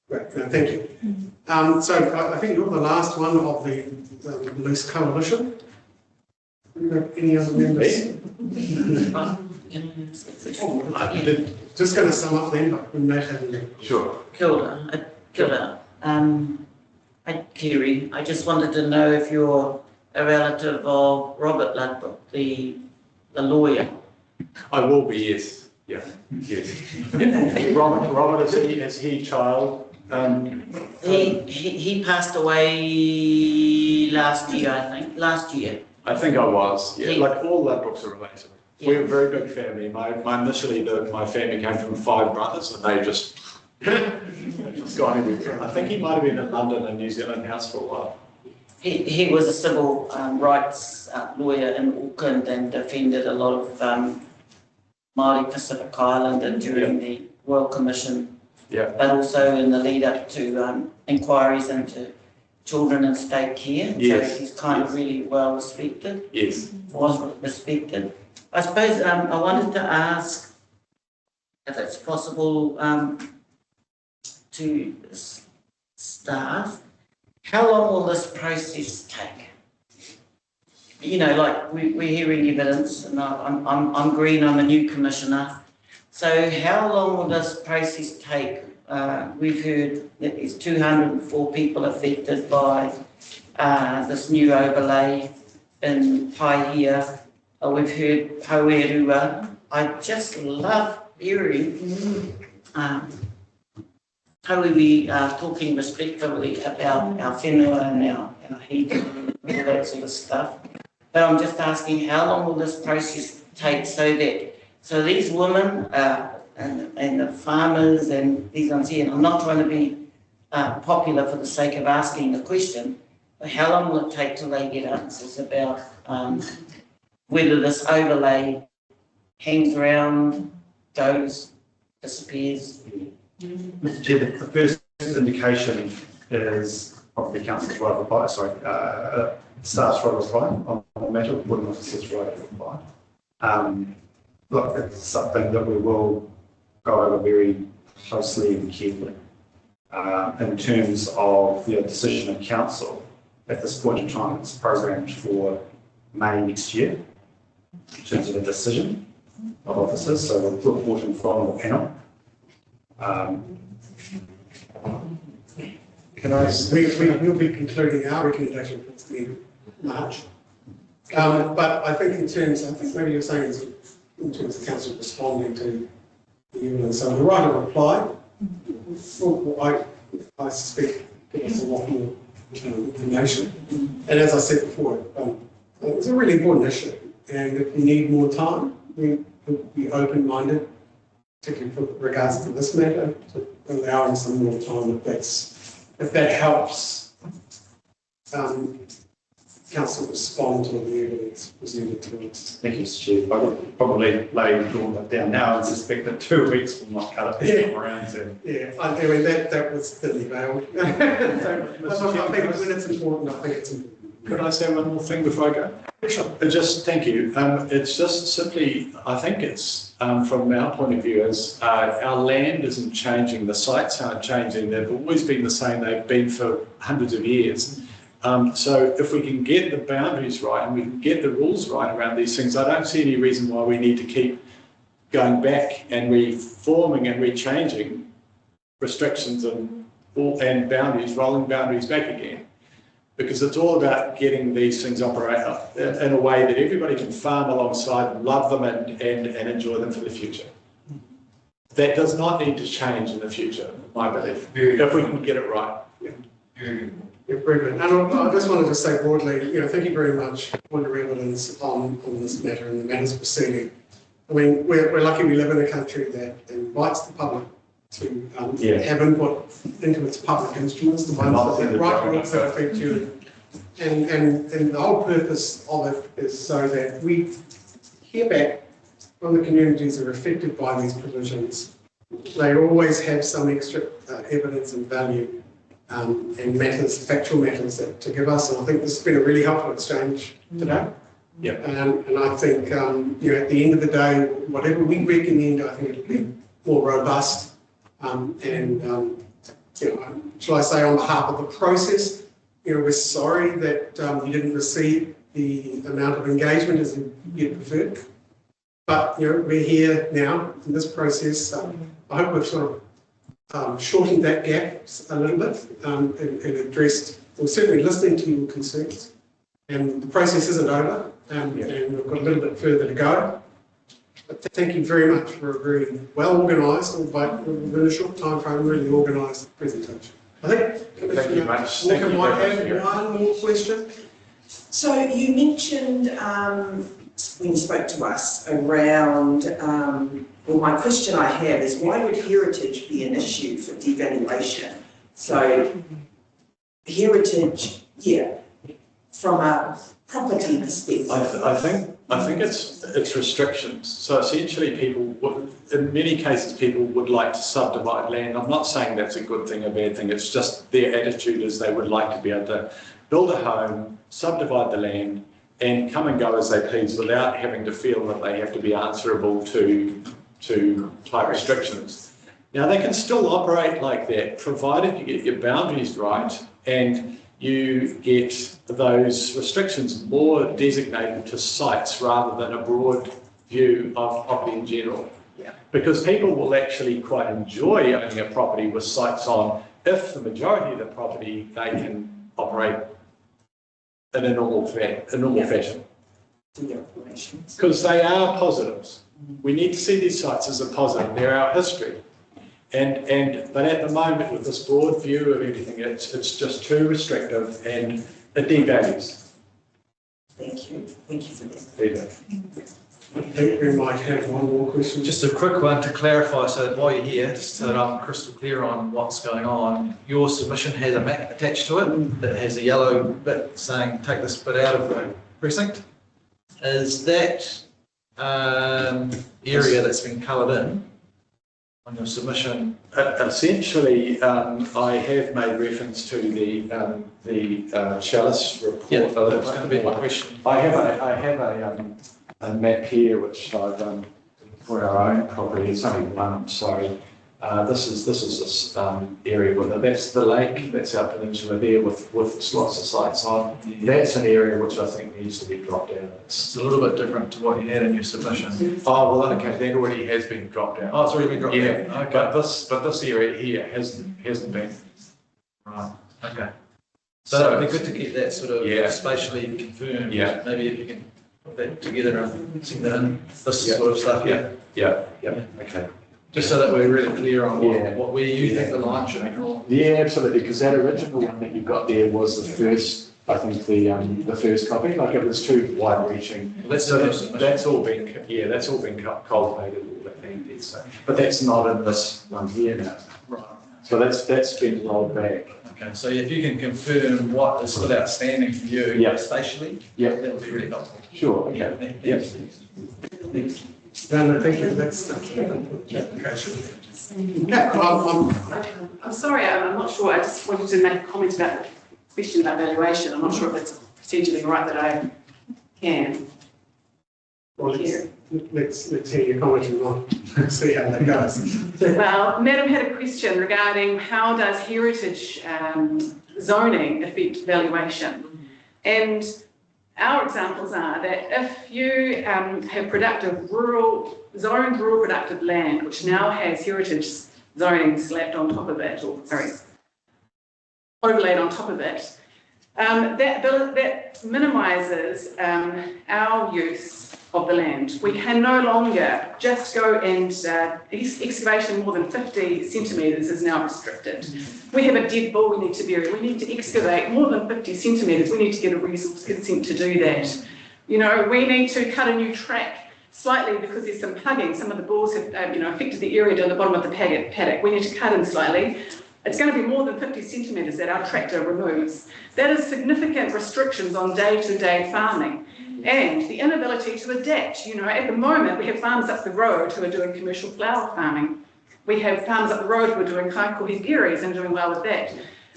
S1: great, no, thank you. So I think you're the last one of the Loose Coalition. Any other members? Just going to sum up then, but we may have any.
S14: Sure.
S8: Kia ora. Kiri, I just wanted to know if you're a relative of Robert Ludbrook, the lawyer.
S14: I will be, yes. Yeah, yes. Robert, is he child?
S8: He passed away last year, I think. Last year.
S14: I think I was, yeah. Like all Ludbrooks are related. Yeah. We're a very big family. Initially, my family came from 5 brothers, and they just gone everywhere. I think he might have been in London and New Zealand House for a while.
S8: He was a civil rights lawyer in Auckland and defended a lot of Māori Pacific Islander during the Royal Commission, but also in the lead up to inquiries into children in state care.
S14: Yes.
S8: So he's kind of really well respected.
S14: Yes.
S8: Was respected. I suppose I wanted to ask if it's possible to staff, how long will this process take? You know, like we're hearing evidence, and I'm green, I'm a new commissioner. So how long will this process take? We've heard that there's 204 people affected by this new overlay in Paihia. We've heard Hauerua. I just love hearing how we are talking respectfully about our whenua and our heat and all that sort of stuff. But I'm just asking, how long will this process take so these women and the farmers and these ones here, and I'm not trying to be popular for the sake of asking the question, but how long will it take till they get answers about whether this overlay hangs around, goes, disappears?
S6: Mr. Chair, the first indication is probably council's right of reply, staff's right of reply on the matter, wouldn't officer's right of reply. Look, it's something that we will go over very closely and carefully. In terms of the decision of council, at this point in time, it's programmed for May next year, in terms of a decision of officers, so we're reporting from the panel.
S1: We'll be concluding our recommendation for the March. But I think I think maybe you're saying in terms of council responding to the evidence, so the right of reply, I suspect give us a lot more information. And as I said before, it's a really important issue, and if we need more time, we will be open-minded, particularly with regards to this matter, to allowing some more time if that helps council respond to the evidence presented to us.
S6: Thank you, Mr. Chair. I would probably lay that down now and suspect that 2 weeks will not cut it around.
S1: Yeah, I mean that was thinly veiled. So, I think when it's important, I think it's important.
S14: Could I say one more thing before I go?
S1: Sure.
S14: Just thank you. It's just simply, I think it's from our point of view, as our land isn't changing, the sites aren't changing. They've always been the same. They've been for hundreds of years. So if we can get the boundaries right and we can get the rules right around these things, I don't see any reason why we need to keep going back and reforming and rechanging restrictions and boundaries, rolling boundaries back again. Because it's all about getting these things operate in a way that everybody can farm alongside, love them and enjoy them for the future. That does not need to change in the future, my belief, if we can get it right.
S1: Yeah, brilliant. And I just wanted to say broadly, thank you very much for your evidence on this matter and the matters proceeding. I mean, we're lucky we live in a country that invites the public to have input into its public instruments, the ones that write rules that affect you. And the whole purpose of it is so that we hear back from the communities that are affected by these provisions. They always have some extra evidence and value and matters, factual matters to give us. And I think this has been a really helpful exchange today.
S14: Yeah.
S1: And I think, you know, at the end of the day, whatever we recommend, I think it'll be more robust. You know, shall I say, on behalf of the process, you know, we're sorry that you didn't receive the amount of engagement as you preferred. But, you know, we're here now in this process. I hope we've sort of shortened that gap a little bit and addressed, we're certainly listening to your concerns. And the process isn't over, and we've got a little bit further to go. But thank you very much for a very well organised, albeit within a short time frame, really organised presentation. I think Commissioner Walker might have one more question.
S13: So you mentioned when you spoke to us around, well, my question I have is why would heritage be an issue for devaluation? So heritage, yeah, from a property perspective.
S14: I think it's restrictions. So essentially people would, in many cases, people would like to subdivide land. I'm not saying that's a good thing or bad thing. It's just their attitude is they would like to be able to build a home, subdivide the land, and come and go as they please without having to feel that they have to be answerable to type restrictions. Now they can still operate like that, provided you get your boundaries right and you get those restrictions more designated to sites rather than a broad view of property in general.
S13: Yeah.
S14: Because people will actually quite enjoy owning a property with sites on if the majority of the property they can operate in a normal fashion. Because they are positives. We need to see these sites as a positive. They're our history. But at the moment, with this broad view of everything, it's just too restrictive and it devalues.
S13: Thank you. Thank you for that.
S1: I think we might have one more question.
S3: Just a quick one to clarify, so that while you're here, just so that I'm crystal clear on what's going on, your submission has a map attached to it that has a yellow bit saying take this bit out of the precinct. Is that area that's been coloured in on your submission?
S14: Essentially, I have made reference to the Chalice report.
S3: Yeah, that's going to be my question.
S14: I have a map here which I've done for our own property. It's only one, so this is this area with that's the lake. That's our peninsula there with lots of sites on. That's an area which I think needs to be dropped out.
S3: It's a little bit different to what you had in your submission.
S14: Oh well, okay, that already has been dropped out.
S3: Oh, it's already been dropped out. Okay.
S14: But this area here hasn't been.
S3: Right. Okay. So it'd be good to get that sort of spatially confirmed.
S14: Yeah.
S3: Maybe if you can put that together and send that in. This sort of stuff.
S14: Yeah. Okay.
S3: Just so that we're really clear on where you think the line should be drawn.
S14: Yeah, absolutely. Because that original one that you got there was the first. I think the first copy. Like it was too wide-reaching.
S3: Well,
S14: that's all been cultivated. But that's not in this one here now.
S3: Right.
S14: So that's been rolled back.
S3: Okay. So if you can confirm what is still outstanding for you spatially, that would be really helpful.
S14: Sure. Okay. Yep.
S1: Dan, thank you for that stuff.
S10: I'm sorry, I'm not sure. I just wanted to make a comment about the question about valuation. I'm not sure if that's procedurally right that I can.
S1: Well, let's hear your comment and see how that goes.
S10: Well, Madam had a question regarding how does heritage zoning affect valuation? And our examples are that if you have productive zoned rural productive land, which now has heritage zoning slapped on top of it, or sorry, overlaid on top of it, that minimises our use of the land. We can no longer just go and excavation more than 50 centimetres is now restricted. We have a dead bull we need to bury. We need to excavate more than 50 centimetres. We need to get a resource consent to do that. You know, we need to cut a new track slightly because there's some plugging. Some of the bulls have affected the area down the bottom of the paddock. We need to cut in slightly. It's going to be more than 50 centimetres that our tractor removes. That is significant restrictions on day-to-day farming. And the inability to adapt. You know, at the moment, we have farms up the road who are doing commercial flower farming. We have farms up the road who are doing high quality berries and doing well with that.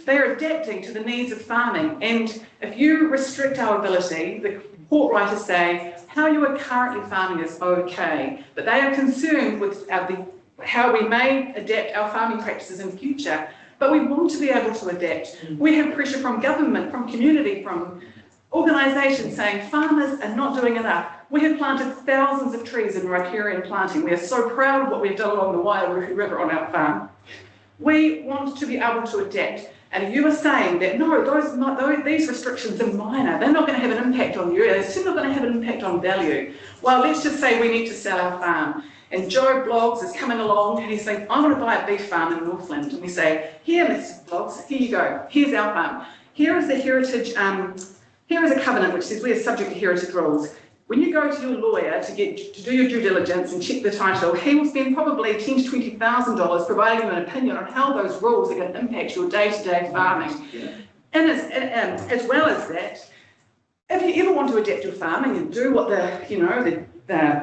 S10: They are adapting to the needs of farming. And if you restrict our ability, the report writers say how you are currently farming is okay, but they are concerned with how we may adapt our farming practices in future. But we want to be able to adapt. We have pressure from government, from community, from organisations saying farmers are not doing enough. We have planted thousands of trees in riparian planting. We are so proud of what we've done along the Waitangi River on our farm. We want to be able to adapt. And if you are saying that, no, these restrictions are minor, they're not going to have an impact on you, they're still not going to have an impact on value. Well, let's just say we need to sell our farm. And Joe Bloggs is coming along and he's saying, I want to buy a beef farm in Northland. And we say, here, Mr. Bloggs, here you go. Here's our farm. Here is the heritage, here is a covenant which says we are subject to heritage rules. When you go to your lawyer to do your due diligence and check the title, he will spend probably $10,000 to $20,000 providing you an opinion on how those rules are going to impact your day-to-day farming. And as well as that, if you ever want to adapt your farming and do what the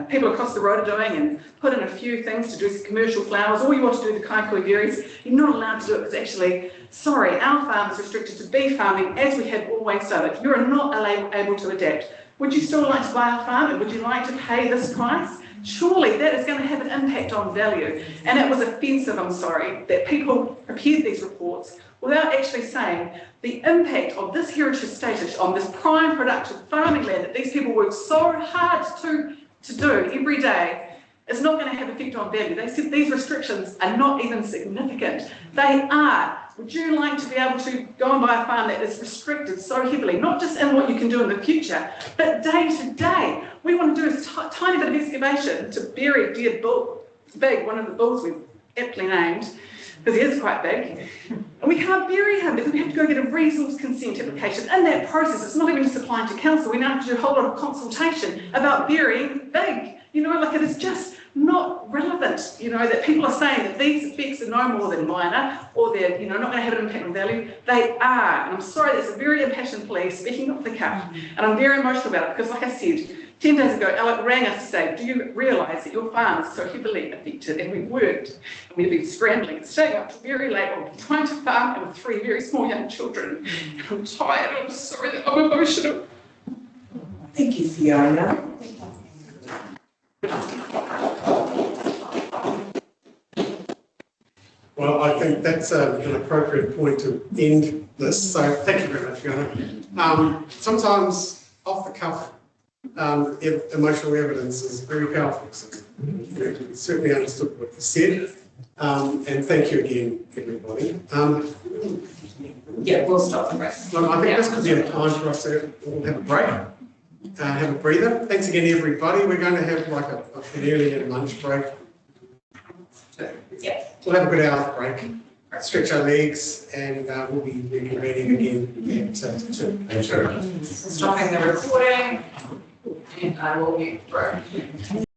S10: people across the road are doing and put in a few things to do some commercial flowers, or you want to do the kaikoi berries, you're not allowed to do it because actually, sorry, our farm is restricted to beef farming as we have always done it. You're not able to adapt. Would you still like to buy our farm and would you like to pay this price? Surely that is going to have an impact on value. And it was offensive, I'm sorry, that people prepared these reports without actually saying the impact of this heritage status on this prime productive farming land that these people work so hard to do every day is not going to have an effect on value. They said these restrictions are not even significant. They are. Would you like to be able to go and buy a farm that is restricted so heavily, not just in what you can do in the future, but day to day? We want to do a tiny bit of excavation to bury a dead bull. It's big, one of the bulls we've aptly named, because he is quite big. And we can't bury him because we have to go get a resource consent application. In that process, it's not even just applying to council. We now have to do a whole lot of consultation about burying big. It is just not relevant, that people are saying that these effects are no more than minor or they're, not going to have an impact on value. They are. And I'm sorry, that's a very impassioned plea, speaking off the cuff. And I'm very emotional about it because, like I said, 10 days ago, Alec rang us to say, do you realise that your farm is so heavily affected? And we worked, and we've been scrambling and staying up till very late on trying to farm and with 3 very small young children. And I'm tired, I'm sorry that I'm emotional.
S13: Thank you, Fiona.
S1: Well, I think that's an appropriate point to end this. So thank you very much, Fiona. Sometimes off the cuff, emotional evidence is very powerful. So we certainly understood what you said. And thank you again, everybody.
S13: Yeah, we'll stop the break.
S1: I think this could be a time for us to all have a break. Have a breather. Thanks again, everybody. We're going to have like an early lunch break.
S13: Yeah.
S1: We'll have a good hour break, stretch our legs, and we'll be reconvening again at 2.
S13: Stopping the recording, and I will mute the break.